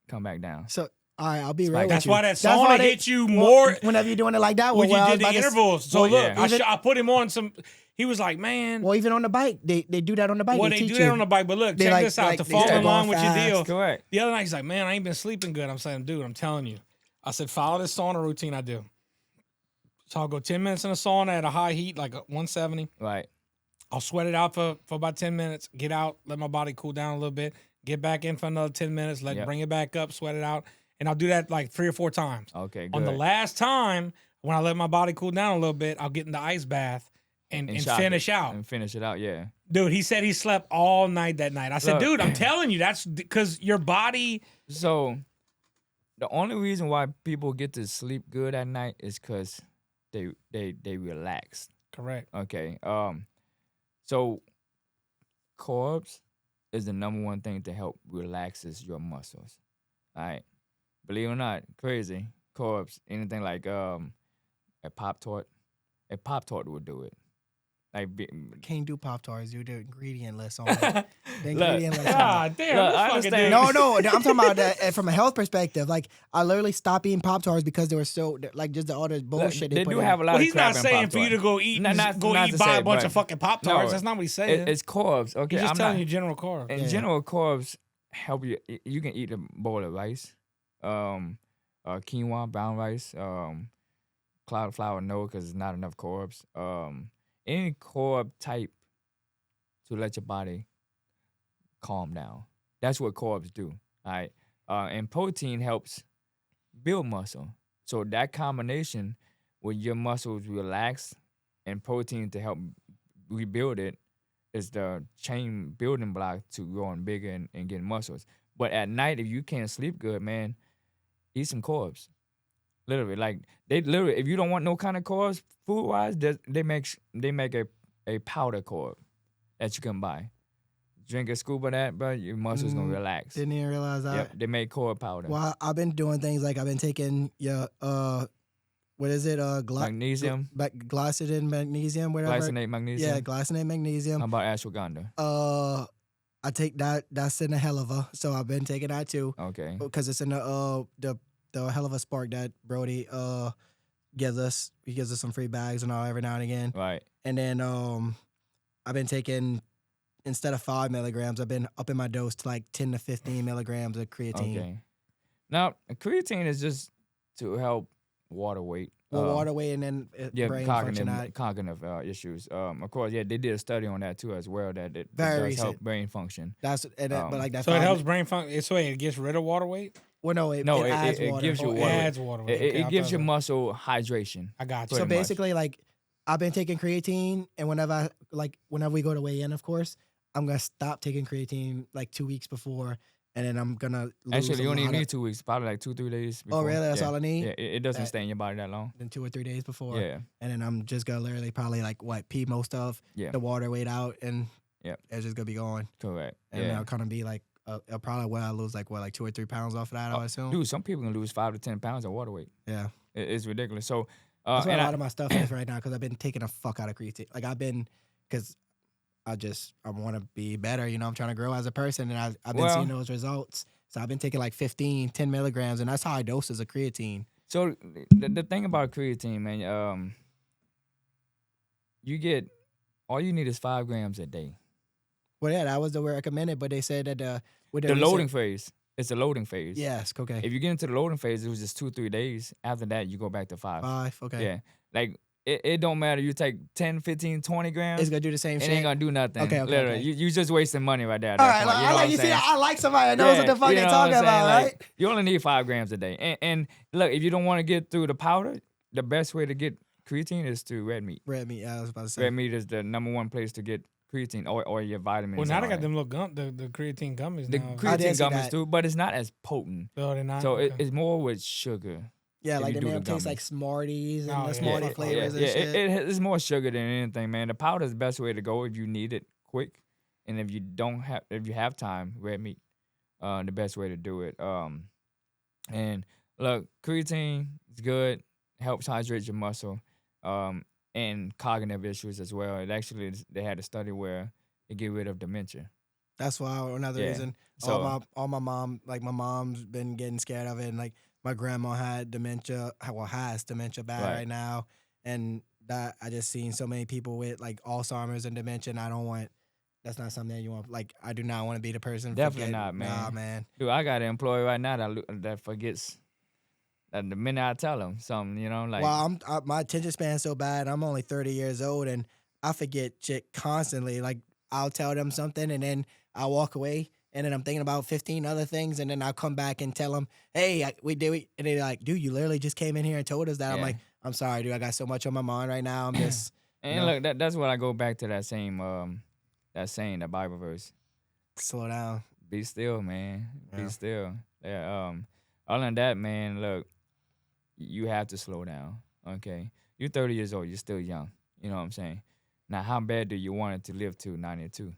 A: come back down.
C: So all right, I'll be
A: Spike.
C: real with
D: That's
C: you.
D: why that
C: That's why
D: sauna
C: they-
D: hit you
C: well,
D: more
C: whenever you're doing it like that.
D: when
C: well, I
D: you
C: was
D: did the
C: about to s-
D: intervals. So
A: well,
D: look,
A: yeah.
D: I put him on some. He was like, man.
C: Well, even on the bike, they do that on the bike.
D: Well,
C: they
D: they
C: teach
D: do that
C: you.
D: on the bike, but look,
C: They
D: check
C: like-
D: this out.
C: like
D: To
C: they
D: fall
C: start
D: in line
C: going
D: with your
C: fast.
D: deal.
A: Correct.
D: The other night, he's like, man, I ain't been sleeping good. I'm saying, dude, I'm telling you. I said, follow this sauna routine I do. So I'll go 10 minutes in the sauna at a high heat, like a 170.
A: Right.
D: I'll sweat it out for about 10 minutes, get out, let my body cool down a little bit, get back in for another 10 minutes,
A: Yep.
D: bring it back up, sweat it out. And I'll do that like 3 or 4 times.
A: Okay. Good.
D: On the last time, when I let my body cool down a little bit, I'll get in the ice bath and
A: shock
D: finish
A: it
D: out.
A: and finish it out. Yeah.
D: Dude, he said he slept all night that night. I said,
A: Look.
D: dude, I'm telling you, that's because your body.
A: So the only reason why people get to sleep good at night is because they relax.
D: Correct.
A: Okay. So carbs is the number one thing to help relaxes your muscles. All right. Believe it or not, crazy. Carbs, anything like a Pop-Tart. A Pop-Tart will do it.
C: Can't do Pop-Tarts, dude. The ingredient list on it. The ingredient list on it.
D: God damn,
A: Look,
D: this
A: I
D: fucking
A: understand.
D: dude.
C: No, I'm talking about that from a health perspective. Like, I literally stopped eating Pop-Tarts because they were so, like, just all the bullshit
A: They
C: put
A: do
C: in.
A: have a lot
D: Well,
A: of
D: he's
A: crap
D: not
A: in
D: saying for you to
A: Pop-Tarts.
D: go eat,
A: Not
D: buy
A: to
D: a
A: say,
D: bunch
A: but-
D: of fucking Pop-Tarts.
A: No,
D: That's not what he's saying.
A: It's carbs. Okay,
D: He's just
A: I'm
D: telling
A: not,
D: you general carbs.
A: in
C: Yeah.
A: general, carbs help you. You can eat a bowl of rice, quinoa, brown rice, cloud flour, no, because it's not enough carbs. Any carb type to let your body calm down. That's what carbs do. All right, and protein helps build muscle. So that combination, when your muscles relax, and protein to help rebuild it, is the chain building block to growing bigger and getting muscles. But at night, if you can't sleep good, man, eat some carbs. Literally, like if you don't want no kind of carbs, food wise, they make a powder carb that you can buy. Drink a scoop of that, bro, your muscles gonna relax.
C: Didn't even realize that.
A: Yep, they make carb powder.
C: Well, I've been doing things like I've been taking your what is it?
A: Magnesium,
C: Glycine magnesium, whatever.
A: glycinate magnesium.
C: Yeah, glycinate magnesium.
A: How about ashwagandha?
C: I take that. That's in the Helava, so I've been taking that too
A: Okay.
C: because it's in the Helava Spark that Brody gives us. He gives us some free bags and all every now and again.
A: Right.
C: And then I've been taking, instead of 5 milligrams, I've been upping my dose to like 10 to 15 milligrams of creatine.
A: Okay. Now, creatine is just to help water weight.
C: Well, water weight and then brain function.
A: Cognitive issues. Of course, yeah, they did a study on that too as well. That it
C: Very
A: does help
C: recent.
A: brain function.
C: That's but like that.
D: So it
C: 5
D: helps brain function. So it gets rid of water weight?
C: Well, no,
A: It
C: adds water.
A: gives you
D: Oh, it
A: water weight.
D: adds water weight.
A: It
D: Okay, I
A: gives
D: thought
A: your
D: so.
A: muscle hydration.
D: I got you.
C: So
A: pretty much.
C: basically, like I've been taking creatine, and whenever we go to weigh in, of course, I'm gonna stop taking creatine like 2 weeks before, and then I'm gonna lose
A: Actually, you
C: a
A: only
C: lot
A: need
C: of,
A: 2 weeks, probably like 2-3 days. Before.
C: Oh, really? That's
A: Yeah.
C: all I need?
A: Yeah, it doesn't
C: That-
A: stay in your body that long.
C: then 2 or 3 days before.
A: Yeah,
C: And then I'm just gonna literally probably pee most of
A: yeah,
C: the water weight out, and
A: Yep.
C: it's just gonna be going,
A: correct.
C: and
A: Yeah.
C: I'll kind of be like, I'll probably I lose like 2 or 3 pounds off of that. I would assume.
A: Dude, some people can lose 5 to 10 pounds of water weight.
C: Yeah.
A: It's ridiculous. So,
C: That's what
A: and
C: a lot of my stuff is right now because I've been taking a fuck out of creatine. Like because I want to be better. You know, I'm trying to grow as a person, and I've been seeing those results. So I've been taking like 10 milligrams, and that's high doses of creatine.
A: So the thing about creatine, man, all you need is 5 grams a day.
C: Well, yeah, that was the word recommended, but they said that with
A: The loading phase. It's a loading phase.
C: Yes, okay.
A: If you get into the loading phase, it was just 2-3 days. After that, you go back to 5.
C: 5, okay.
A: Yeah. Like, it don't matter. You take 10, 15, 20 grams.
C: It's gonna do the same
A: It
C: shit.
A: ain't gonna do nothing.
C: Okay,
A: Literally.
C: okay.
A: You just wasting money right there. At
C: All
A: that
C: right,
A: point. You know
C: I
A: what
C: like
A: I'm
C: you see.
A: saying?
C: I like somebody that knows what the fuck
A: you
C: they're
A: know
C: talking
A: what I'm saying?
C: about,
A: Like,
C: right?
A: you only need 5 grams a day. And look, if you don't want to get through the powder, the best way to get creatine is through red meat.
C: Red meat. Yeah, I was about to say.
A: Red meat is the number one place to get creatine or your vitamins.
D: Well, now
A: and
D: they
A: all
D: got
A: that.
D: them little the creatine gummies
A: The
D: now.
C: I did
A: creatine
C: see
A: gummies
C: that.
A: too, but it's not as potent.
D: Oh, they're not?
A: So
D: Okay.
A: it's more with sugar.
C: Yeah,
A: if
C: like
A: you
C: they
A: do
C: have
A: the
C: taste like
A: gummies.
C: Smarties and
D: Oh,
C: the
D: yeah.
C: Smartie
D: Yeah,
C: flavors and
A: yeah,
C: shit.
A: it's more sugar than anything, man. The powder is the best way to go if you need it quick, and if you have time, red meat, the best way to do it. And look, creatine is good, helps hydrate your muscle, and cognitive issues as well. It actually they had a study where it get rid of dementia.
C: That's why another
A: Yeah.
C: reason.
A: So
C: My mom's been getting scared of it, and like my grandma had dementia. Has dementia bad right now, and that I just seen so many people with like Alzheimer's and dementia. And that's not something that you want. Like I do not want to be the person.
A: Definitely not, man.
C: Nah, man.
A: dude, I got an employee right now that forgets. That the minute I tell him something, like
C: Well, my attention span's so bad. I'm only 30 years old, and I forget shit constantly. Like I'll tell them something, and then I'll walk away, and then I'm thinking about 15 other things, and then I'll come back and tell them, "Hey, we did it," and they're like, "Dude, you literally just came in here and told us that." I'm
A: Yeah.
C: like, "I'm sorry, dude. I got so much on my mind right now. I'm just."
A: and look, that's what I go back to that same that saying, the Bible verse.
C: Slow down.
A: Be still, man.
C: Yeah.
A: Be still. Yeah. Other than that, man, look, you have to slow down. Okay. You're 30 years old. You're still young. You know what I'm saying? Now, how bad do you want it to live to 92?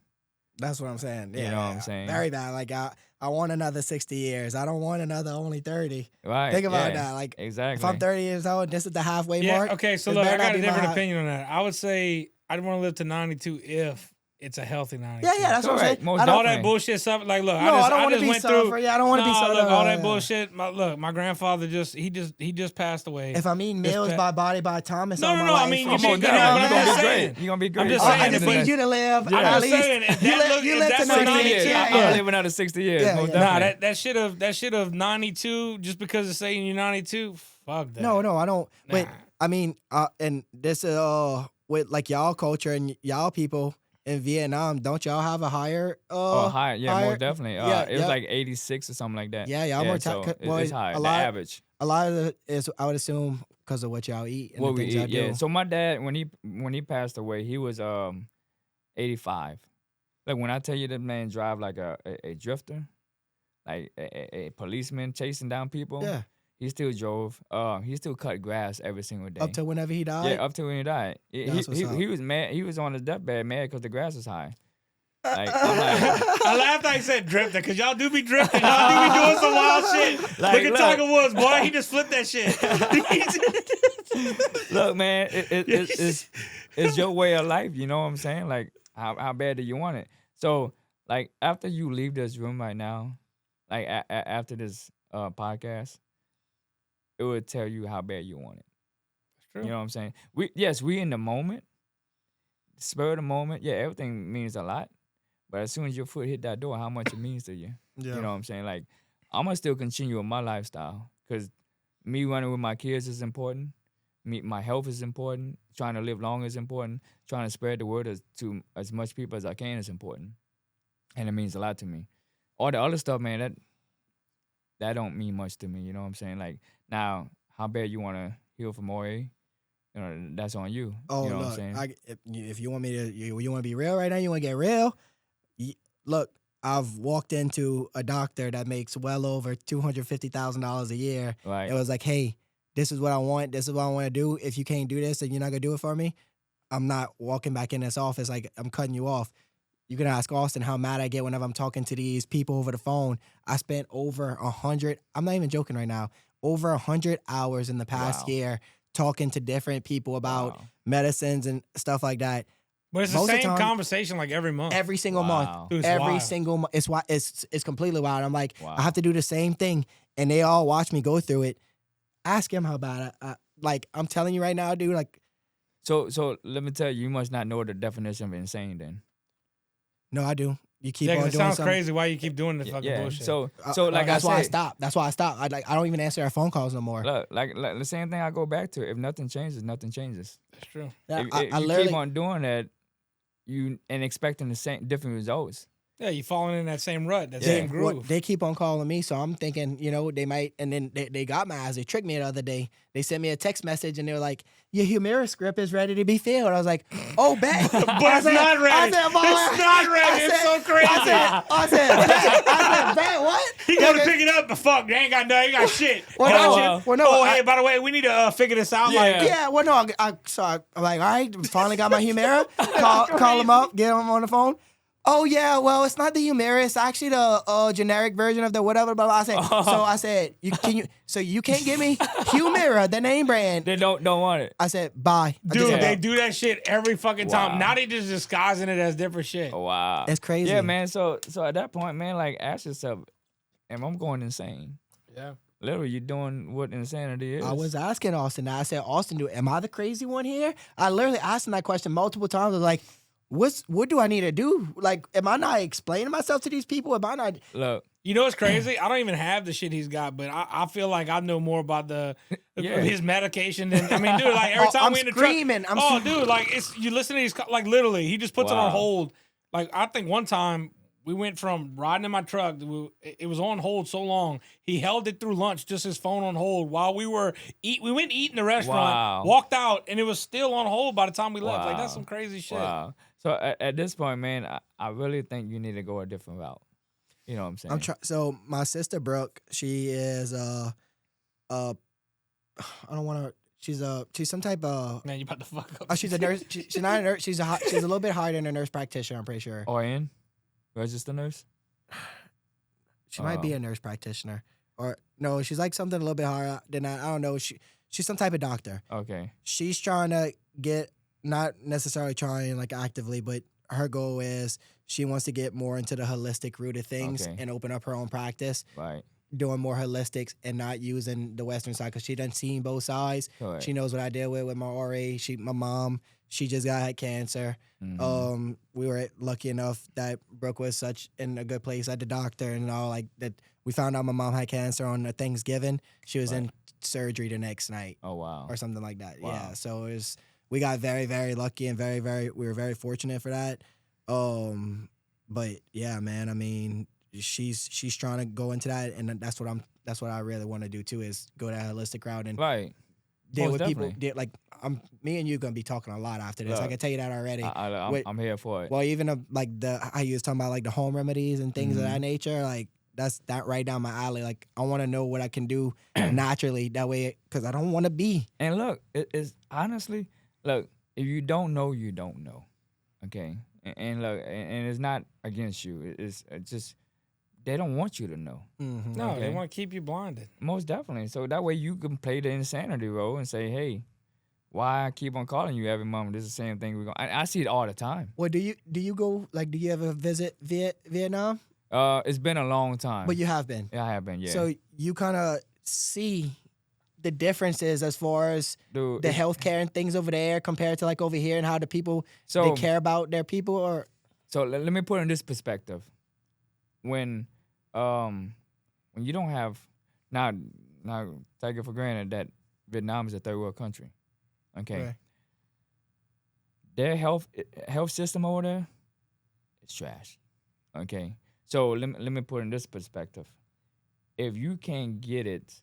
C: That's what I'm saying. Yeah,
A: You know what I'm saying?
C: Very bad. Like I want another 60 years. I don't want another only 30.
A: Right.
C: Think about
A: yeah,
C: that. Like
A: exactly.
C: if I'm 30 years old, this is the halfway
D: Yeah,
C: mark.
D: okay, so
C: this
D: look,
C: better
D: I
C: not
D: got a
C: be my
D: different
C: high-
D: opinion on that. I would say I'd want to live to 92 if it's a healthy 92.
C: Yeah, that's what I'm
A: Correct.
C: saying.
A: Most
C: I don't,
D: all that
A: definitely.
D: bullshit stuff. Like, look,
C: No, I don't
D: I
C: wanna
D: just
C: be
D: went
C: suffer.
D: through.
C: Yeah, I don't wanna be
D: Nah,
C: suffer.
D: look, all that
C: Yeah.
D: bullshit. My grandfather he just passed away.
C: if I'm eating meals by Body by Thomas,
D: No,
C: all
D: no,
C: my
D: no, I
C: life,
D: mean,
C: I'm
D: you
C: gonna
D: should-
C: get
D: no,
C: out.
D: but I'm
A: You're
D: just
A: gonna be
D: saying.
A: great. You're gonna be great.
D: I'm just
C: Oh,
D: saying,
C: I just
D: if
C: need
D: it-
C: you to live.
A: Yeah.
C: At
A: I'm
C: least
D: just saying, if
C: you
D: that
C: live,
D: look-
C: you
D: if
C: live to
D: that's a
A: 60
C: 92.
A: years.
D: Yeah,
A: I'm
C: Yeah.
A: living another 60 years.
C: Yeah,
A: Most
C: yeah.
D: Nah,
A: definitely.
D: that shit of 92 just because it's saying you're 92. Fuck that.
C: No, I don't. Wait,
D: Nah.
C: I mean, and this with like y'all culture and y'all people in Vietnam, don't y'all have a higher?
A: Oh, higher. Yeah,
C: higher-
A: most definitely.
C: Yeah,
A: It was
C: yeah.
A: like 86 or something like that.
C: Yeah, y'all more
A: so
C: well,
A: it's high.
C: a
A: The
C: lot-
A: average.
C: A lot of it is, I would assume, because of what y'all eat and
A: What
C: the
A: we
C: things y'all
A: eat,
C: do.
A: yeah. So my dad, when he passed away, he was 85. Like when I tell you that man drive like a drifter, like a policeman chasing down people.
C: Yeah,
A: He still drove. He still cut grass every single day.
C: up to whenever he died.
A: Yeah, up to when he died.
C: That's what's up.
A: He was mad. He was on his deathbed mad because the grass was high. Like, I'm like,
D: I laughed how he said drifting because y'all do be drifting. Y'all do be doing some wild shit.
A: Like,
D: look at
A: look.
D: Tiger Woods, boy. He just flipped that shit.
A: look, man, it's your way of life. You know what I'm saying? Like, how bad do you want it? So, like, after you leave this room right now, like after this podcast, it would tell you how bad you want it.
D: True.
A: You know what I'm saying? We in the moment, spur of the moment. Yeah, everything means a lot. But as soon as your foot hit that door, how much it means to you.
C: Yeah.
A: You know what I'm saying? Like, I'm going to still continue with my lifestyle because me running with my kids is important. My health is important. Trying to live long is important. Trying to spread the word to as much people as I can is important. And it means a lot to me. All the other stuff, man, that don't mean much to me. You know what I'm saying? Like, now, how bad you want to heal from OA, you know, that's on you.
C: Oh,
A: you know
C: look,
A: what I'm saying?
C: if you want me to, you want to be real right now, you want to get real. Look, I've walked into a doctor that makes well over $250,000 a year.
A: Right.
C: It was like, hey, this is what I want. This is what I want to do. If you can't do this and you're not gonna do it for me, I'm not walking back in this office. Like, I'm cutting you off. You can ask Austin how mad I get whenever I'm talking to these people over the phone. I spent over 100. I'm not even joking right now. Over 100 hours in the past
A: Wow.
C: year talking to different people about
A: Wow.
C: medicines and stuff like that.
D: But it's the
C: Most of the
D: same
C: time-
D: conversation like every month.
C: Every single
A: Wow.
C: month.
D: Dude, it's
C: Every
D: wild.
C: single month. It's completely wild. I'm like,
A: Wow.
C: I have to do the same thing. And they all watch me go through it. Ask him how bad like, I'm telling you right now, dude, like,
A: So let me tell you, you must not know the definition of insane then.
C: no, I do. You keep
D: Yeah, 'cause
C: on
D: it
C: doing
D: sounds
C: something.
D: crazy why you keep doing the fucking
A: Yeah.
D: bullshit.
A: So like
C: that's
A: I
C: why I
A: said,
C: stopped. That's why I stopped. I don't even answer our phone calls no more.
A: look, like the same thing I go back to. If nothing changes, nothing changes.
D: That's true.
C: Yeah,
A: If
C: I
A: you
C: literally,
A: keep on doing that, and expecting the same different results.
D: Yeah, you falling in that same rut, that
A: Yeah.
D: same groove.
C: they keep on calling me, so I'm thinking, they might, and then they got my ass. They tricked me the other day. They sent me a text message, and they were like, your Humira script is ready to be filled. I was like, oh, bet.
D: But it's not ready.
C: I said,
D: It's not ready. It's so crazy.
C: I said, bet, what?
D: He go to pick it up, but fuck, they ain't got nothing. Ain't got shit.
C: Well,
D: Gotcha.
C: no,
D: oh,
C: I-
D: hey, by the way, we need to figure this out.
A: Yeah.
D: Like,
C: Yeah, well, no, I'm like, all right, finally got my Humira. Call him up, get him on the phone. Oh yeah, well, it's not the Humira. It's actually the generic version of the whatever. Blah, blah. I said, you can't give me Humira, the name brand.
A: They don't want it.
C: I said, bye. I just
D: dude,
C: said,
D: they do that shit every fucking time.
A: Wow.
D: Now they just disguising it as different shit.
A: Oh, wow,
C: It's crazy.
A: Yeah, man. So at that point, man, like ask yourself, am I going insane?
D: Yeah.
A: Literally, you're doing what insanity is.
C: I was asking Austin. I said, Austin, am I the crazy one here? I literally asked him that question multiple times. I was like, what do I need to do? Like, am I not explaining myself to these people? Am I not?
A: Look.
D: You know what's crazy? I don't even have the shit he's got, but I feel like I know more about
A: Yeah.
D: his medication than dude. Like every time
C: I'm
D: we in the
C: screaming.
D: truck, dude, like you listen to these like literally, he just puts it on
A: Wow.
D: hold. Like I think one time we went from riding in my truck, it was on hold so long. He held it through lunch, just his phone on hold while we went eat in the restaurant,
A: Wow.
D: walked out, and it was still on hold by the time we left. Like that's
A: Wow.
D: some crazy shit.
A: Wow. So at this point, man, I really think you need to go a different route. You know what I'm saying?
C: So my sister Brooke, she is I don't want to. She's some type of.
D: Man, you about to fuck up.
C: Oh, she's a nurse. She's not a nurse. She's a little bit higher than a nurse practitioner. I'm pretty sure.
A: RN? Registered nurse?
C: She might be a nurse practitioner, or no, she's like something a little bit higher than that. I don't know. She's some type of doctor.
A: Okay.
C: She's trying to get not necessarily trying like actively, but her goal is she wants to get more into the holistic root of things
A: Okay.
C: and open up her own practice,
A: Right.
C: doing more holistics and not using the Western side because she done seen both sides.
A: Correct.
C: She knows what I deal with my RA. My mom, she just had cancer. We were lucky enough that Brooke was such in a good place at the doctor and all like that. We found out my mom had cancer on a Thanksgiving. She was in surgery the next night
A: Oh wow.
C: or something like that.
A: Wow.
C: Yeah. So we got very, very lucky and we were very fortunate for that. But yeah, man, I mean, she's trying to go into that, and that's what I really want to do too, is go that holistic route and
A: Right.
C: deal
A: Most
C: with people.
A: definitely.
C: Like me and you gonna be talking a lot after this. I
A: Look,
C: can tell you that already.
A: I'm here for it.
C: Well, even like how you was talking about like the home remedies and things of
A: Mm-hmm.
C: that nature, like that's that right down my alley. Like I want to know what I can do naturally that way, because I don't want to be.
A: And look, it's honestly, look, if you don't know, you don't know. Okay. And look, and it's not against you. It's just they don't want you to know.
C: Mm-hmm.
D: No, they
A: Okay.
D: want to keep you blinded.
A: Most definitely. So that way you can play the insanity role and say, hey, why I keep on calling you every month? This is the same thing we're going. I see it all the time.
C: Well, do you go like? Do you ever visit Vietnam?
A: It's been a long time.
C: But you have been.
A: Yeah, I have been. Yeah.
C: So you kind of see the differences as far as
A: Dude,
C: the healthcare and things over there compared to like over here, and how the people they care about their people. Or
A: So let me put it in this perspective. When you don't have now take it for granted that Vietnam is a third world country. Okay.
C: Right.
A: Their health system over there is trash. Okay. So let me put it in this perspective. If you can't get it,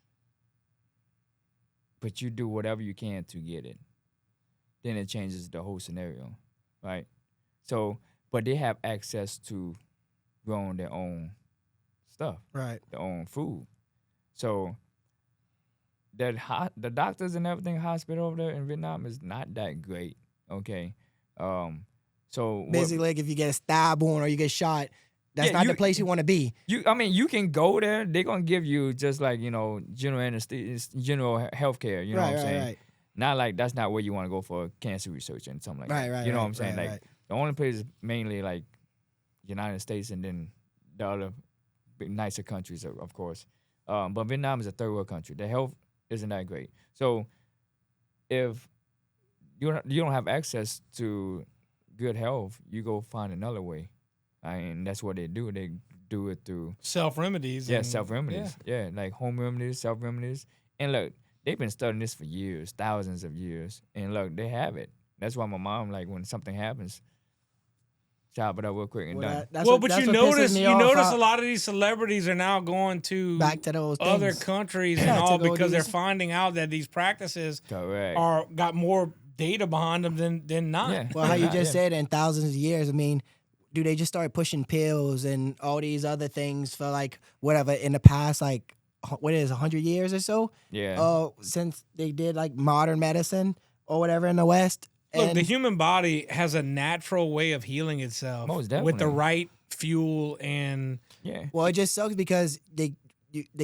A: but you do whatever you can to get it, then it changes the whole scenario. Right? So but they have access to growing their own stuff,
C: right,
A: their own food. So the doctors and everything hospital over there in Vietnam is not that great. Okay. So
C: basically, like if you get a stab wound or you get shot, that's not the place you want to be.
A: you can go there. They're gonna give you just like general anesthesia, general health care. You know what I'm saying?
C: Right.
A: Not like that's not where you want to go for cancer research and something like that.
C: Right.
A: You know what I'm saying?
C: Right,
A: Like the only place is mainly like United States and then the other big, nicer countries, of course. But Vietnam is a third world country. The health isn't that great. So if you don't have access to good health, you go find another way. And that's what they do. They do it through
D: Self remedies.
A: self remedies. Yeah, like home remedies, self remedies. And look, they've been studying this for years, thousands of years. And look, they have it. That's why my mom, like, when something happens, chop it up real quick and done.
C: That's
D: Well,
C: what-
D: but
C: that's
D: you
C: what pisses
D: notice
C: me off.
D: a lot of these celebrities are now going to
C: Back to those
D: other
C: things.
D: countries
C: Yeah,
D: and all
C: to go
D: because
C: do
D: they're
C: this.
D: finding out that these practices
A: Correct.
D: are got more data behind them than not.
A: Yeah.
C: Well, how you just
A: Yeah.
C: said, in thousands of years, I mean, do they just start pushing pills and all these other things for like whatever in the past, like what is 100 years or so?
A: Yeah.
C: Since they did like modern medicine or whatever in the West.
D: Look,
C: And
D: the human body has a natural way of healing itself
A: Most
D: with the
A: definitely.
D: right fuel and
A: Yeah.
C: well, it just sucks because they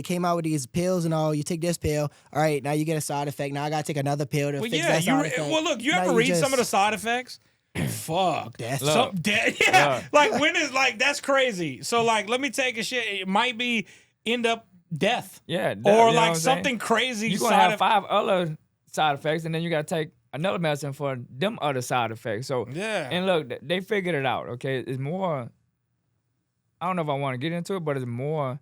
C: came out with these pills and all. You take this pill, all right. Now you get a side effect. Now I gotta take another pill to
D: well,
C: fix
D: yeah.
C: that side effect.
D: Well, look, you
C: Now
D: ever
C: you
D: read some of the
C: just-
D: side effects? Fuck.
C: Death.
A: Look.
D: Yeah.
A: Yeah.
D: Like when is like that's crazy. So like, let me take a shit. It might be end up death.
A: Yeah.
D: Or
A: you know what
D: like
A: I'm saying?
D: something crazy.
A: You're gonna have 5 other side effects, and then you gotta take another medicine for them other side effects. So
D: Yeah.
A: and look, they figured it out. Okay, it's more. I don't know if I want to get into it, but it's more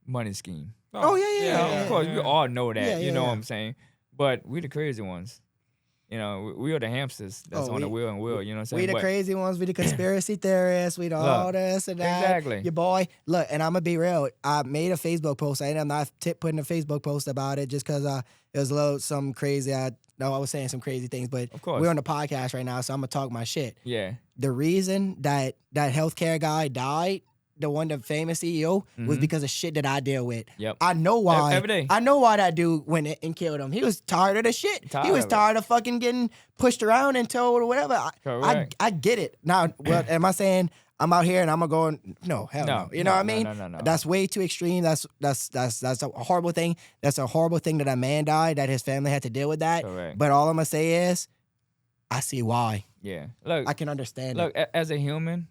A: money scheme.
C: Oh, yeah.
A: Of course, we all know that.
C: Yeah,
A: you
C: yeah,
A: know
C: yeah.
A: what I'm saying? But we the crazy ones. You know, we are the hamsters that's
C: Oh,
A: on the
C: we-
A: wheel and wheel. You know what I'm saying?
C: We the
A: But-
C: crazy ones. We the conspiracy theorists. We the all this and that.
A: exactly.
C: Your boy. Look, and I'm gonna be real. I made a Facebook post. I ended up not putting a Facebook post about it just because it was a little some crazy. I was saying some crazy things, but
A: Of course.
C: we're on the podcast right now, so I'm gonna talk my shit.
A: Yeah.
C: The reason that healthcare guy died, the famous CEO, was because of shit that I deal with.
A: Yep.
C: I know why.
A: Every day.
C: I know why that dude went and killed him. He was tired of the shit.
A: Tired
C: he was
A: of it.
C: tired of fucking getting pushed around and told or whatever.
A: Correct.
C: I get it. Now, well, am I saying I'm out here and I'm gonna go? No, hell no. You know what I mean?
A: No.
C: That's way too extreme. That's a horrible thing. That's a horrible thing that a man died. That his family had to deal with that.
A: Correct.
C: But all I'm gonna say is, I see why.
A: Yeah. Look,
C: I can understand
A: look.
C: it.
A: As a human,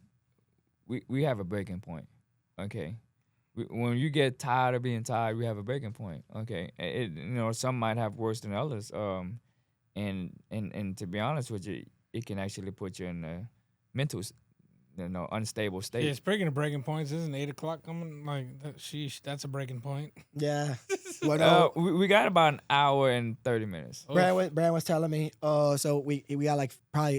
A: we have a breaking point. Okay. When you get tired of being tired, we have a breaking point. Okay. Some might have worse than others. And to be honest with you, it can actually put you in a mental, unstable state.
D: Yeah, speaking of breaking points, isn't 8:00 coming? Like, sheesh, that's a breaking point.
C: Yeah. Well, no,
A: We got about an hour and 30 minutes.
C: Brand was telling me, so we got like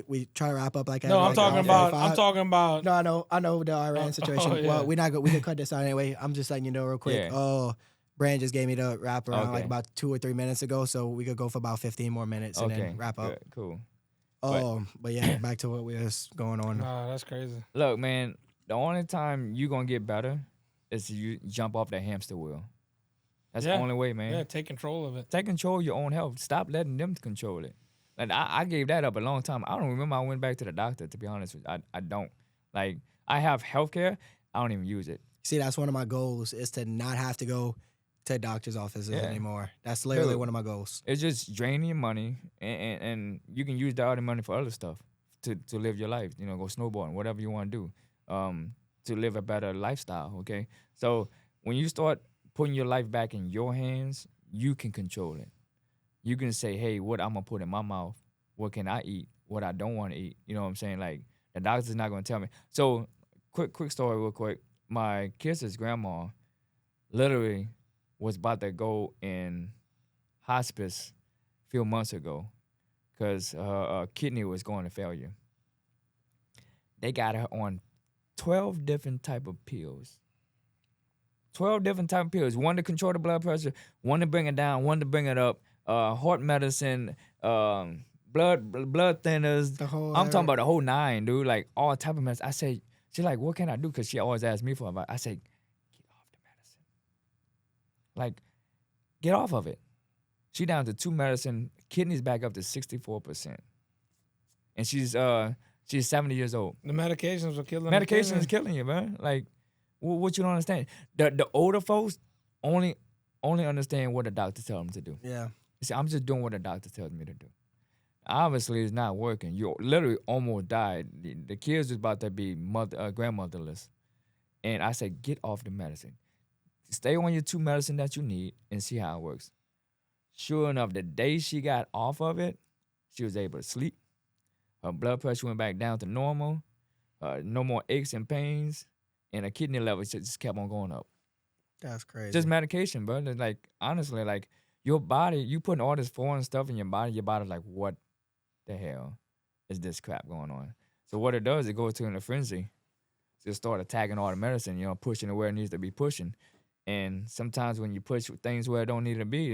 C: we try to wrap up like.
D: No, I'm talking about.
C: No, I know the Iran situation.
D: yeah.
C: Well, we can cut this out anyway. I'm just letting you know real quick.
A: Yeah.
C: Brand just gave me the wrap around
A: Okay.
C: like about 2 or 3 minutes ago, so we could go for about 15 more minutes and then wrap up.
A: Good, cool.
C: But yeah, back to what was going on.
D: Nah, that's crazy.
A: Look, man, the only time you gonna get better is you jump off that hamster wheel. That's the only way, man.
D: Yeah, take control of it.
A: Take control of your own health. Stop letting them control it. Like I gave that up a long time. I don't remember I went back to the doctor, to be honest with you. I don't. Like, I have healthcare. I don't even use it.
C: See, that's one of my goals is to not have to go to doctor's offices anymore. That's literally
A: Dude,
C: one of my goals.
A: It's just draining your money, and you can use that other money for other stuff to live your life. Go snowboarding, whatever you want to do, to live a better lifestyle. Okay, so when you start putting your life back in your hands, you can control it. You can say, hey, what I'm gonna put in my mouth, what can I eat, what I don't want to eat. You know what I'm saying? Like, the doctor's not gonna tell me. So, quick story, real quick. My kid's grandma literally was about to go in hospice a few months ago because her kidney was going to failure. They got her on 12 different type of pills. 12 different type of pills. One to control the blood pressure, one to bring it down, one to bring it up, heart medicine, blood thinners. I'm talking about the whole 9, dude. Like, all type of medicine. I say, she's like, what can I do? Because she always asks me for advice. I say, get off the medicine. Like, get off of it. She down to 2 medicine, kidneys back up to 64%. And she's 70 years old.
D: The medications are killing.
A: Medication is killing you, man. Like, what you don't understand? The older folks only understand what the doctor tells them to do.
C: Yeah.
A: You see, I'm just doing what the doctor tells me to do. Obviously, it's not working. You literally almost died. The kids was about to be grandmotherless. And I said, get off the medicine. Stay on your 2 medicine that you need and see how it works. Sure enough, the day she got off of it, she was able to sleep. Her blood pressure went back down to normal. No more aches and pains. And her kidney levels just kept on going up.
C: That's crazy.
A: Just medication, bro. It's like, honestly, like, your body, you putting all this foreign stuff in your body's like, what the hell is this crap going on? So what it does, it goes to in a frenzy. Just start attacking all the medicine, pushing it where it needs to be pushing. And sometimes when you push things where it don't need to be,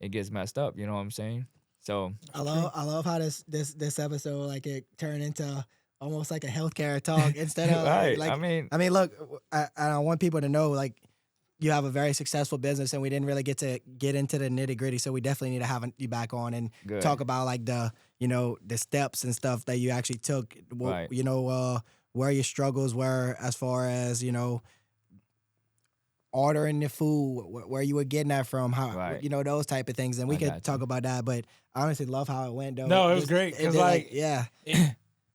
A: it gets messed up. You know what I'm saying? So
C: I love how this episode, like, it turned into almost like a healthcare talk instead of
A: right.
C: like.
A: I mean,
C: Look, I want people to know, like, you have a very successful business, and we didn't really get into the nitty gritty. So we definitely need to have you back on and talk about, like, the steps and stuff that you actually took.
A: Right.
C: Where your struggles were as far as ordering the food, where you were getting that from, how
A: right.
C: Those type of things, and we could talk about that. But I honestly love how it went, though.
D: No, it was great because, like,
C: yeah.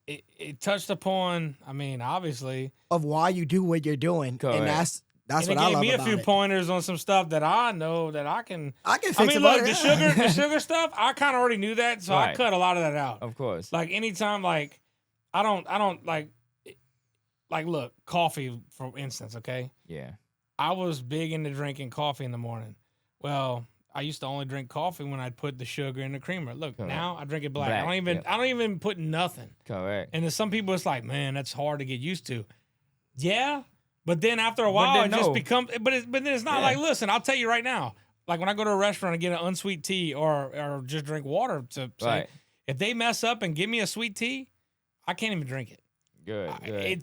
D: It touched upon, obviously,
C: of why you do what you're doing.
A: Correct.
C: And that's
D: and
C: what
D: it
C: I
D: gave
C: love
D: me a
C: about
D: few
C: it.
D: pointers on some stuff that I know that I can
C: fix it.
D: Look, the sugar stuff, I kind of already knew that, so I
A: Right.
D: cut a lot of that out.
A: Of course.
D: Like, anytime, like, I don't like, look, coffee, for instance, okay?
A: Yeah.
D: I was big into drinking coffee in the morning. Well, I used to only drink coffee when I'd put the sugar in the creamer. Look,
A: Correct.
D: now I drink it black.
A: Black,
D: I don't even put nothing.
A: Correct.
D: And then some people, it's like, man, that's hard to get used to. Yeah, but then after a while,
A: then
D: it just
A: no.
D: becomes. But then it's not like, listen, I'll tell you right now. Like, when I go to a restaurant and get an unsweet tea or just drink water, to say,
A: Right.
D: if they mess up and give me a sweet tea, I can't even drink it.
A: Good.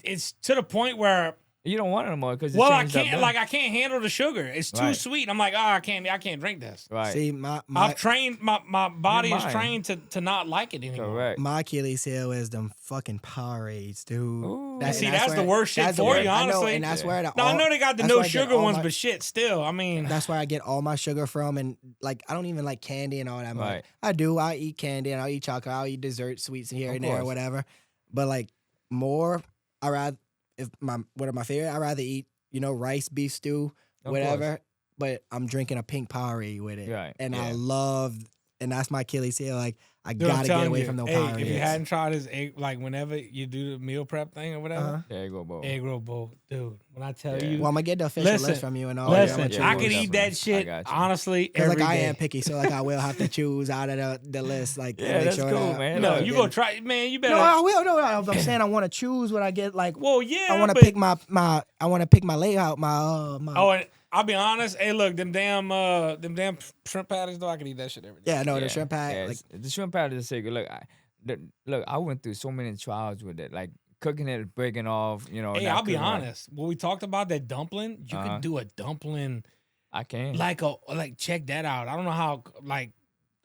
D: It's to the point where
A: You don't want it anymore because
D: Well, I can't handle the sugar. It's too
A: Right.
D: sweet. I'm like, I can't drink this.
A: Right.
C: See, my
D: I've trained my body is
A: mind.
D: trained to not like it anymore.
A: Correct.
C: my Achilles heel is them fucking Powerades, dude.
A: Ooh.
C: That-
D: See,
C: and
D: that's the
C: where-
D: worst shit
C: that's the
D: for
C: word-
D: you,
C: I know,
D: honestly.
C: and that's where the
D: Now, I know they got the
C: that's
D: no
C: where I get
D: sugar
C: all
D: ones,
C: my-
D: but shit, still. I mean,
C: That's where I get all my sugar from, and like I don't even like candy and all that.
A: Right.
C: Much. I do. I eat candy and I'll eat chocolate. I'll eat dessert, sweets here
A: Of
C: and there, or
A: course.
C: whatever. But like more, I rather what are my favorite? I rather eat rice, beef stew,
A: Of
C: whatever.
A: course.
C: But I'm drinking a pink Powerade with it,
A: Right,
C: and
A: yeah.
C: I love, and that's my Achilles heel. Like I
D: dude, I'm
C: gotta get
D: telling
C: away
D: you,
C: from no
D: hey,
C: Powerades.
D: if you hadn't tried this egg, like whenever you do the meal prep thing or whatever,
C: Uh-huh.
A: There you go, bro.
D: egg roll bowl, dude. When I tell
A: Yeah.
D: you,
C: Well, I'm gonna get the official
D: Listen,
C: list from you and all.
D: listen,
C: that.
A: Yeah,
D: I
A: most
D: can eat
A: definitely.
D: that shit
A: I got you.
D: honestly
C: Because
D: every
C: like I
D: day.
C: am picky, so like I will have to choose out of the list. Like
A: Yeah,
C: make
A: that's
C: sure
A: cool,
C: that-
A: man.
D: No,
A: Look,
D: you
C: yeah.
D: gonna try, man. You better.
C: No, I will. No, I'm saying I want to choose what I get. Like,
D: well, yeah,
C: I want to
D: but-
C: pick my I want to pick my layout. My
D: Oh, and I'll be honest. Hey, look, them damn shrimp patties though. I can eat that shit every day.
C: yeah, no,
A: Yeah,
C: the shrimp pad.
A: yeah,
C: Like,
A: the shrimp pad is sick. Look, I went through so many trials with it. Like cooking it, breaking off.
D: Hey,
A: not
D: I'll be
A: cooking right.
D: honest. When we talked about that dumpling, you
A: Uh-huh.
D: could do a dumpling
A: I can.
D: like check that out. I don't know how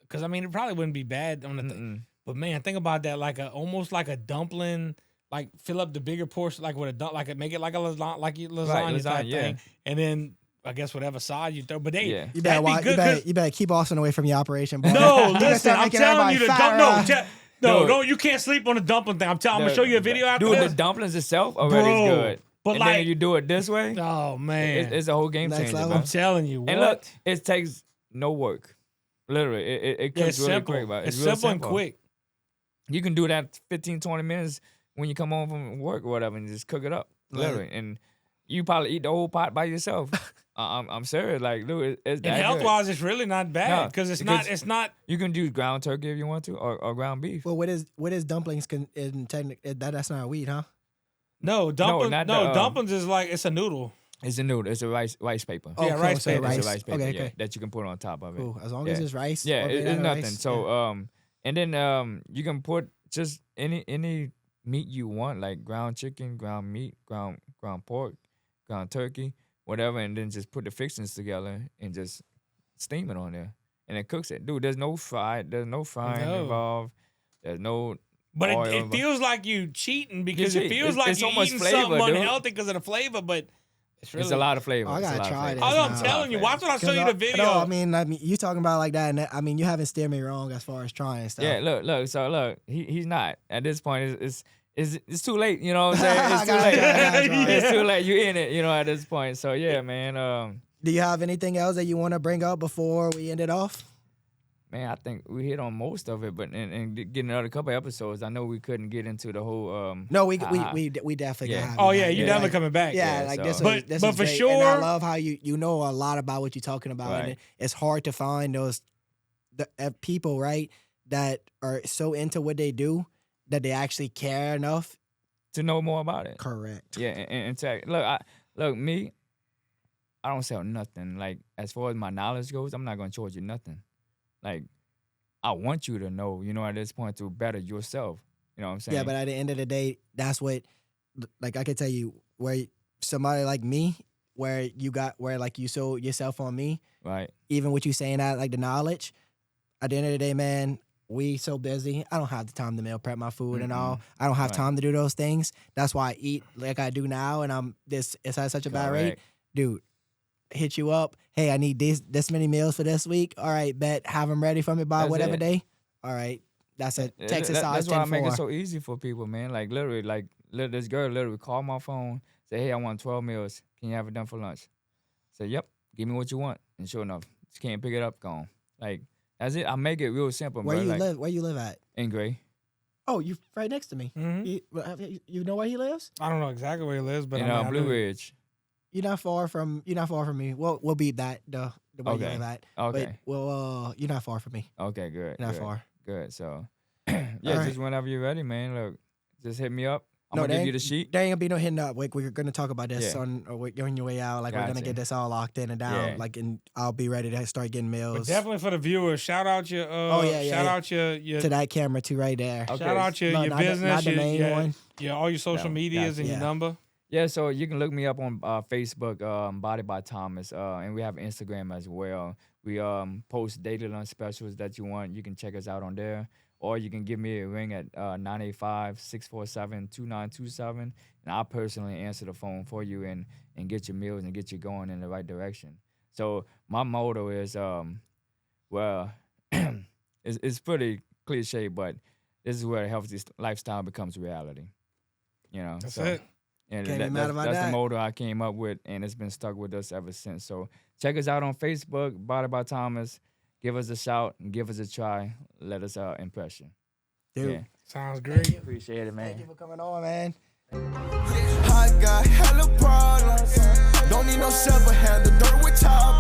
D: because I mean it probably wouldn't be bad on the thing.
A: Mm-mm.
D: But man, think about that, almost like a dumpling. Like fill up the bigger portion, like with a make it like a lasagna, lasagna type
A: lasagna, yeah.
D: thing, and then I guess whatever side you throw. But they,
A: Yeah.
C: you
D: that'd
C: better
D: be
C: watch,
D: good 'cause-
C: you better keep Austin away from your operation. Boy.
D: No,
C: You better
D: listen,
C: start
D: I'm
C: making
D: telling you the
C: everybody
D: dump.
C: fat,
D: No,
A: Dude.
D: no, you can't sleep on the dumpling thing. I'm gonna show you a video after
A: Dude,
D: this.
A: the dumplings itself already
D: Bro,
A: is good.
D: but
A: and
D: like-
A: then you do it this way,
D: Oh man,
A: it's a whole game
C: Next
A: changer,
C: level.
A: man.
D: I'm telling you,
A: And
D: what?
A: look, it takes no work. Literally, it
D: Yeah,
A: cooks
D: it's
A: really
D: simple.
A: quick. But
D: It's
A: real
D: simple and quick.
A: You can do that 15, 20 minutes when you come home from work or whatever and just cook it up. Literally. And you probably eat the whole pot by yourself. I'm serious. Like, dude, it's
D: And
A: that
D: health
A: good.
D: wise, it's really not bad
A: No,
D: because it's
A: because-
D: not.
A: You can do ground turkey if you want to, or ground beef.
C: Well, what is dumplings? That's not wheat, huh?
D: No, dumplings.
A: not
D: No,
A: the,
D: dumplings is like it's a noodle.
A: It's a noodle. It's a rice paper.
C: Oh,
D: Yeah,
C: cool,
D: rice
C: so
D: paper.
A: It's
C: rice.
A: a rice paper,
C: Okay,
A: yeah,
C: okay.
A: that you can put on top of it.
C: Cool. As long
A: Yeah.
C: as it's rice.
A: Yeah,
C: or made
A: it's
C: out of
A: nothing.
C: rice.
A: So,
C: yeah.
A: and then you can put just any meat you want, like ground chicken, ground meat, ground pork, ground turkey, whatever, and then just put the fixings together and just steam it on there, and it cooks it. Dude, there's no frying
D: No.
A: involved. There's no.
D: But
A: oil
D: it
A: involved.
D: feels like you cheating because it
A: cheating.
D: feels
A: It's-
D: like
A: it's so
D: you're
A: much
D: eating
A: flavor,
D: something
A: dude.
D: unhealthy because of the flavor. But it's really
A: It's a lot of flavor.
C: Oh, I
A: It's a
C: gotta
A: lot of
C: try
A: flavor.
C: this
D: Oh, no, I'm
C: now.
A: It's a lot
D: telling
A: of
D: you.
A: flavor.
D: Watch when I show you the video.
C: No, I mean, you talking about like that, and I mean, you haven't steered me wrong as far as trying stuff.
A: Yeah, look. So look, he's not at this point. It's too late. You know what I'm saying? It's too
C: Gotcha,
A: late.
C: gotcha.
A: It's too late. You in it. You know at this point. So yeah, man.
C: Do you have anything else that you want to bring up before we end it off?
A: Man, I think we hit on most of it, but and getting another couple episodes, I know we couldn't get into the whole.
C: No, we
A: uh-huh.
C: definitely
A: Yeah.
C: can have
D: Oh
C: you
D: yeah,
C: back.
D: you definitely coming back.
C: Yeah,
A: Yeah,
C: like
A: so-
C: this.
D: But-
C: This
D: but
C: is
D: for
C: great. And I
D: sure-
C: love how you know a lot about what you're talking about, and
A: Right.
C: it's hard to find those people, right, that are so into what they do that they actually care enough.
A: to know more about it.
C: Correct.
A: Yeah, and to, look, me, I don't sell nothing. Like as far as my knowledge goes, I'm not gonna charge you nothing. Like I want you to know, at this point to better yourself. You know what I'm saying?
C: Yeah, but at the end of the day, that's what, like, I could tell you where somebody like me, where like you sold yourself on me,
A: right.
C: even with you saying that, like the knowledge, at the end of the day, man, we so busy. I don't have the time to meal prep my food and all. I don't have
A: Right.
C: time to do those things. That's why I eat like I do now, and it's at such a bad rate.
A: Correct.
C: Dude, hit you up. Hey, I need this many meals for this week. All right, bet. Have them ready for me by
A: That's
C: whatever
A: it.
C: day. All right. That's a
A: Yeah,
C: Texas size
A: That's why I make
C: 10-4.
A: it so easy for people, man. Like literally, this girl literally called my phone, say, "Hey, I want 12 meals. Can you have it done for lunch?" Say, "Yep. Give me what you want." And sure enough, she can't pick it up. Gone. Like that's it. I make it real simple,
C: Where
A: bro.
C: you
A: Like,
C: live? Where you live at?
A: in Gray.
C: Oh, you right next to me.
D: Mhm.
C: You know where he lives?
D: I don't know exactly where he lives, but
A: In
D: I mean, I
A: Blue
D: know-
A: Ridge.
C: You're not far from me. We'll beat that the way you
A: Okay.
C: live at.
A: Okay.
C: But you're not far from me.
A: Okay. Good.
C: You're not
A: good,
C: far.
A: Good. So, yeah,
C: Alright.
A: just whenever you're ready, man. Look, just hit me up. I'm
C: No,
A: gonna
C: there
A: give you
C: ain't-
A: the sheet.
C: There ain't gonna be no hitting up. Like we're gonna talk about this
A: Yeah.
C: on your way out. Like we're gonna
A: Gotcha.
C: get this all locked in and down.
A: Yeah.
C: Like and I'll be ready to start getting
D: But
C: meals
D: definitely for the viewers, shout out your shout out your
C: to that camera too, right there.
A: Okay.
D: shout out your
C: No,
D: your
C: not the-
D: business,
C: not the
D: your,
C: main
D: your,
C: one.
D: your all your social
A: No,
D: medias
A: gotcha.
D: and your
C: Yeah.
D: number.
A: Yeah, so you can look me up on Facebook, Body by Thomas, and we have Instagram as well. We post daily lunch specials that you want. You can check us out on there, or you can give me a ring at 985-647-2927, and I'll personally answer the phone for you and get your meals and get you going in the right direction. So my motto is, well, it's pretty cliche, but this is where a healthy lifestyle becomes reality. You know,
D: That's
A: so.
D: it.
A: And
C: Can't be mad about
A: that's
C: that.
A: the motto I came up with, and it's been stuck with us ever since. So check us out on Facebook, Body by Thomas. Give us a shout and give us a try. Let us impress you.
C: Dude,
A: Yeah,
D: Sounds great.
A: appreciate it, man.
C: thank you for coming on, man.
B: I got hella problems. Don't need no shovel, handle dirt with choppers.